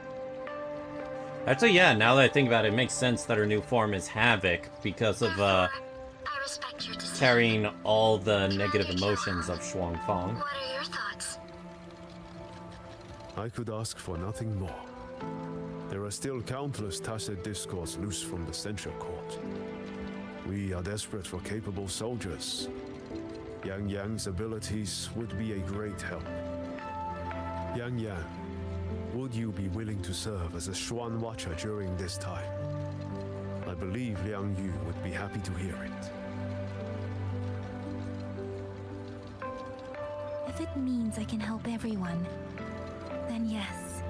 Actually, yeah, now that I think about it, it makes sense that her new form is Havoc because of, carrying all the negative emotions of Shuangfang. What are your thoughts? I could ask for nothing more. There are still countless tacit discords loose from the censure court. We are desperate for capable soldiers. Yang Yang's abilities would be a great help. Yang Yang, would you be willing to serve as a Xuan Watcher during this time? I believe Liang Yu would be happy to hear it. If it means I can help everyone, then yes.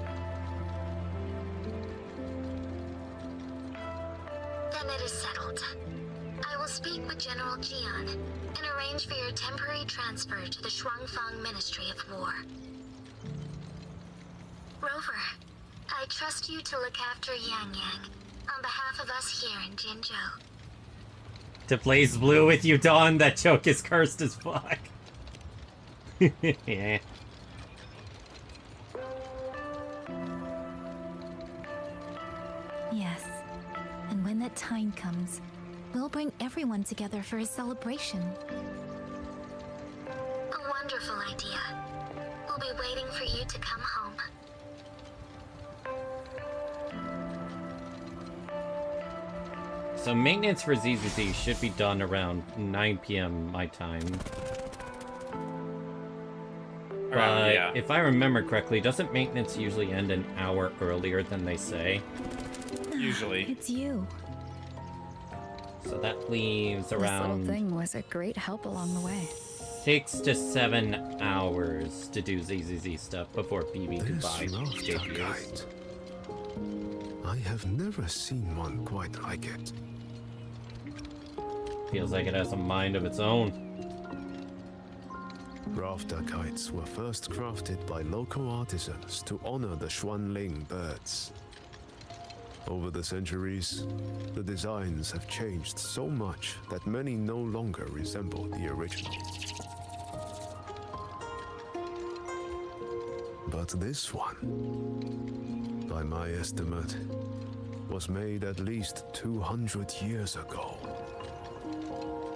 Then it is settled. I will speak with General Jian and arrange for your temporary transfer to the Shuangfang Ministry of War. Rover, I trust you to look after Yang Yang on behalf of us here in Jinzhou. To blaze blue with you, Dawn, that joke is cursed as fuck. Yeah. Yes. And when that time comes, we'll bring everyone together for a celebration. A wonderful idea. We'll be waiting for you to come home. So maintenance for ZZZ should be done around 9 p.m. my time. But yeah. if I remember correctly, doesn't maintenance usually end an hour earlier than they say? Usually. It's you. So that leaves This little around thing was a great help along the way. 6 to 7 hours to do ZZZ stuff before BB Goodbye This debuts. kite. I have never seen one quite like it. Feels like it has a mind of its own. Rafter kites were first crafted by local artisans to honor the Xuanling birds. Over the centuries, the designs have changed so much that many no longer resemble the original. But this one, by my estimate, was made at least 200 years ago.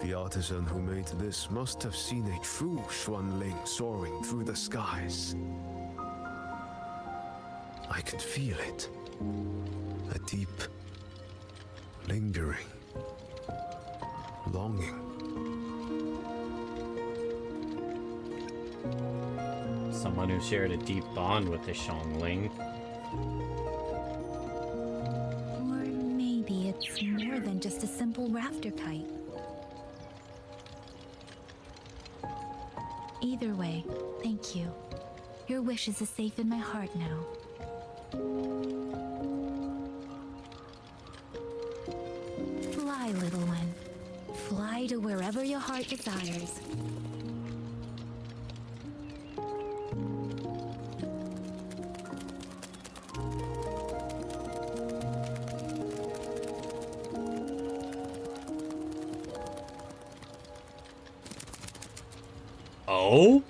The artisan who made this must have seen a true Xuanling soaring through the skies. I can feel it. A deep, lingering longing. Someone who shared a deep bond with the Xiongling. Or maybe it's more than just a simple rafter kite. Either way, thank you. Your wishes are safe in my heart now. Fly, little one. Fly to wherever your heart desires. Oh?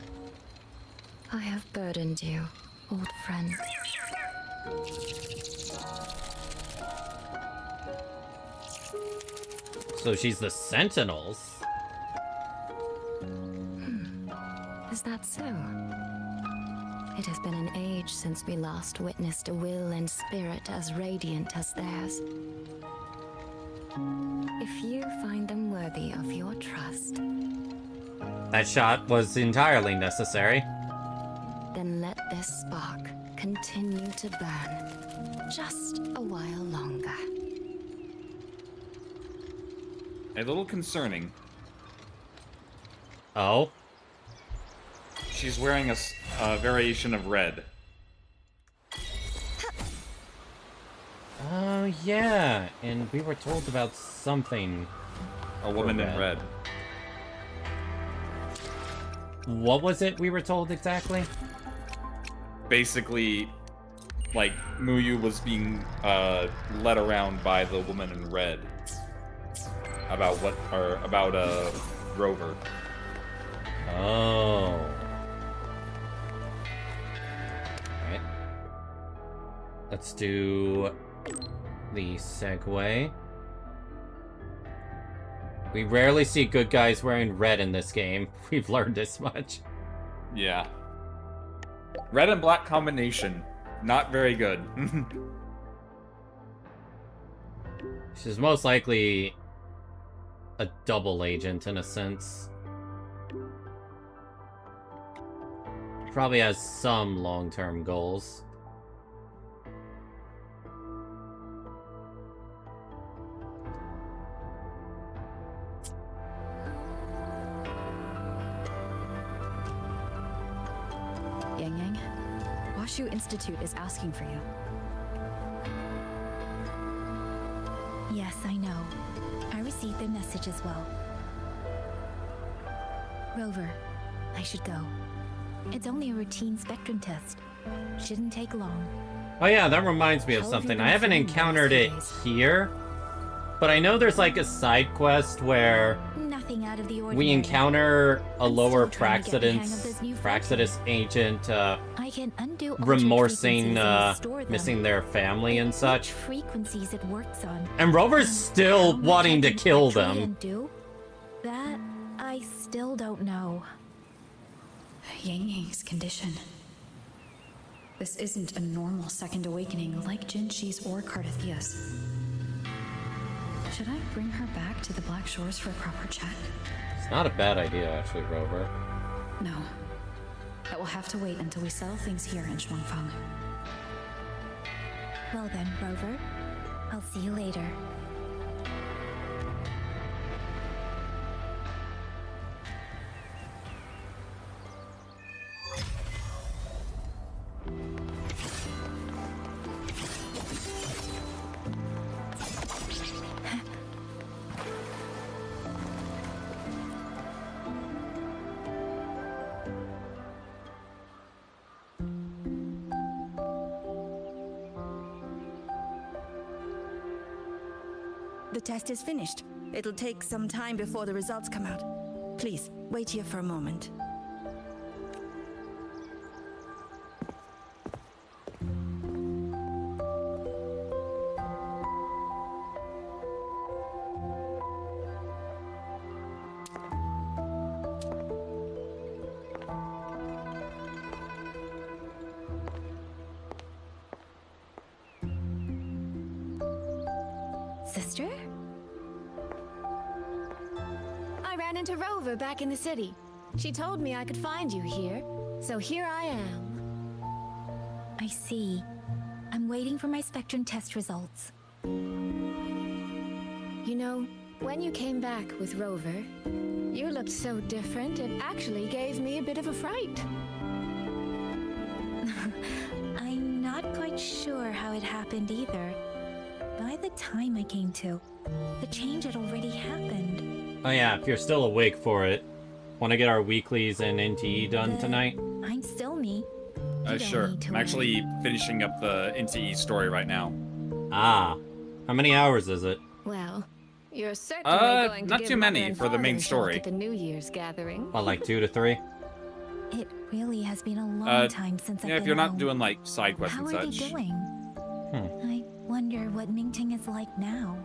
I have burdened you, old friend. So she's the Sentinels. Is that so? It has been an age since we last witnessed a will and spirit as radiant as theirs. If you find them worthy of your trust, That shot was entirely necessary. then let this spark continue to burn just a while longer. A little concerning. Oh? She's wearing a variation of red. Oh, yeah. And we were told about something. A woman in red. What was it we were told exactly? Basically, like, Muyu was being led around by the woman in red. About Rover. Oh. Alright. Let's do the segue. We rarely see good guys wearing red in this game. We've learned this much. Yeah. Red and black combination. Not very good. She's most likely a double agent in a sense. Probably has some long-term goals. Yang Yang, Washu Institute is asking for you. Yes, I know. I received their message as well. Rover, I should go. It's only a routine spectrum test. Shouldn't take long. Oh yeah, that reminds me of How have you something. been I haven't feeling encountered these it here, but I know there's like a side quest where Nothing out of the ordinary. we encounter a lower still trying to get the hang of Praxidus this new agent I can undo altered remorsing frequencies and restore them. missing their family and such. Frequencies it works on. And Rover's still wanting to kill them. Undo? That I still don't know. Yang Yang's condition. This isn't a normal second awakening like Jinshi's or Cardathia's. Should I bring her back to the Black Shores for a proper check? It's not a bad idea, actually, Rover. No. That will have to wait until we settle things here in Shuangfang. Well then, Rover. I'll see you later. The test is finished. It'll take some time before the results come out. Please, wait here for a moment. Sister? I ran into Rover back in the city. She told me I could find you here, so here I am. I see. I'm waiting for my Spectrum test results. You know, when you came back with Rover, you looked so different, it actually gave me a bit of a fright. I'm not quite sure how it happened either. By the time I came to, the change had already happened. Oh yeah, if you're still awake for it. Want to get our weeklies and NTE done tonight? I'm still me. Sure. I'm actually finishing up the NTE story right now. Ah. How many hours is it? Well, you're certainly going to not give too many Mother and for the main Father a shot story. at the New Year's gathering. What, like 2 to 3? It really has been a long time since I've Yeah, been if you're not home. doing like side quests How and are such. they doing? I wonder what Mingting is like now.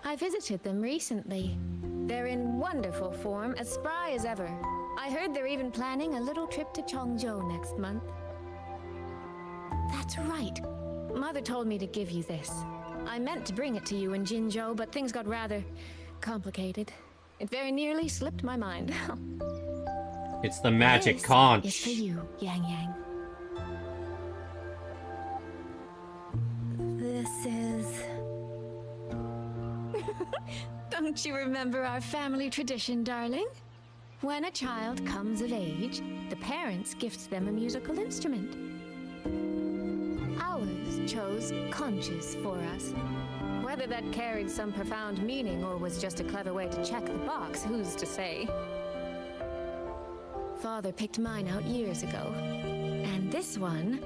I visited them recently. They're in wonderful form, as spry as ever. I heard they're even planning a little trip to Chongzhou next month. That's right. Mother told me to give you this. I meant to bring it to you in Jinzhou, but things got rather complicated. It very nearly slipped my mind. It's the magic This conch. is for you, Yang Yang. This is... Don't you remember our family tradition, darling? When a child comes of age, the parents gift them a musical instrument. Ours chose conches for us. Whether that carried some profound meaning or was just a clever way to check the box, who's to say? Father picked mine out years ago. And this one,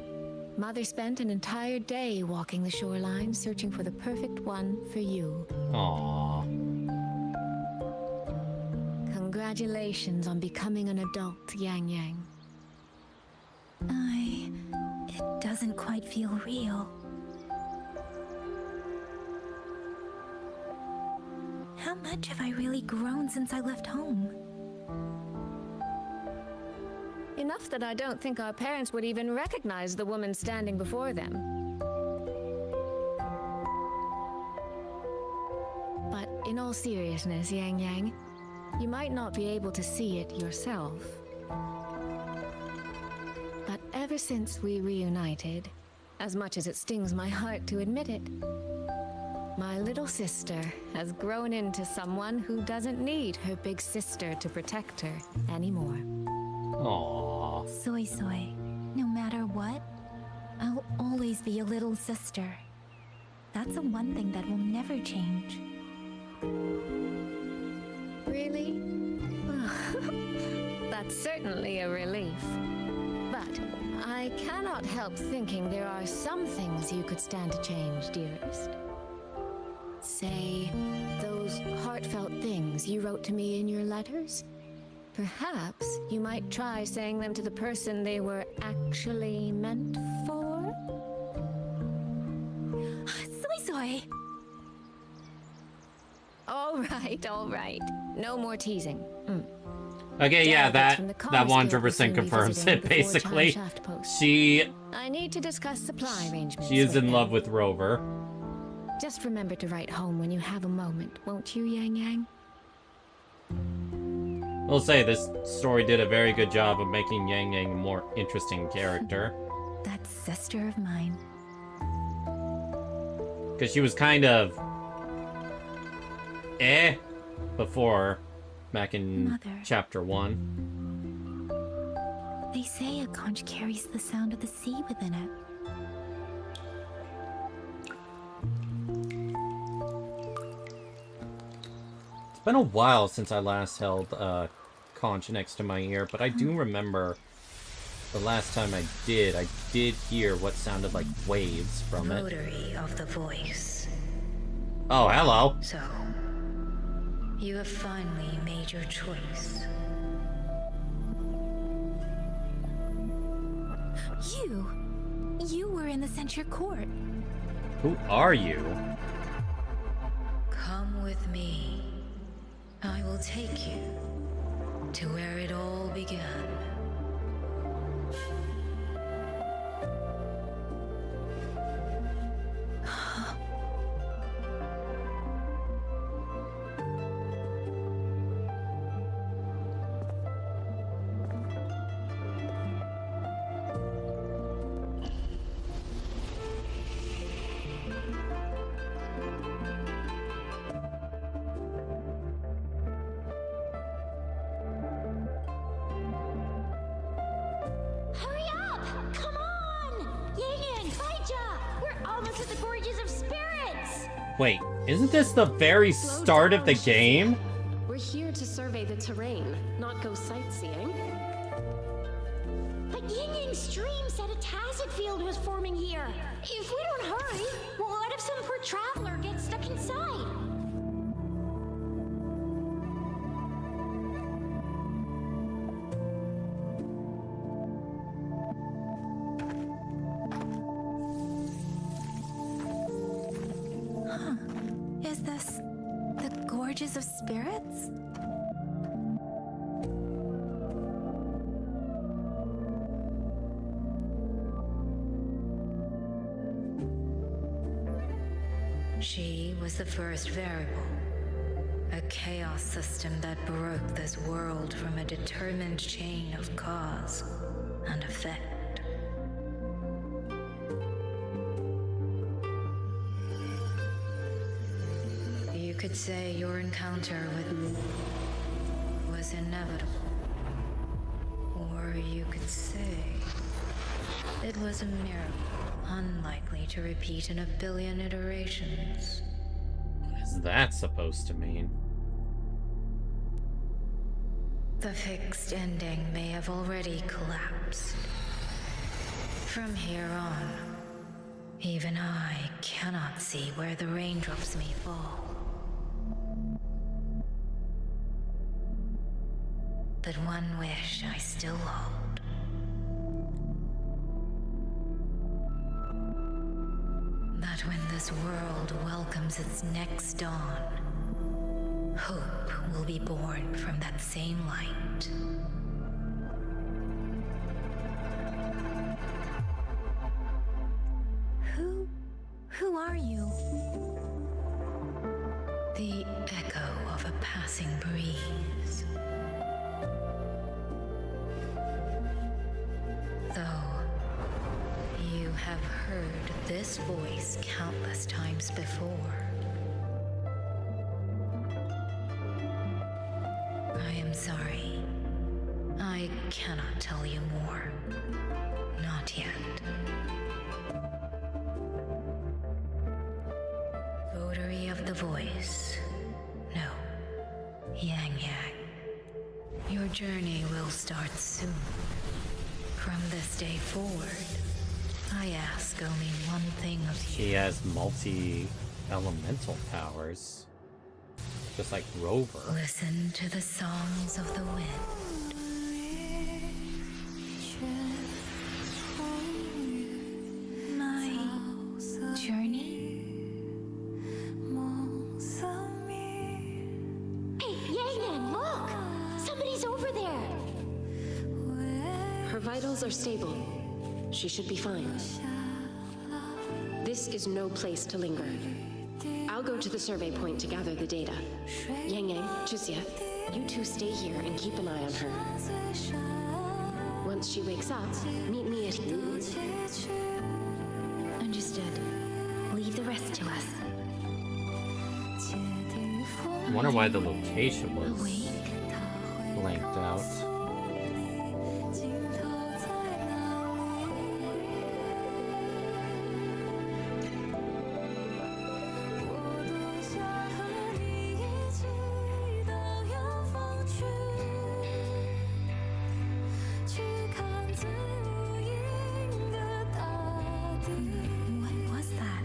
Mother spent an entire day walking the shoreline, searching for the perfect one for you. Aww. Congratulations on becoming an adult, Yang Yang. It doesn't quite feel real. How much have I really grown since I left home? Enough that I don't think our parents would even recognize the woman standing before them. But in all seriousness, Yang Yang, you might not be able to see it yourself. But ever since we reunited, as much as it stings my heart to admit it, my little sister has grown into someone who doesn't need her big sister to protect her anymore. Aww. Soy Soy, no matter what, I'll always be a little sister. That's the one thing that will never change. Really? That's certainly a relief. But I cannot help thinking there are some things you could stand to change, dearest. Say, those heartfelt things you wrote to me in your letters? Perhaps you might try saying them to the person they were actually meant for? Soy Soy! All right. No more teasing. Okay, yeah, that from the commerce 100% guild confirms visiting it, before basically. Chai Shaft Post. She I need to discuss supply arrangements. is with in them. love with Rover. Just remember to write home when you have a moment, won't you, Yang Yang? We'll say this story did a very good job of making Yang Yang a more interesting character. That sister of mine. Because she was kind of... before, back in Mother. chapter 1. They say a conch carries the sound of the sea within it. It's been a while since I last held a conch next to my ear, but I do remember the last time I did hear what sounded like waves from it. Votary of the voice. Oh, hello. So, you have finally made your choice. You were in the censure court. Who are you? Come with me. I will take you to where it all began. Hurry up! Come on! Yin, Kaija! We're almost at the Gorges of Spirits! Wait, isn't this the very start of the game? We're here to survey the terrain, not go sightseeing. But Yin stream said a tacit field was forming here. If we don't hurry, what if some poor traveler gets stuck inside? Huh. Is this the Gorges of Spirits? She was the first variable. A chaos system that broke this world from a determined chain of cause and effect. You could say your encounter with me was inevitable. Or you could say it was a miracle, unlikely to repeat in a billion iterations. What is that supposed to mean? The fixed ending may have already collapsed. From here on, even I cannot see where the raindrops may fall. But one wish I still hold. That when this world welcomes its next dawn, hope will be born from that same light. Who are you? The echo of a passing breeze. Though you have heard this voice countless times before, I am sorry. I cannot tell you more. Not yet. Votary of the voice. No. Yang Yang. Your journey will start soon. From this day forward, I ask only one thing of you. She has multi-elemental powers. Just like Rover. Listen to the songs of the wind. My journey? Hey, Yang, look! Somebody's over there! Her vitals are stable. She should be fine. This is no place to linger. I'll go to the survey point to gather the data. Yang Yang, Jusia, You two stay here and keep an eye on her. Once she wakes up, meet me at... Understood. Leave the rest to us. I wonder why the location was blanked out. What was that?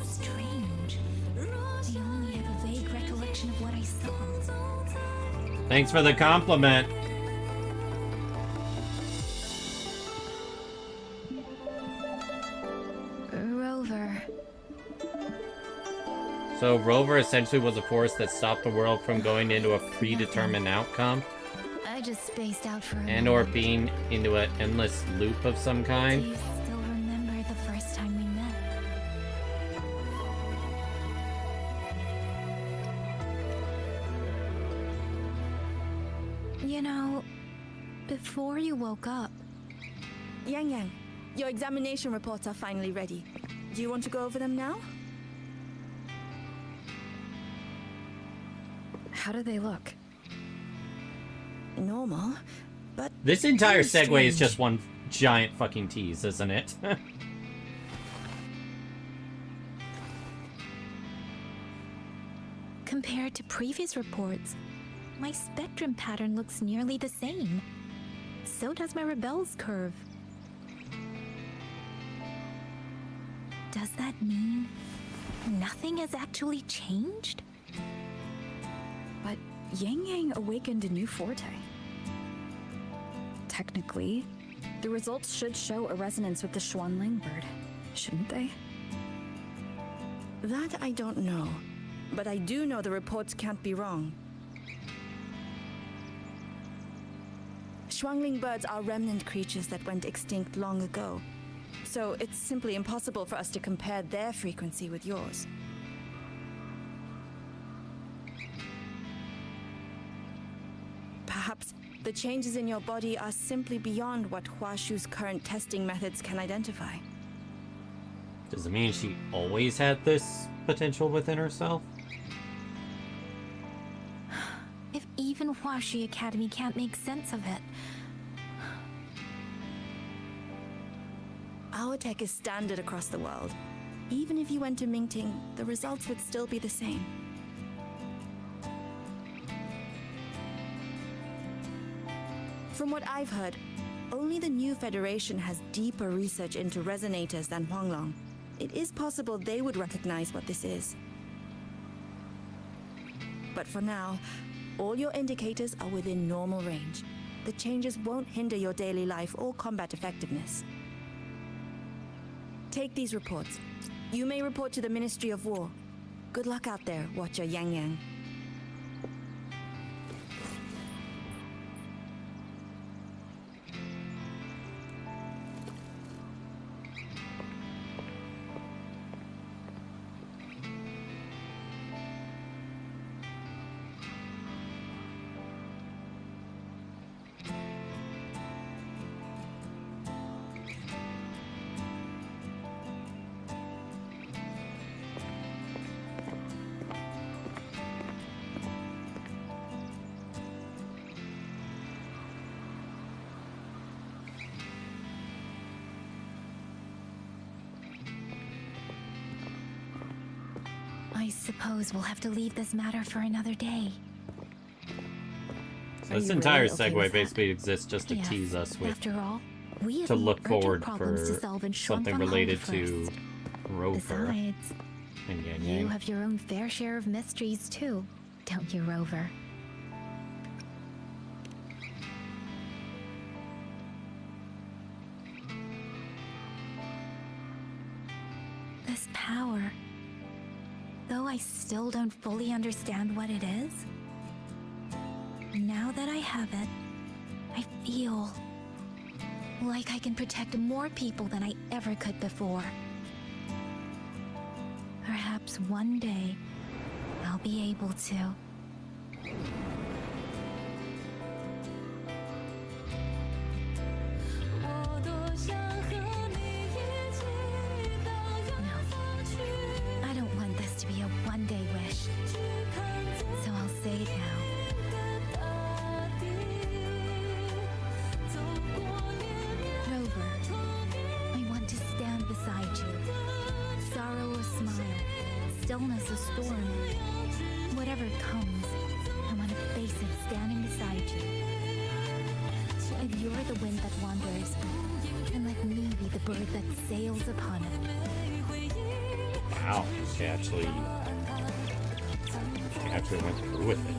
Strange. I only have a vague recollection of what I saw. Thanks for the compliment. Rover. So Rover essentially was a force that stopped the world from going into a predetermined outcome I just spaced out for a and or moment. being into an endless loop of some Do kind. you still remember the first time we met? You know, before you woke up, Yang Yang, your examination reports are finally ready. Do you want to go over them now? How do they look? Normal, but This entire very segue is strange. just one giant fucking tease, isn't it? Compared to previous reports, my spectrum pattern looks nearly the same. So does my Rebel's curve. Does that mean nothing has actually changed? But Yang Yang awakened a new forte. Technically, the results should show a resonance with the Xuanling bird, shouldn't they? That I don't know, but I do know the reports can't be wrong. Xuanling birds are remnant creatures that went extinct long ago, so it's simply impossible for us to compare their frequency with yours. Perhaps the changes in your body are simply beyond what Huashu's current testing methods can identify. Does it mean she always had this potential within herself? If even Huashi Academy can't make sense of it, our tech is standard across the world. Even if you went to Mingting, the results would still be the same. From what I've heard, only the new Federation has deeper research into resonators than Huanglong. It is possible they would recognize what this is. But for now, all your indicators are within normal range. The changes won't hinder your daily life or combat effectiveness. Take these reports. You may report to the Ministry of War. Good luck out there, Watcher Yang Yang. I suppose we'll have to leave this matter for another day. So this entire segue basically exists just to Yes. tease us with After all, we have to more look urgent forward problems to for solve in something Shuanfang related Hall to first. Rover Besides, and Yang you Yang. have your own fair share of mysteries too, don't you, Rover? This power, though I still don't fully understand what it is, now that I have it, I feel like I can protect more people than I ever could before. Perhaps one day I'll be able to. No, I don't want this to be a one-day wish. So I'll say it now. Rover, I want to stand beside you. Sorrow or smile, stillness or storm. Whatever comes, I want to face it standing beside you. If you're the wind that wanders, then let me be the bird that sails upon it. Wow, she actually went through with it.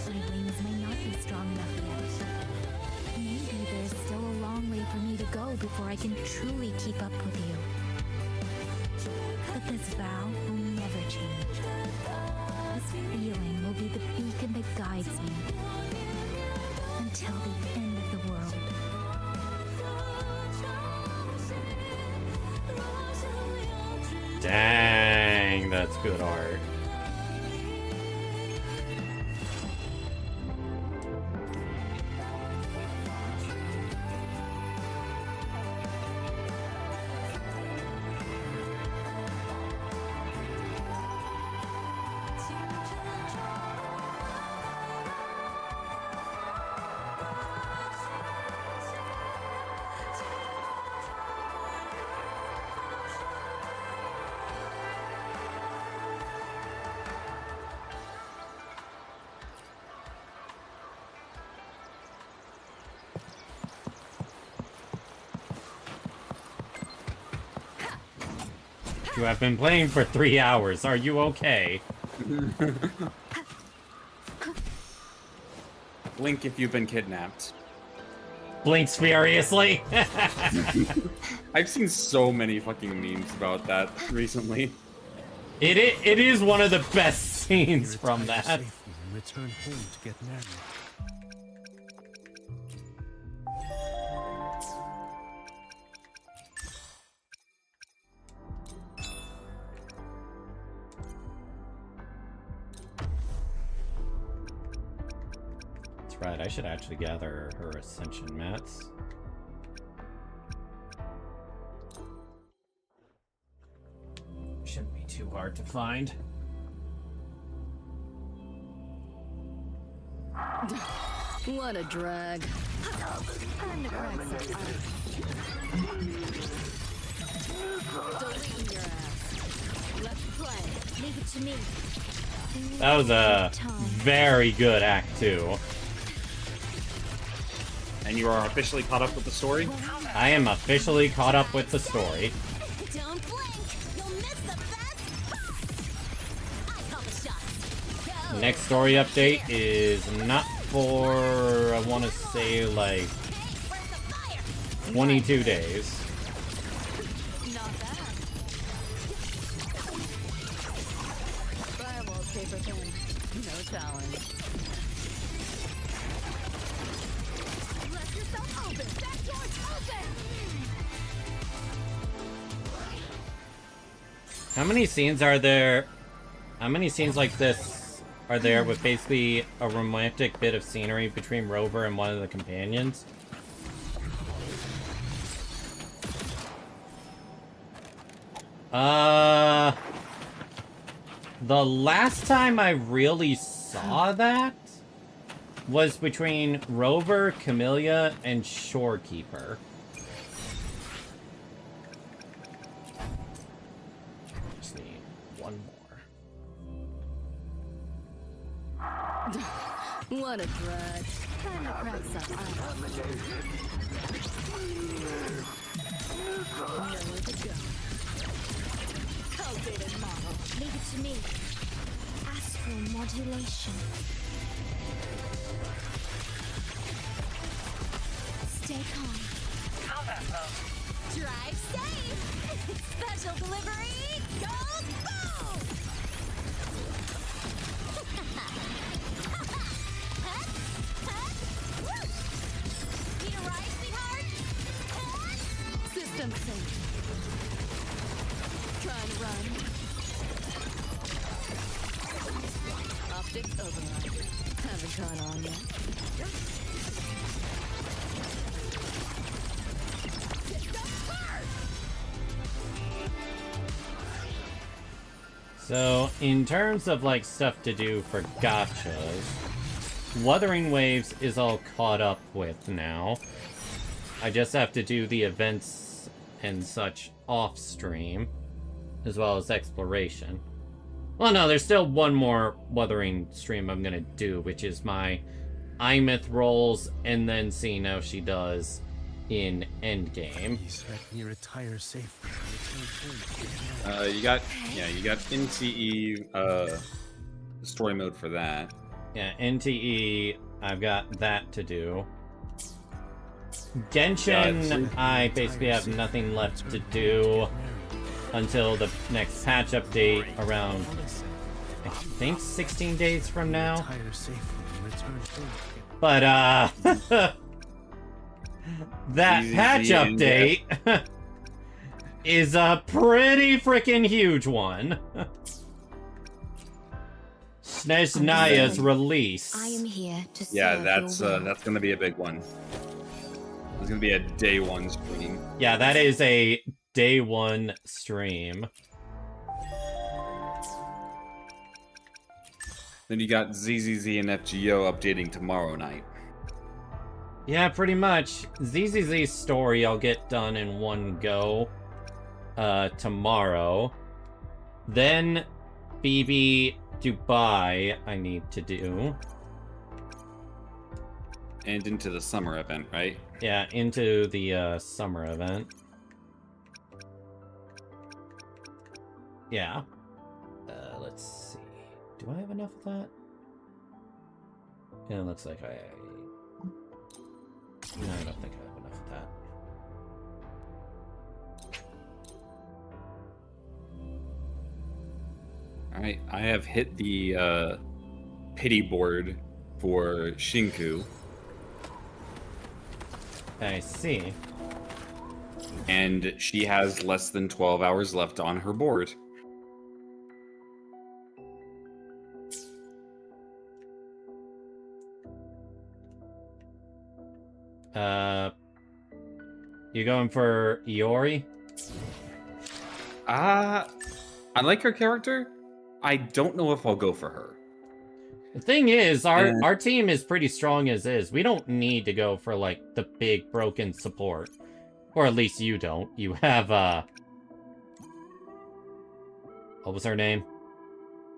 My wings may not be strong enough yet. Maybe there's still a long way for me to go before I can truly keep up with you. But this vow will never change. This feeling will be the beacon that guides me until the end of the world. Dang, that's good art. You have been playing for 3 hours. Are you okay? Blink if you've been kidnapped. Blinks furiously. I've seen so many fucking memes about that recently. It is one of the best scenes from that. Safely and return home to get married. That's right, I should actually gather her ascension mats. Shouldn't be too hard to find. What a drag. Time to crack some ice. Deleting your ass. Let's play. Leave it to me. That was a very good Act 2. And you are officially caught up with the story? I am officially caught up with the story. Don't blink. You'll miss the best part. I call the shots. Go. Next story update is not for, I want to say, like 22 days. Not bad. Firewall's paper thin. No challenge. Let yourself open. That door's open. How many scenes are there? How many scenes like this are there with basically a romantic bit of scenery between Rover and one of the companions? The last time I really saw that was between Rover, Camellia, and Shorekeeper. Just need one more. What a drag. Time to crack some ice. Nowhere to go. Cultivated model. Leave it to me. Astral modulation. Stay calm. Combat mode. Drive safe. Special delivery goes boom. Try and run. Optics override. Haven't caught on yet. So, in terms of, like, stuff to do for gachas, Wuthering Waves is all caught up with now. I just have to do the events and such off-stream, as well as exploration. Well, no, there's still one more Wuthering stream I'm gonna do, which is my Imith rolls, and then seeing how she does in Endgame. You retire safely. You got NTE story mode for that. Yeah, NTE, I've got that to do. Genshin, I basically have nothing left to do until the next patch update around, I think, 16 days from now. But, that patch update is a pretty freaking huge one. Snezhnaya's release. I am here to Yeah, serve that's gonna be a big one. It's gonna be a day one stream. Yeah, that is a day one stream. Then you got ZZZ and FGO updating tomorrow night. Yeah, pretty much. ZZZ's story I'll get done in one go tomorrow. Then BB Dubai I need to do. And into the summer event, right? Yeah, into the summer event. Yeah. Let's see. Do I have enough of that? Yeah, it looks like I... No, I don't think I have enough of that. Alright, I have hit the pity board for Shinku. I see. And she has less than 12 hours left on her board. You going for Iori? I like her character. I don't know if I'll go for her. The thing is, our team is pretty strong as is. We don't need to go for, like, the big broken support. Or at least you don't. You have, what was her name?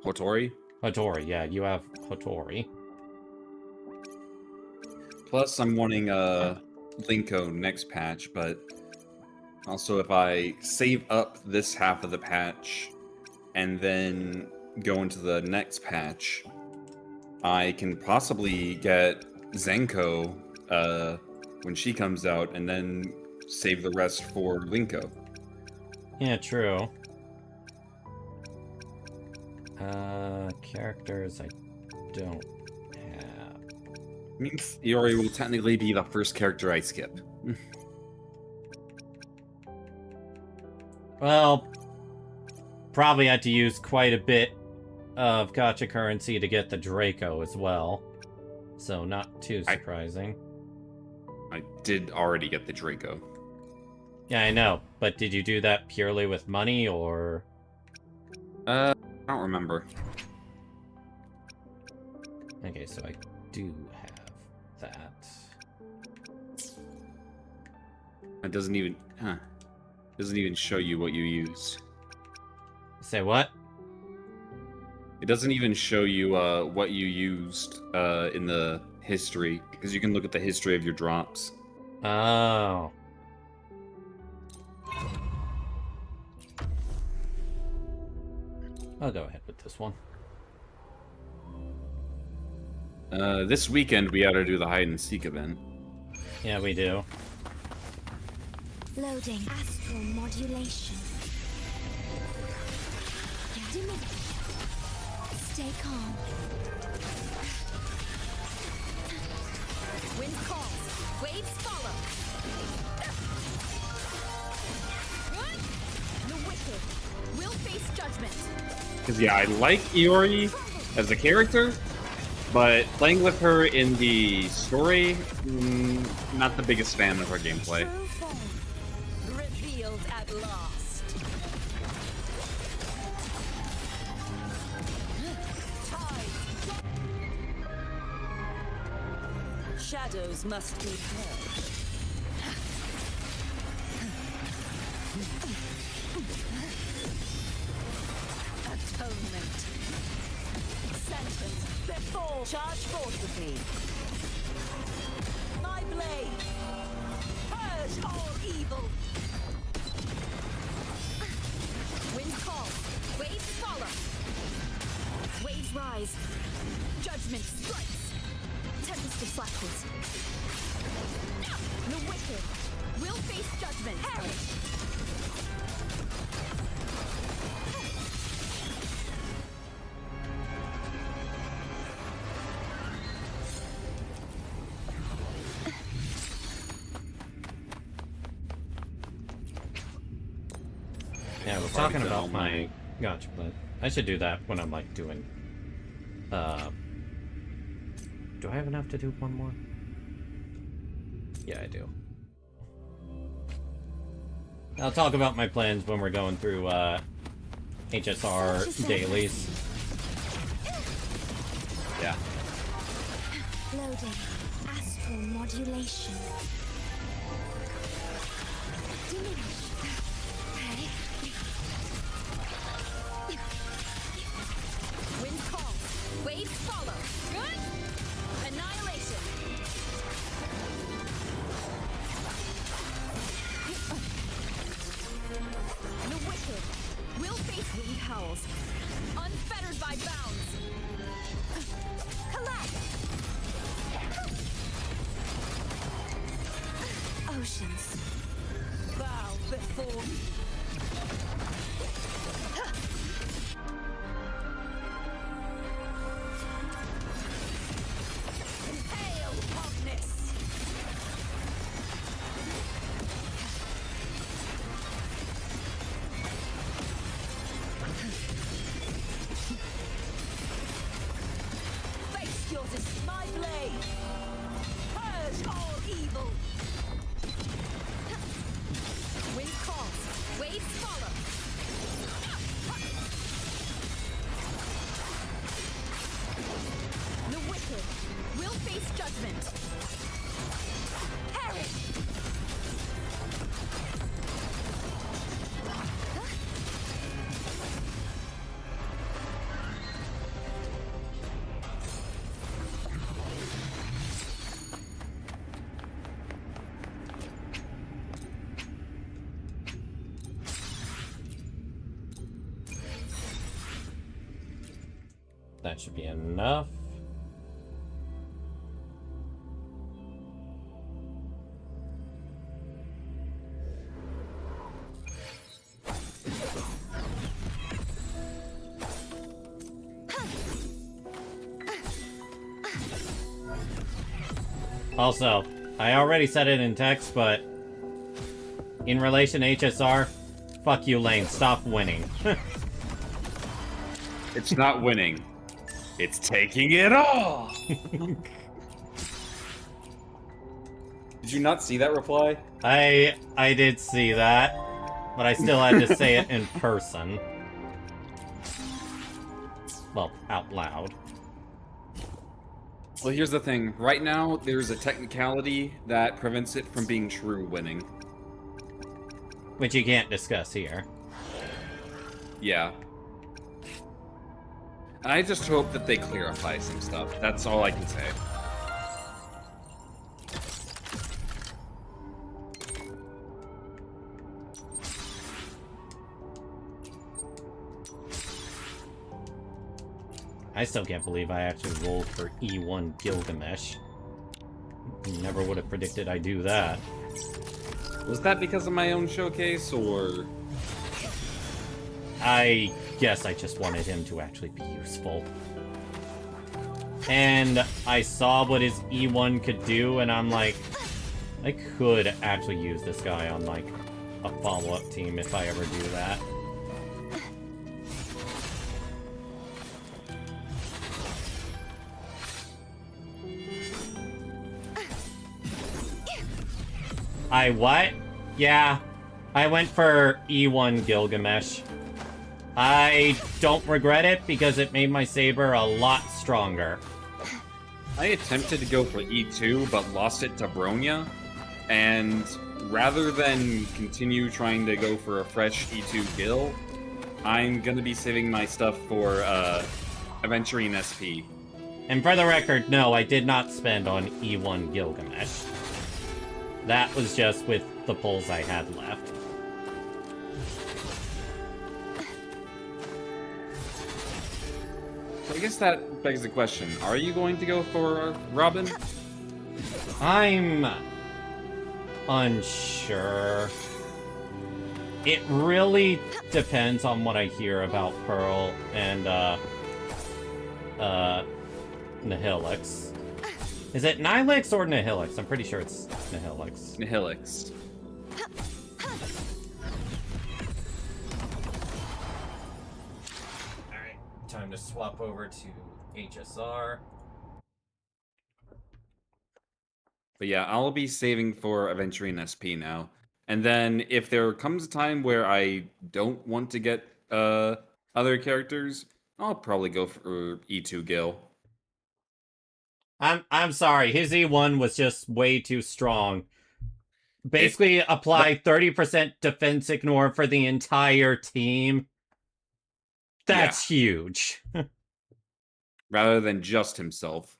Hotori? Hotori, yeah, you have Hotori. Plus, I'm wanting Linko next patch, but also if I save up this half of the patch and then go into the next patch, I can possibly get Zenko when she comes out and then save the rest for Linko. Yeah, true. Characters I don't have. Means Iori will technically be the first character I skip. Well, probably had to use quite a bit of gacha currency to get the Draco as well. So not too surprising. I did already get the Draco. Yeah, I know. But did you do that purely with money, or...? I don't remember. Okay, so I do have that. It doesn't even... doesn't even show you what you used. Say what? It doesn't even show you what you used in the history, because you can look at the history of your drops. Oh. I'll go ahead with this one. This weekend we ought to do the hide and seek event. Yeah, we do. Loading astral modulation. Stay calm. Wind calls, waves follow. The wicked will Because, yeah, I like Iori as a character, but playing with her in the story, not the biggest fan of her gameplay. Revealed at last. Shadows must be purged. Atonement. Sentence before. Charge forth with me. My blade. Purge all evil. Wind call. Waves follow. Waves rise. Judgment strikes. Tempest of slackness. The wicked will face judgment. Perish. Yeah, I was talking about my... Gotcha, but I should do that when I'm, like, doing... Do I have enough to do one more? Yeah, I do. I'll talk about my plans when we're going through, HSR dailies. Yeah. Loading. Astral modulation. Diminish. Wind call. Waves follow. Good. Annihilation. The wicked will face wind howls. Unfettered by bounds. Collapse. Oceans. Bow before me. Hail hotness. Face yours is my blade. Purge all evil. Wind calls. Waves follow. The wicked will face judgment. Perish. That should be enough. Also, I already said it in text, but in relation to HSR, fuck you, Lane. Stop winning. It's not winning. It's taking it all! Did you not see that reply? I did see that, but I still had to say it in person. Well, out loud. Well, here's the thing. Right now, there's a technicality that prevents it from being true winning. Which you can't discuss here. Yeah. I just hope that they clarify some stuff. That's all I can say. I still can't believe I actually rolled for E1 Gilgamesh. Never would have predicted I'd do that. Was that because of my own showcase, or...? I guess I just wanted him to actually be useful. And I saw what his E1 could do, and I'm like, I could actually use this guy on, like, a follow-up team if I ever do that. I what? Yeah, I went for E1 Gilgamesh. I don't regret it because it made my saber a lot stronger. I attempted to go for E2, but lost it to Bronya, and rather than continue trying to go for a fresh E2 Gil, I'm gonna be saving my stuff for Aventurine SP. And for the record, no, I did not spend on E1 Gilgamesh. That was just with the pulls I had left. So I guess that begs the question, are you going to go for Robin? I'm unsure. It really depends on what I hear about Pearl and Nihilix. Is it Nihilix or Nihilix? I'm pretty sure it's Nihilix. Nihilix. Alright, time to swap over to HSR. But yeah, I'll be saving for Aventurine SP now. And then if there comes a time where I don't want to get other characters, I'll probably go for E2 Gil. I'm sorry, his E1 was just way too strong. Basically, apply 30% defense ignore for the entire team. That's huge. Rather than just himself.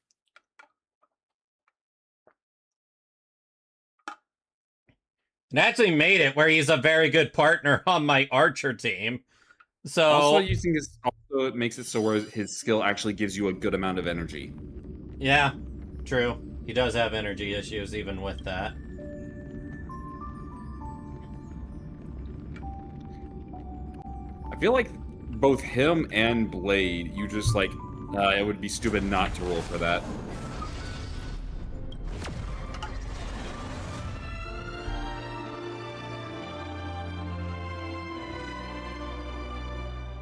It actually made it where he's a very good partner on my archer team. So Also using his also it makes it so where his skill actually gives you a good amount of energy. yeah, true. He does have energy issues even with that. I feel like both him and Blade, you just like it would be stupid not to roll for that.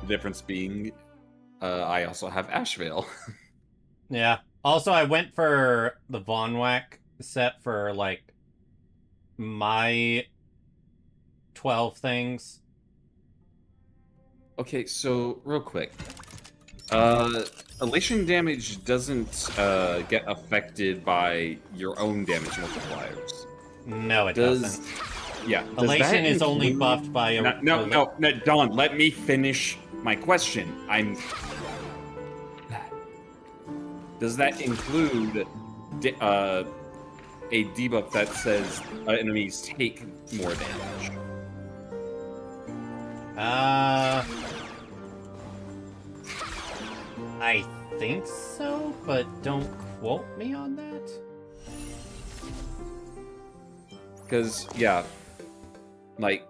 The difference being, I also have Ashvale. Yeah. Also, I went for the Von Wack set for, like, my 12 things. Okay, so, real quick. Elation damage doesn't get affected by your own damage multipliers. No, it doesn't. Yeah. Elation is only buffed by a... No, Don, let me finish my question. Does that include a debuff that says enemies take more damage? I think so, but don't quote me on that. Because, yeah, like,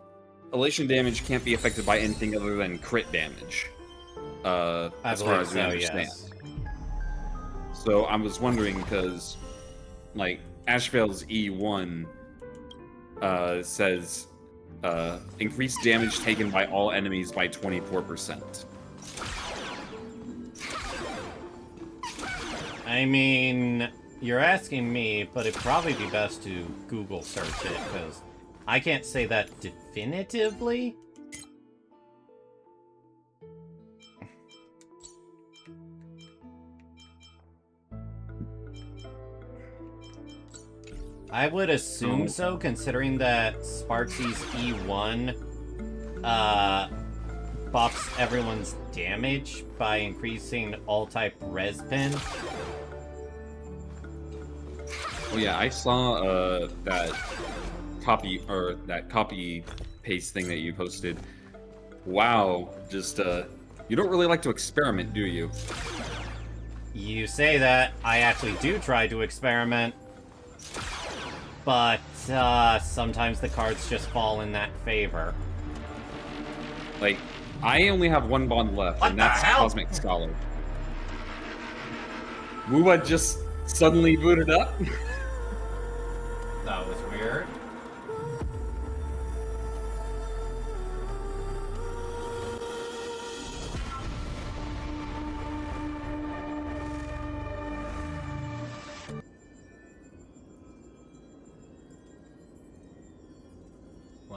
elation damage can't be affected by anything other than crit damage. As far as we understand. Yes. So I was wondering, because, like, Ashvale's E1 says increased damage taken by all enemies by 24%. I mean, you're asking me, but it'd probably be best to Google search it, because I can't say that definitively. I would assume so, considering that Sparxie's E1 buffs everyone's damage by increasing all-type res pin. Oh yeah, I saw that copy paste thing that you posted. Wow, just you don't really like to experiment, do you? You say that. I actually do try to experiment. But sometimes the cards just fall in that favor. Like, I only have one bond left, and that's Cosmic Scholar. Wuwa just suddenly booted up? That was weird.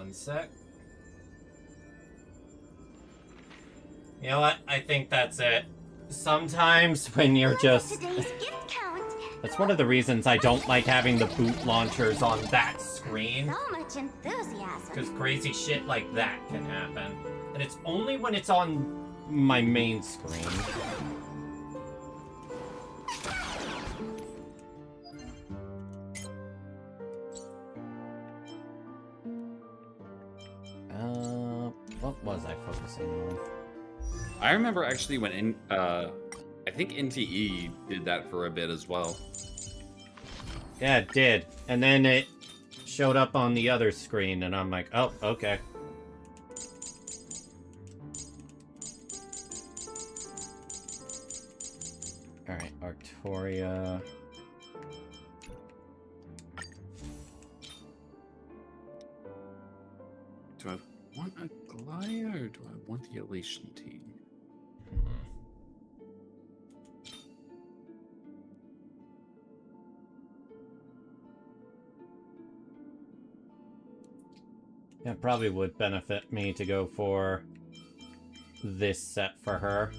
1 sec. You know what? I think that's it. Sometimes when you're just... That's one of the reasons I don't like having the boot launchers on that screen. So much enthusiasm. Because crazy shit like that can happen. And it's only when it's on my main screen. What was I focusing on? I remember actually when I think NTE did that for a bit as well. Yeah, it did. And then it showed up on the other screen, and I'm like, oh, okay. Alright, Arctoria. Do I want a Goliath or do I want the Elation team? Yeah, it probably would benefit me to go for this set for her.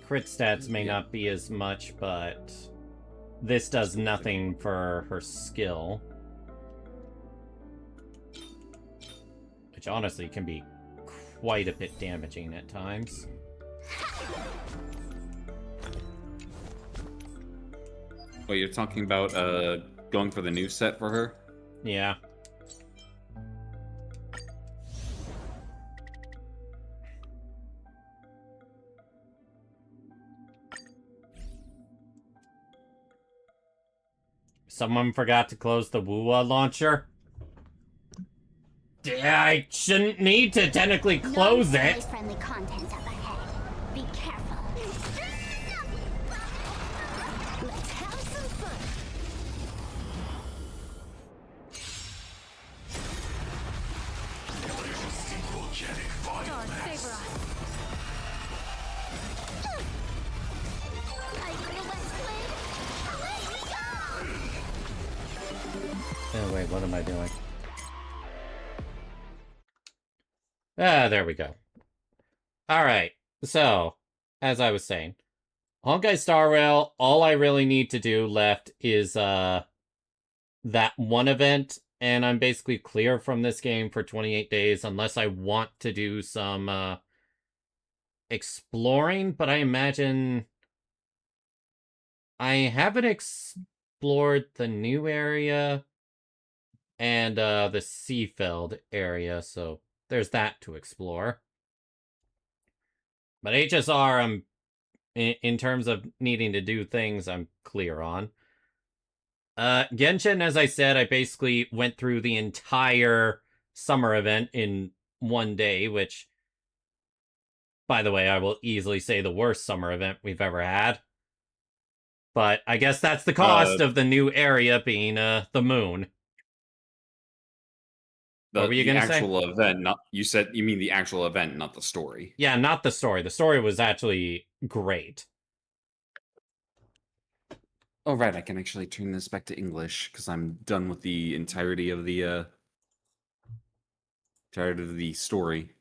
Crit stats may not be as much, but this does nothing for her skill. Which honestly can be quite a bit damaging at times. Well, you're talking about going for the new set for her? Yeah. Someone forgot to close the Wuwa launcher. I shouldn't need to technically close it. Friendly content up ahead. Be careful. Let's have some fun. Darn, favor us. Oh, wait, what am I doing? Ah, there we go. Alright, so, as I was saying, Honkai Star Rail, all I really need to do left is, that one event, and I'm basically clear from this game for 28 days, unless I want to do some, exploring, but I imagine I haven't explored the new area and, the Seafeld area, so there's that to explore. But HSR, I'm in terms of needing to do things, I'm clear on. Genshin, as I said, I basically went through the entire summer event in one day, which, by the way, I will easily say the worst summer event we've ever had. But I guess that's the cost of the new area being the moon. What were you gonna say? The actual event, not you mean the actual event, not the story. Yeah, not the story. The story was actually great. Oh right, I can actually turn this back to English because I'm done with the entirety of the story.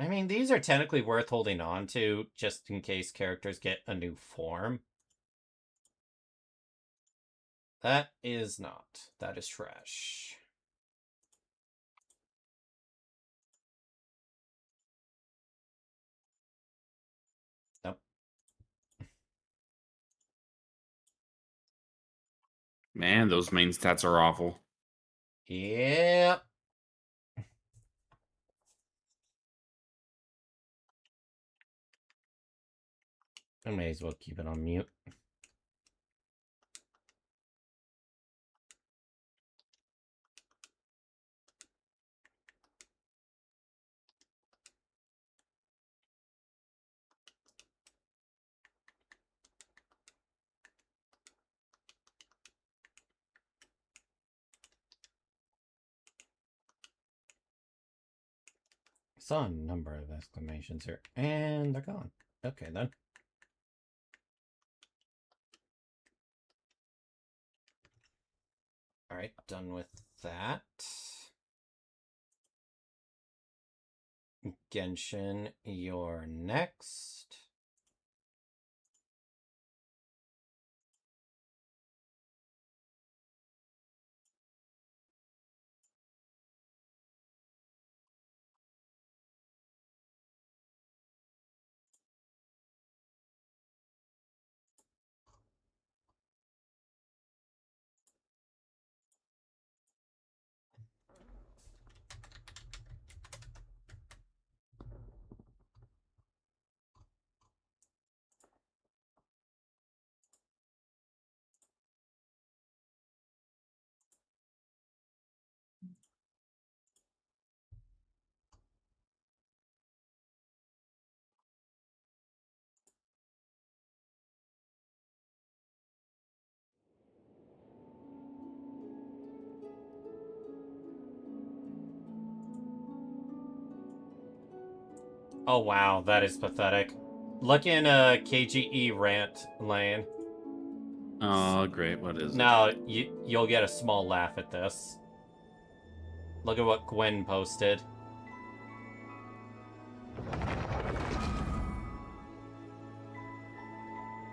I mean, these are technically worth holding on to, just in case characters get a new form. That is not. That is trash. Nope. Man, those main stats are awful. Yep. I may as well keep it on mute. saw a number of exclamations here, and they're gone. Okay, then. Alright, done with that. Genshin, you're next. Oh wow, that is pathetic. Look in KGE rant lane. Oh, great. What is it? Now, you'll get a small laugh at this. Look at what Gwen posted.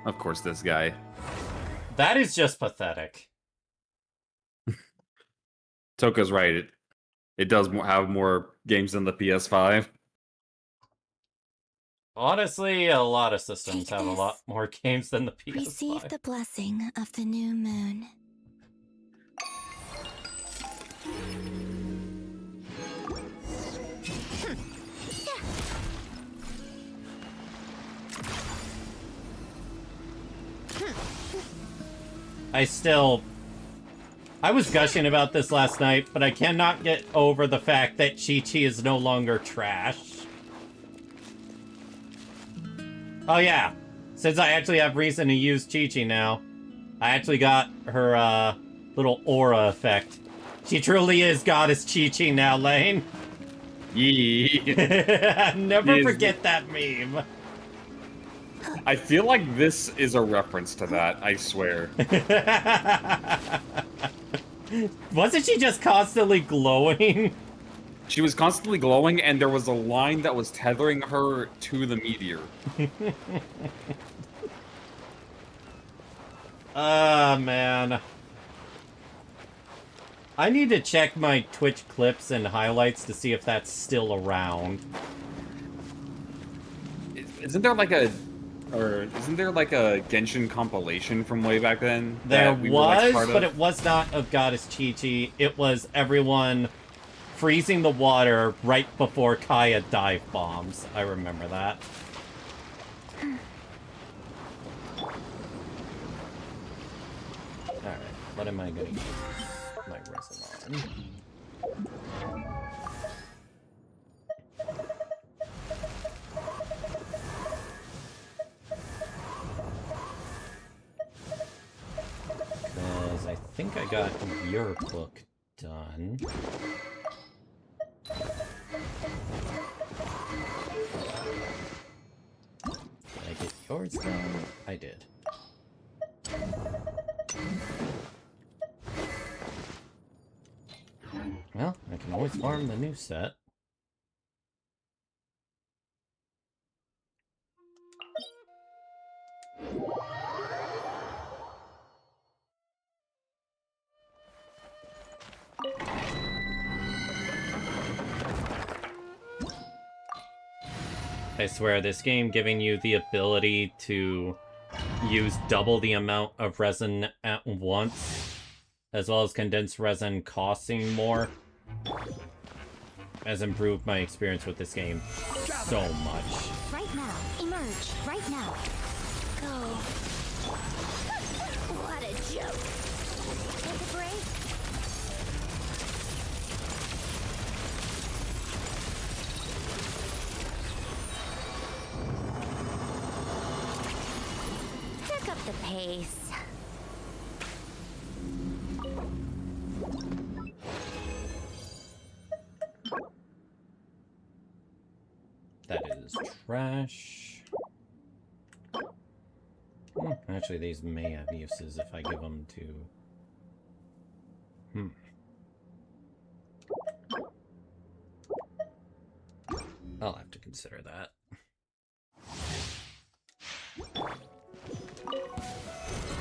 Of course, this guy. That is just pathetic. Toka's right. It does have more games than the PS5. Honestly, a lot of systems have a lot more games than the PS5. Receive the blessing of the new moon. I was gushing about this last night, but I cannot get over the fact that Chi-Chi is no longer trash. Oh yeah, since I actually have reason to use Chi-Chi now, I actually got her little aura effect. She truly is Goddess Chi-Chi now, Lane. Yeah. Never forget that meme. I feel like this is a reference to that, I swear. Wasn't she just constantly glowing? She was constantly glowing, and there was a line that was tethering her to the meteor. Man. I need to check my Twitch clips and highlights to see if that's still around. Isn't there like a Genshin compilation from way back then? There was, but it was not of Goddess Chi-Chi. It was everyone freezing the water right before Kaya dive bombs. I remember that. Alright, what am I gonna use my resin on? Because I think I got your book done. Did I get yours done? I did. Well, I can always farm the new set. I swear, this game giving you the ability to use double the amount of resin at once, as well as condensed resin costing more, has improved my experience with this game so much. Right now. Emerge. Right now. Go. What a joke. Take a break. Pick up the pace. Trash. Actually, these may have uses if I give them to... I'll have to consider that.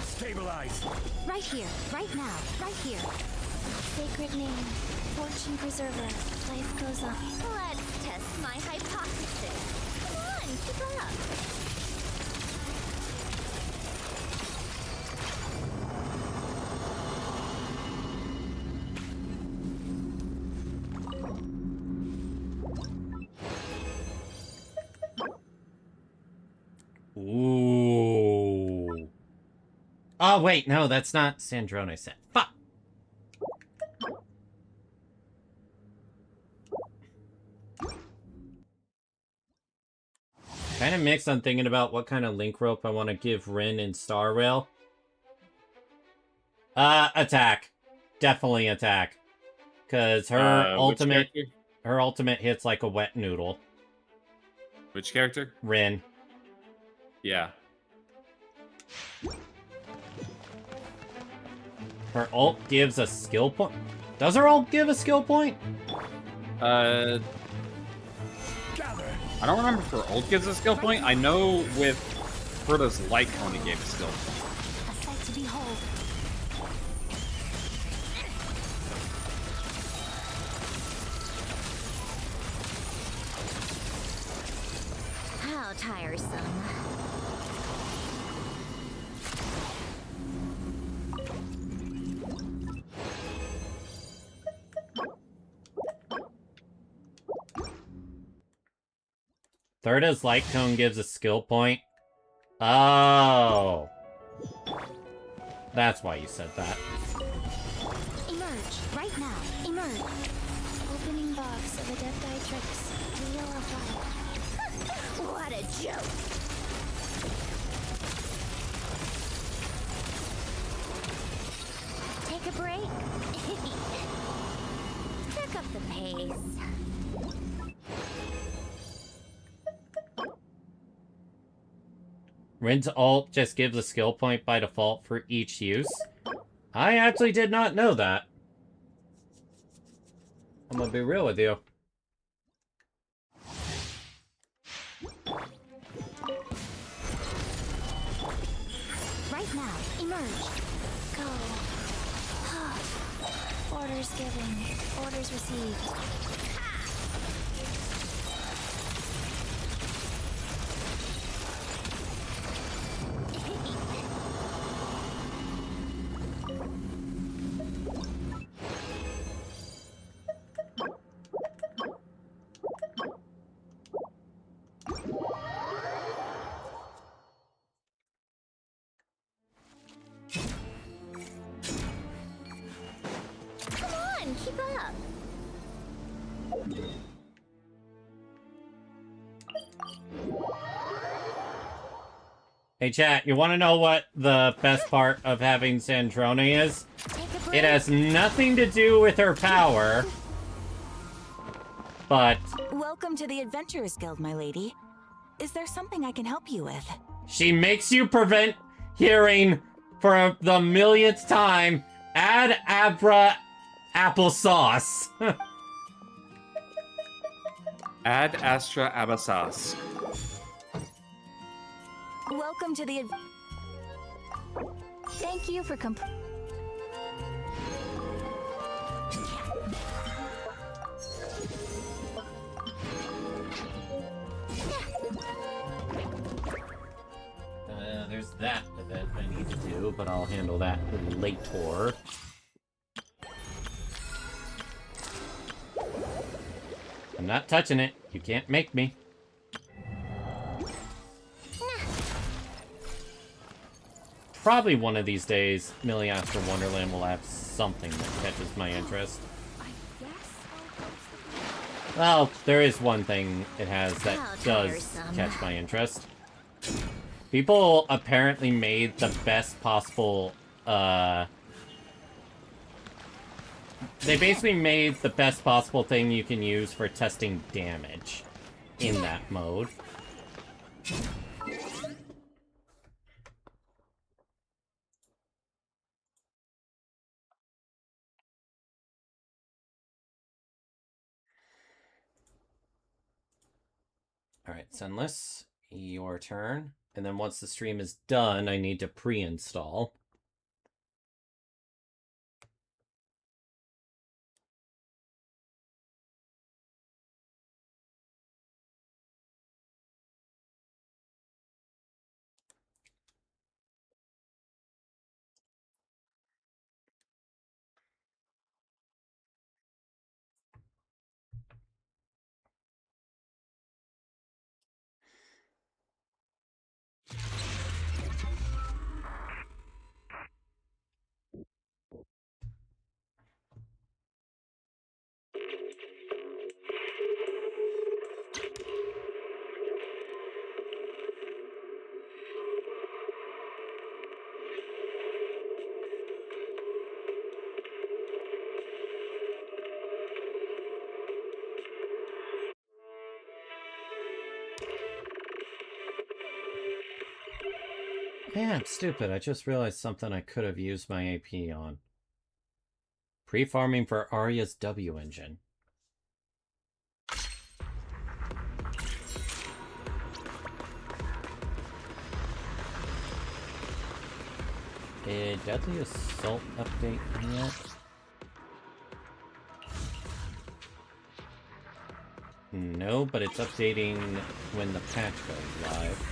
Stabilize! Right here, right now, right here. Sacred name, fortune preserver, life goes on. Let's test my hypothesis. Come on, keep up. Ooh. Oh, wait, no, that's not Sandrone set. Fuck! Kind of mixed on thinking about what kind of link rope I want to give Rin in Star Rail. Attack. Definitely attack. Because her ultimate hits like a wet noodle. Which character? Rin. Yeah. Her ult gives a skill point. Does her ult give a skill point? I don't remember if her ult gives a skill point. I know with Frodo's light cone it gave a skill point. A sight to behold. How tiresome. Thirda's light cone gives a skill point. Oh. That's why you said that. Emerge, right now. Emerge. Opening box of Adept Eye Tricks. Wheel of Life. What a joke. Take a break. Pick up the pace. Rin's ult just gives a skill point by default for each use. I actually did not know that. I'm gonna be real with you. Right now, emerge. Go. Orders given. Orders received. Come on, keep up. Hey chat, you want to know what the best part of having Sandrone is? It has nothing to do with her power, but... Welcome to the Adventurers Guild, my lady. Is there something I can help you with? She makes you prevent hearing for the millionth time Ad Abra applesauce. Ad Astra Abassas. Welcome to the Thank you for There's that event I need to do, but I'll handle that later. I'm not touching it. You can't make me. Probably one of these days, Milliastra Wonderland will have something that catches my interest. Well, there is one thing it has that does catch my interest. People apparently made the best possible, they basically made the best possible thing you can use for testing damage in that mode. Alright, Sunless, your turn. And then once the stream is done, I need to pre-install. Yeah, I'm stupid. I just realized something I could have used my AP on. Pre-farming for Arya's W engine. Did Deadly Assault update yet? No, but it's updating when the patch goes live.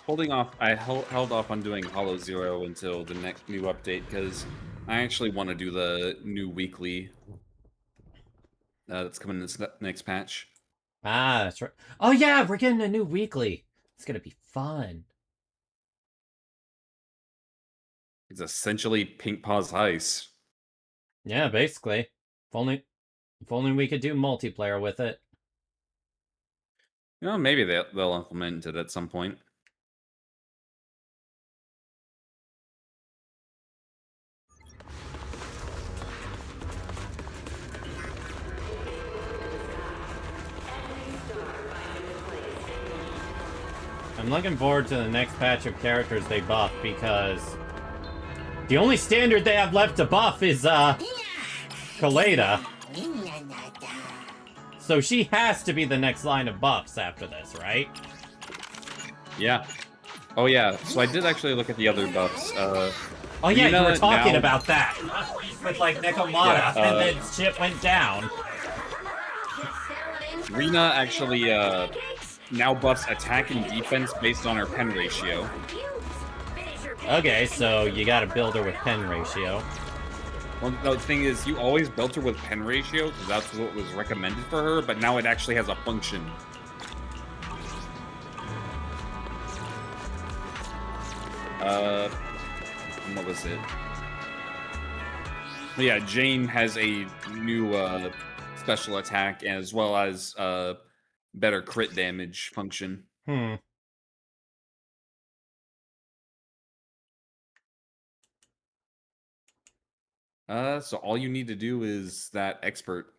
Holding off, I held off on doing Hollow Zero until the next new update because I actually want to do the new weekly that's coming in this next patch. Ah, that's right. Oh yeah, we're getting a new weekly. It's gonna be fun. It's essentially Pink Paw's Heist. Yeah, basically. If only we could do multiplayer with it. You know, maybe they'll implement it at some point. I'm looking forward to the next patch of characters they buff because the only standard they have left to buff is Kaleda. So she has to be the next line of buffs after this, right? Yeah. Oh yeah. So I did actually look at the other buffs. Oh yeah, Rina you were talking now... about that with like Nekomata, and then shit went down. Rina actually now buffs attack and defense based on her pen ratio. Okay, so you gotta build her with pen ratio. Well, the thing is, you always built her with pen ratio, because that's what was recommended for her, but now it actually has a function. What was it? But yeah, Jane has a new special attack as well as better crit damage function. So all you need to do is that expert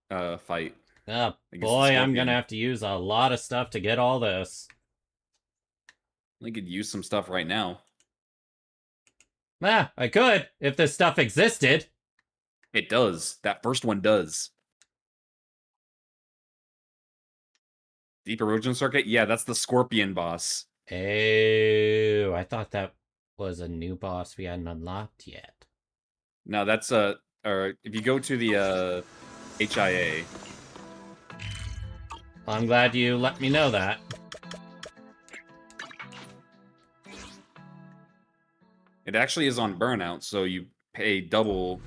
fight. Oh boy, I'm gonna have to use a lot of stuff to get all this. I could use some stuff right now. Ah, I could, if this stuff existed. It does. That first one does. Deep Erosion Circuit? Yeah, that's the Scorpion boss. Oh, I thought that was a new boss we hadn't unlocked yet. No, that's or if you go to the HIA. I'm glad you let me know that. It actually is on Burnout, so you pay double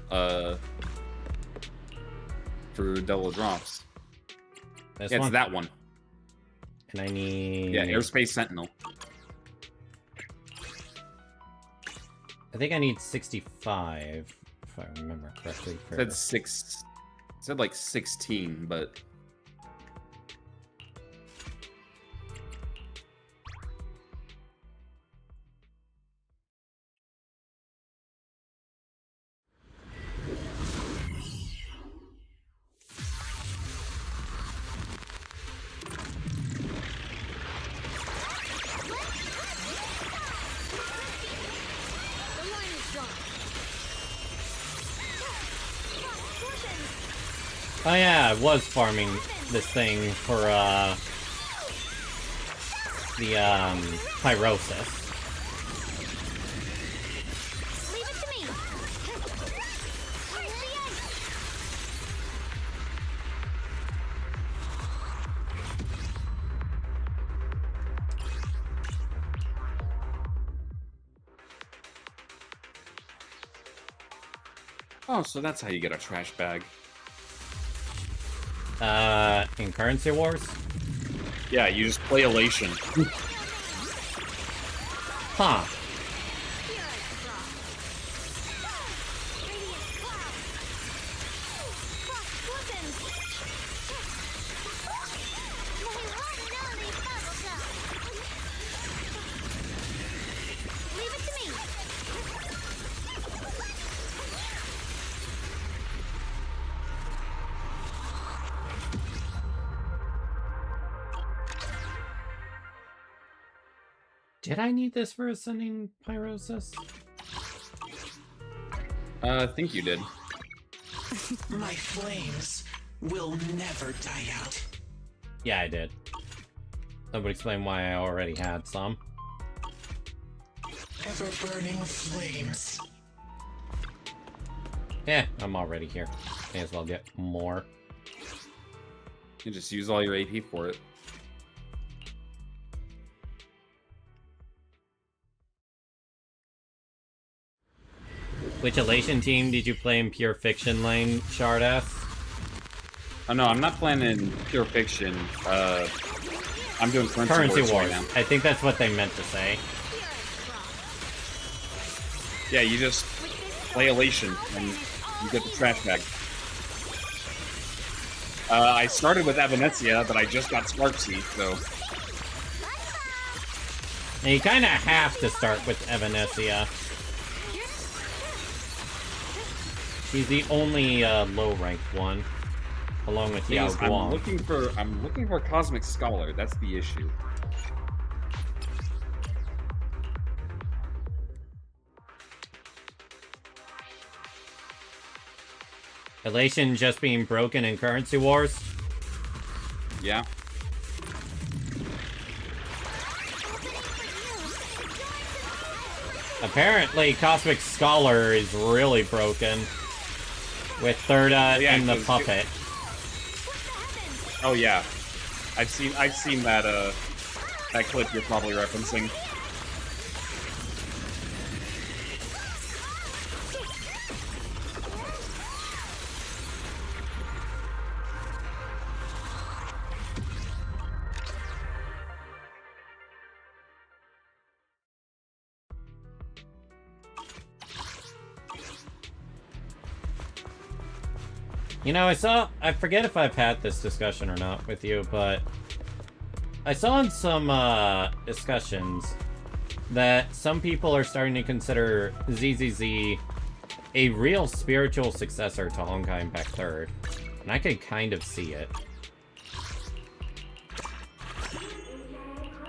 for double drops. This yeah, it's one? that one. And I need... Yeah, Airspace Sentinel. I think I need 65, if I remember correctly. For... It said like 16, but... Oh yeah, I was farming this thing for, the, pyrosis. Leave it to me. Where's the egg? Oh, so that's how you get a trash bag. In Currency Wars? Yeah, you just play Elation. Huh. Leave it to me. Did I need this for ascending pyrosis? I think you did. My flames will never die out. Yeah, I did. That would explain why I already had some. Ever-burning flames. Yeah, I'm already here. May as well get more. You just use all your AP for it. Which Elation team did you play in Pure Fiction lane, Shardass? Oh no, I'm not playing in Pure Fiction. I'm doing Currency Wars right now. I think that's what they meant to say. Yeah, you just play Elation and you get the trash bag. I started with Evanesia, but I just got Sparksy, so... And you kind of have to start with Evanesia. She's the only low-ranked one, along with Yao Guang. I'm looking for a Cosmic Scholar. That's the issue. Elation just being broken in Currency Wars? Yeah. Apparently, Cosmic Scholar is really broken. With Thirda and the puppet. Oh yeah, I've seen that that clip you're probably referencing. You know, I forget if I've had this discussion or not with you, but I saw in some discussions that some people are starting to consider ZZZ a real spiritual successor to Honkai Impact 3rd, and I could kind of see it.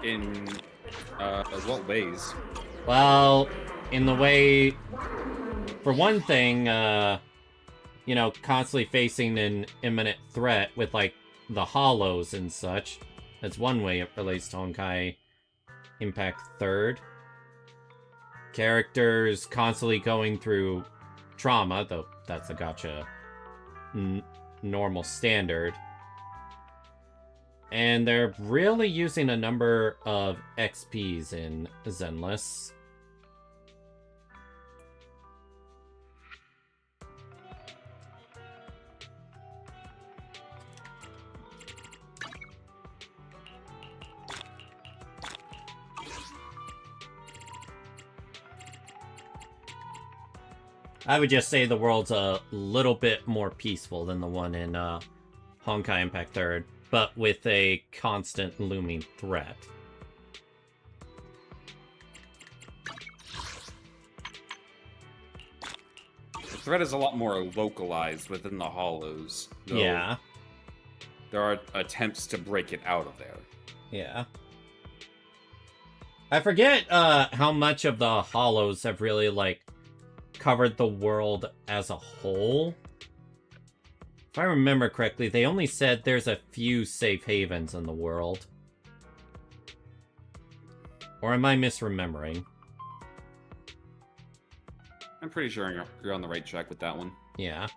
In what ways? Well, in the way, for one thing, you know, constantly facing an imminent threat with, like, the hollows and such. That's one way it relates to Honkai Impact 3rd. Characters constantly going through trauma, though that's a gacha normal standard. And they're really using a number of XPs in Zenless. I would just say the world's a little bit more peaceful than the one in Honkai Impact 3rd, but with a constant looming threat. The threat is a lot more localized within the hollows. Yeah. There are attempts to break it out of there. Yeah. I forget how much of the hollows have really, like, covered the world as a whole. If I remember correctly, they only said there's a few safe havens in the world. Or am I misremembering? I'm pretty sure you're on the right track with that one. Yeah.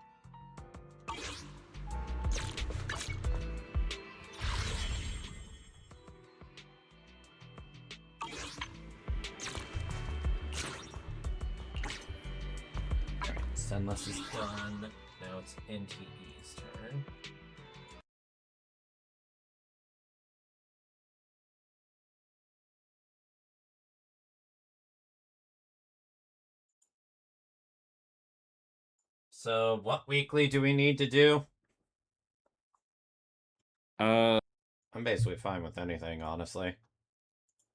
Sunless is done. Now it's NTE's turn. So, what weekly do we need to do? I'm basically fine with anything, honestly.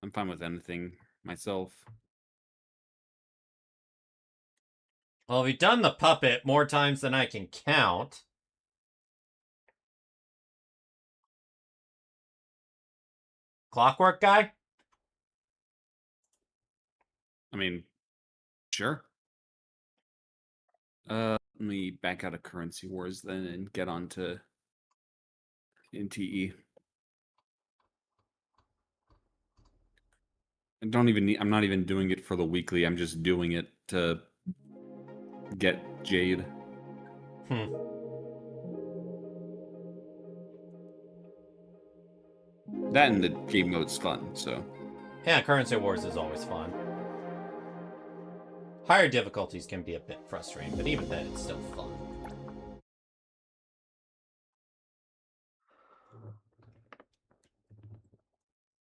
I'm fine with anything myself. Well, we've done the puppet more times than I can count. Clockwork guy? I mean, sure. Let me back out of Currency Wars then and get on to NTE. I don't even need, I'm not even doing it for the weekly. I'm just doing it to get Jade. That and the game mode's fun, so. Yeah, Currency Wars is always fun. Higher difficulties can be a bit frustrating, but even then, it's still fun.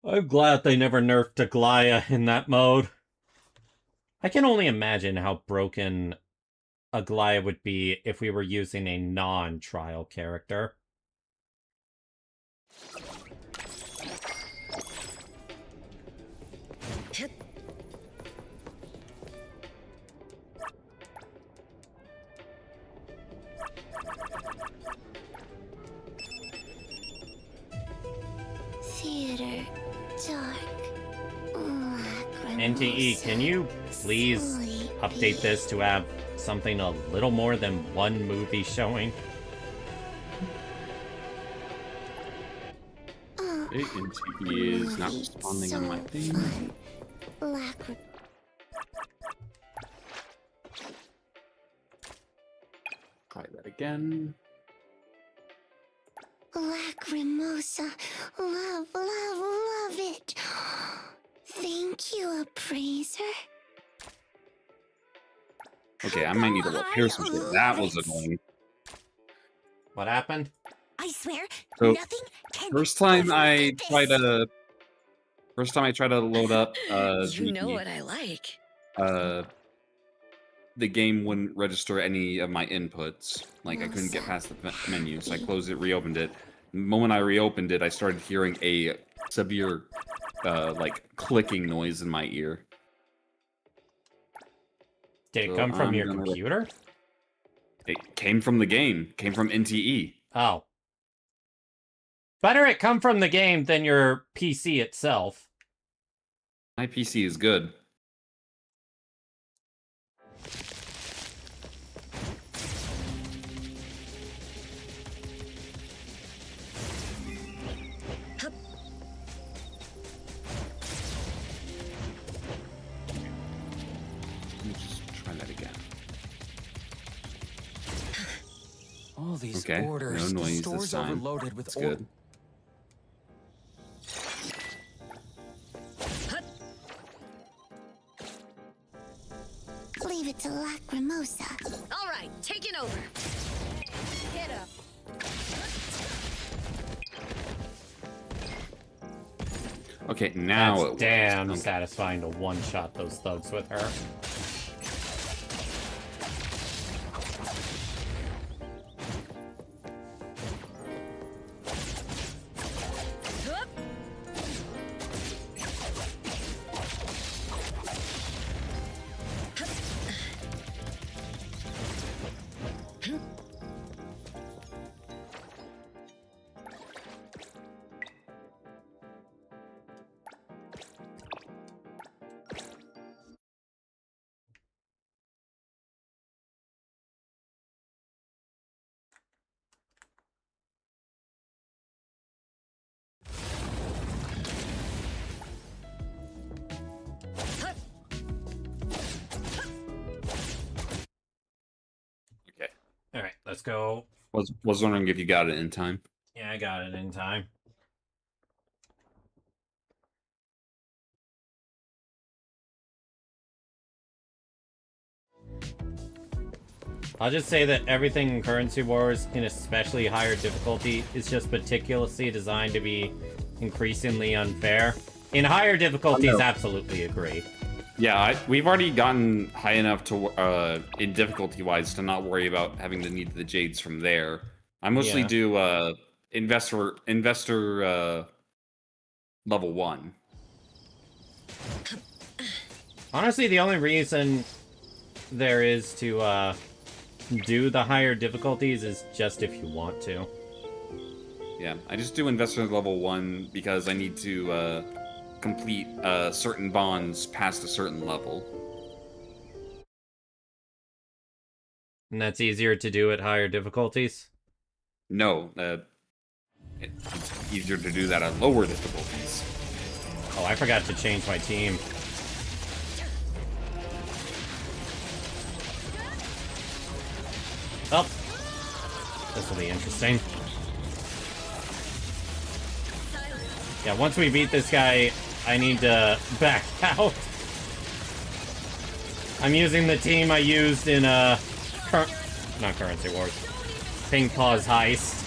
I'm glad they never nerfed Aglaya in that mode. I can only imagine how broken Aglaya would be if we were using a non-trial character. Theater, dark, NTE, can you please update this to have something a little more than one movie showing? Okay, NTE is not responding on my thing. Try that again. Lacrimosa, love, love, love it. Thank you, appraiser. Okay, I might need to repair some shit. That was annoying. What happened? I swear, So, nothing can first time I try to load up You know what I like. the game wouldn't register any of my inputs. Like, I couldn't get past the menu, so I closed it, reopened it. The moment I reopened it, I started hearing a severe, like, clicking noise in my ear. Did it come from your computer? It came from the game. Came from NTE. Oh. Better it come from the game than your PC itself. My PC is good. All these Okay, orders. no noise The store's this time. overloaded with That's good. Leave it to Lacrimosa. All right, taking over. Get up. Okay, now That's it works. damn satisfying to one-shot those thugs with her. Let's go. Was wondering if you got it in time. Yeah, I got it in time. I'll just say that everything in Currency Wars, in especially higher difficulty, is just meticulously designed to be increasingly unfair. In higher difficulties, absolutely agree. Yeah, we've already gotten high enough to, in difficulty-wise, to not worry about having to need the Jades from there. I mostly do, investor level 1. Honestly, the only reason there is to, do the higher difficulties is just if you want to. Yeah, I just do investor level 1 because I need to, complete, certain bonds past a certain level. And that's easier to do at higher difficulties? No, it's easier to do that at lower difficulties. Oh, I forgot to change my team. Oh, this will be interesting. Yeah, once we beat this guy, I need to back out. I'm using the team I used in, not Currency Wars. Ping Paw's Heist.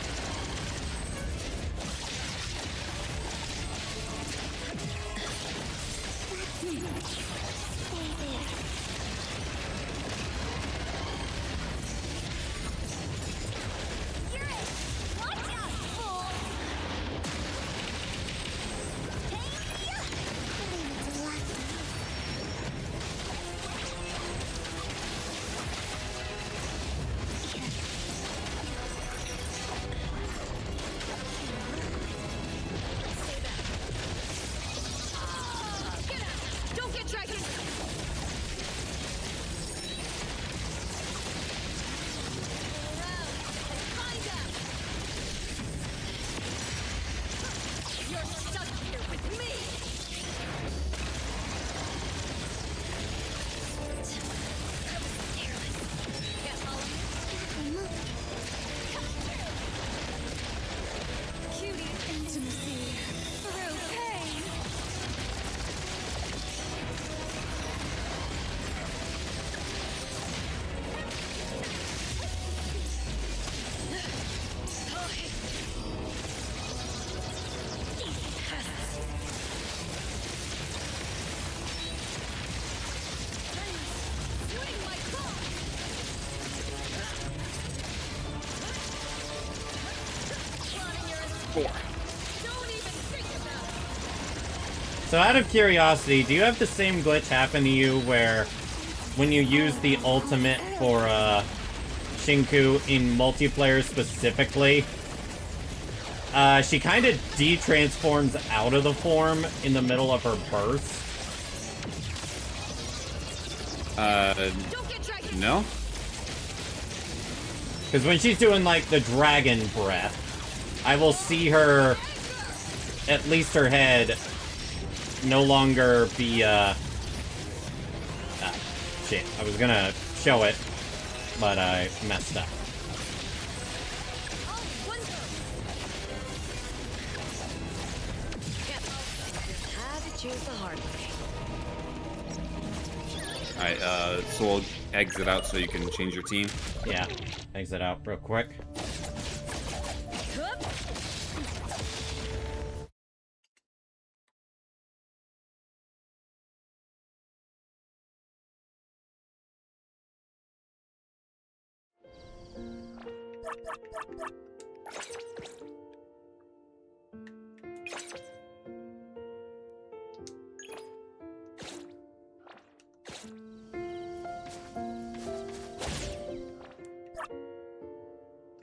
So out of curiosity, do you have the same glitch happen to you where when you use the ultimate for Shinku in multiplayer specifically, she kind of de-transforms out of the form in the middle of her burst? No? Because when she's doing, like, the dragon breath, I will see her, at least her head, no longer be, shit. I was gonna show it, but I messed up. Alright, so we'll exit out so you can change your team. Yeah, exit out real quick.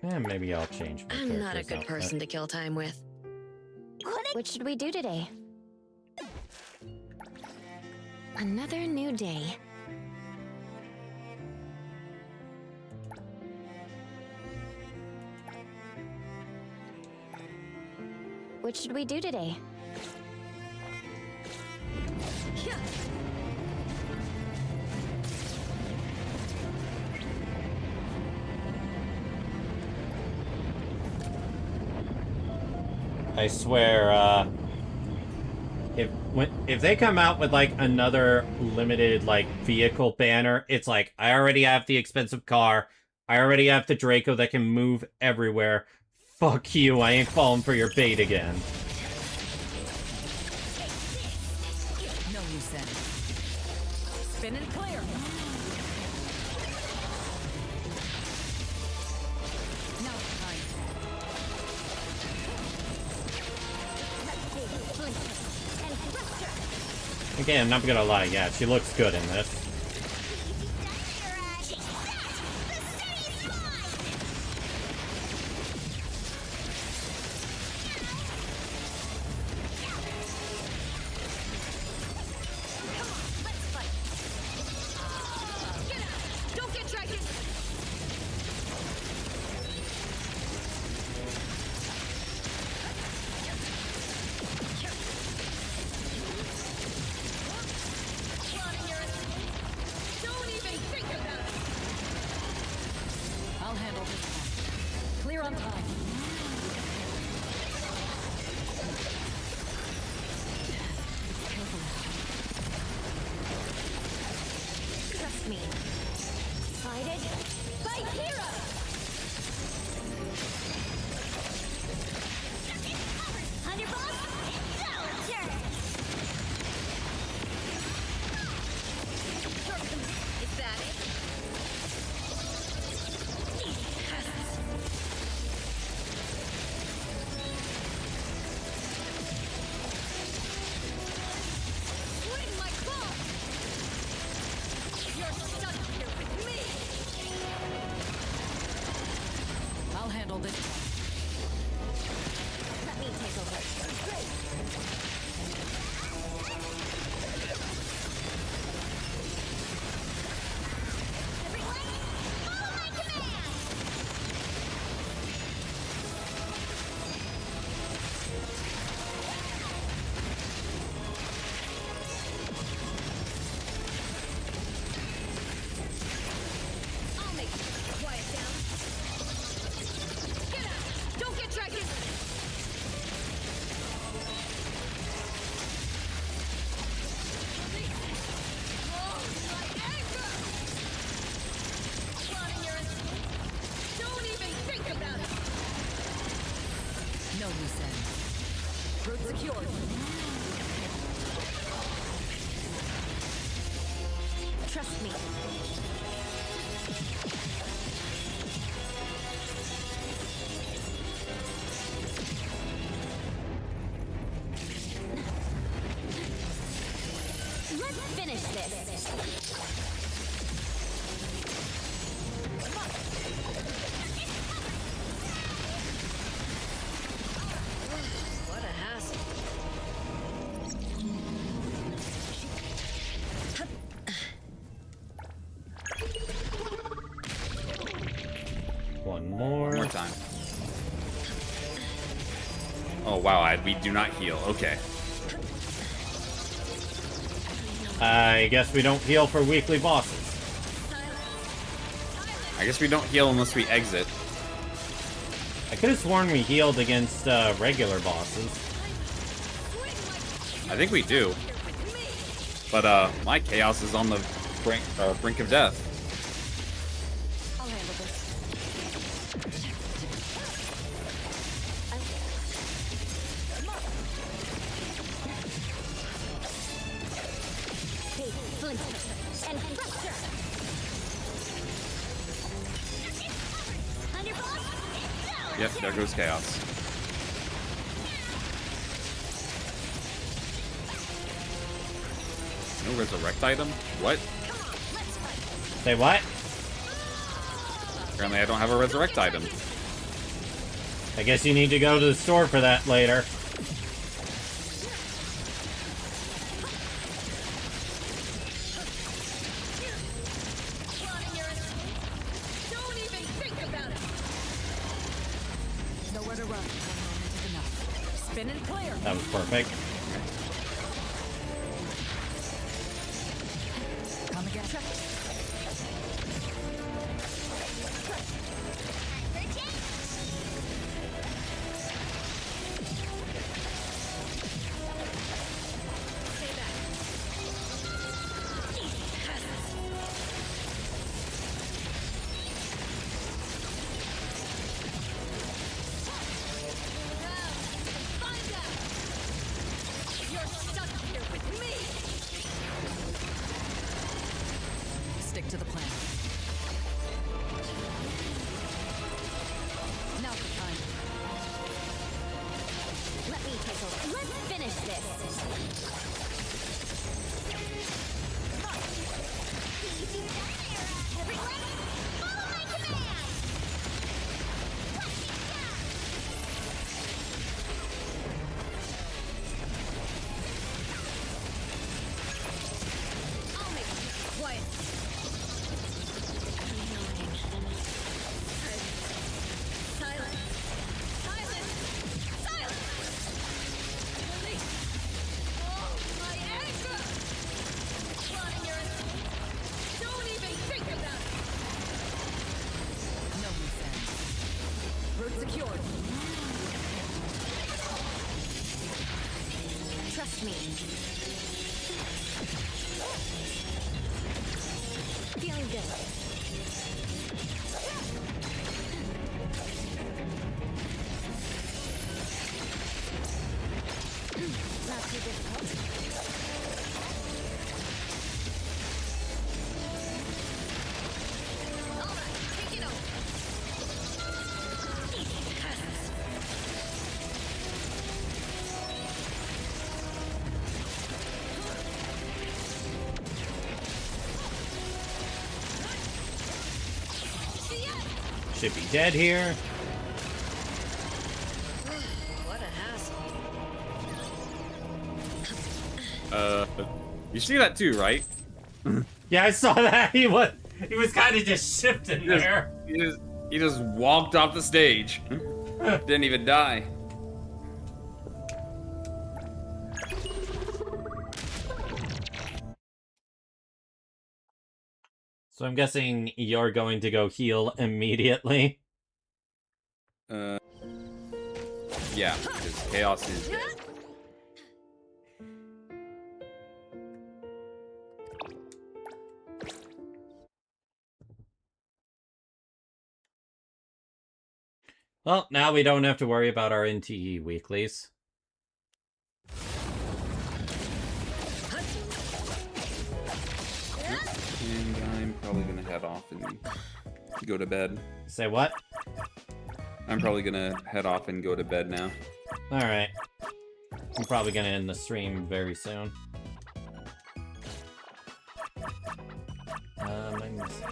And maybe I'll change my I'm not a character's good outfit. person to kill time with. What should we do today? Another new day. What should we do today? I swear, if they come out with like another limited like vehicle banner, it's like I already have the expensive car, I already have the Draco that can move everywhere. Fuck you, I ain't falling for your bait again. No use then. Spin and clear. Now time. Again, I'm not gonna lie, yeah, she looks good in this. Don't get dragged. Don't even think about it. I'll handle this one. Clear on time. Trust me. Excited? Fight hero! Thunderbolt? It's our turn! Is that it? Swing my claw! You're stuck here with me! I'll handle this one. Let me take over. Great! Everyone, follow my command! I'll make you quiet down. Get out! Don't get dragged. Oh, my anger! Plotting your don't even think about it. No use then. Route secured. Trust me. Let's finish this. What a hassle. One more. One more time. Oh wow, we do not heal. Okay. I guess we don't heal for weekly bosses. I guess we don't heal unless we exit. I could have sworn we healed against regular bosses. I think we do. But my chaos is on the brink of death. I'll handle this. Hey, Flint and Thruster! Thunderbolt? It's our Yep, there goes chaos. No resurrect item? What? Say what? Apparently I don't have a resurrect item. I guess you need to go to the store for that later. Don't even think about it. Nowhere to run. One moment is enough. Spin and clear. That was perfect. Come again. Trust me. Feeling good. Not too difficult. Should be dead here. What a hassle. You see that too, right? Yeah, I saw that. He was kind of just shifting there. He just walked off the stage. Didn't even die. So I'm guessing you're going to go heal immediately. Yeah, because Chaos is dead. Well, now we don't have to worry about our NTE weeklies. And I'm probably gonna head off and go to bed. Say what? I'm probably gonna head off and go to bed now. Alright. I'm probably gonna end the stream very soon. Am I missing?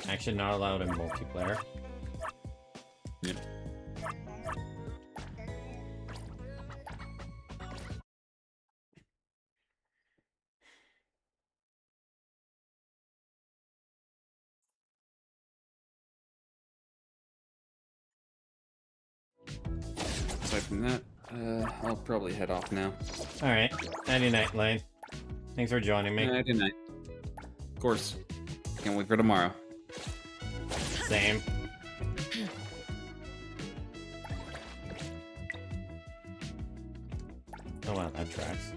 Actually, not allowed in multiplayer. Yep. Aside from that, I'll probably head off now. Alright. Nighty night, Lane. Thanks for joining me. Nighty night. Of course. Can't wait for tomorrow. Same. Oh wow, that tracks.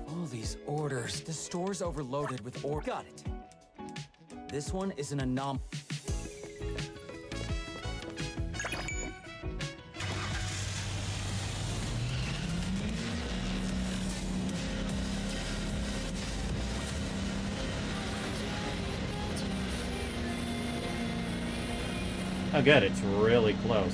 All these orders. The store's overloaded with Got it. This one is an anomaly. Oh good, it's really close.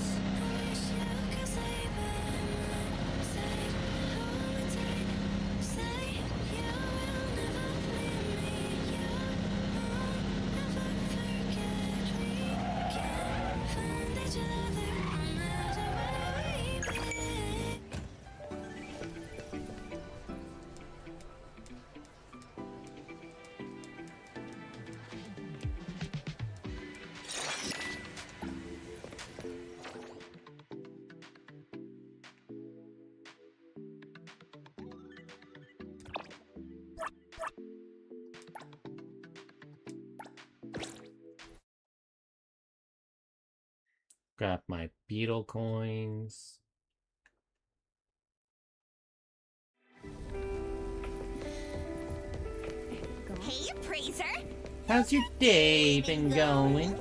Grab my beetle coins. Hey, appraiser! How's your day been going?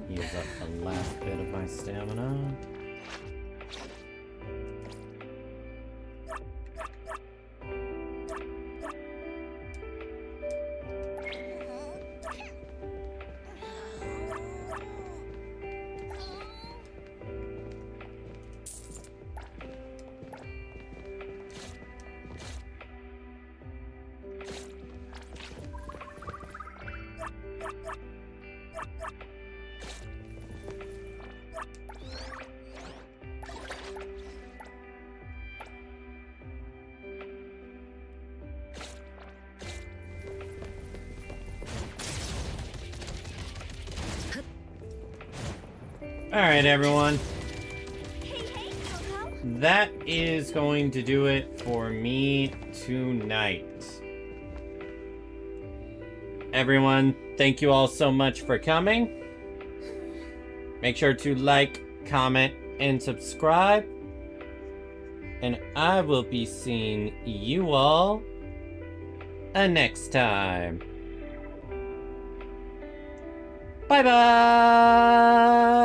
Use up the last bit of my stamina. Alright, everyone. That is going to do it for me tonight. Everyone, thank you all so much for coming. Make sure to like, comment, and subscribe. And I will be seeing you all next time. Bye-bye!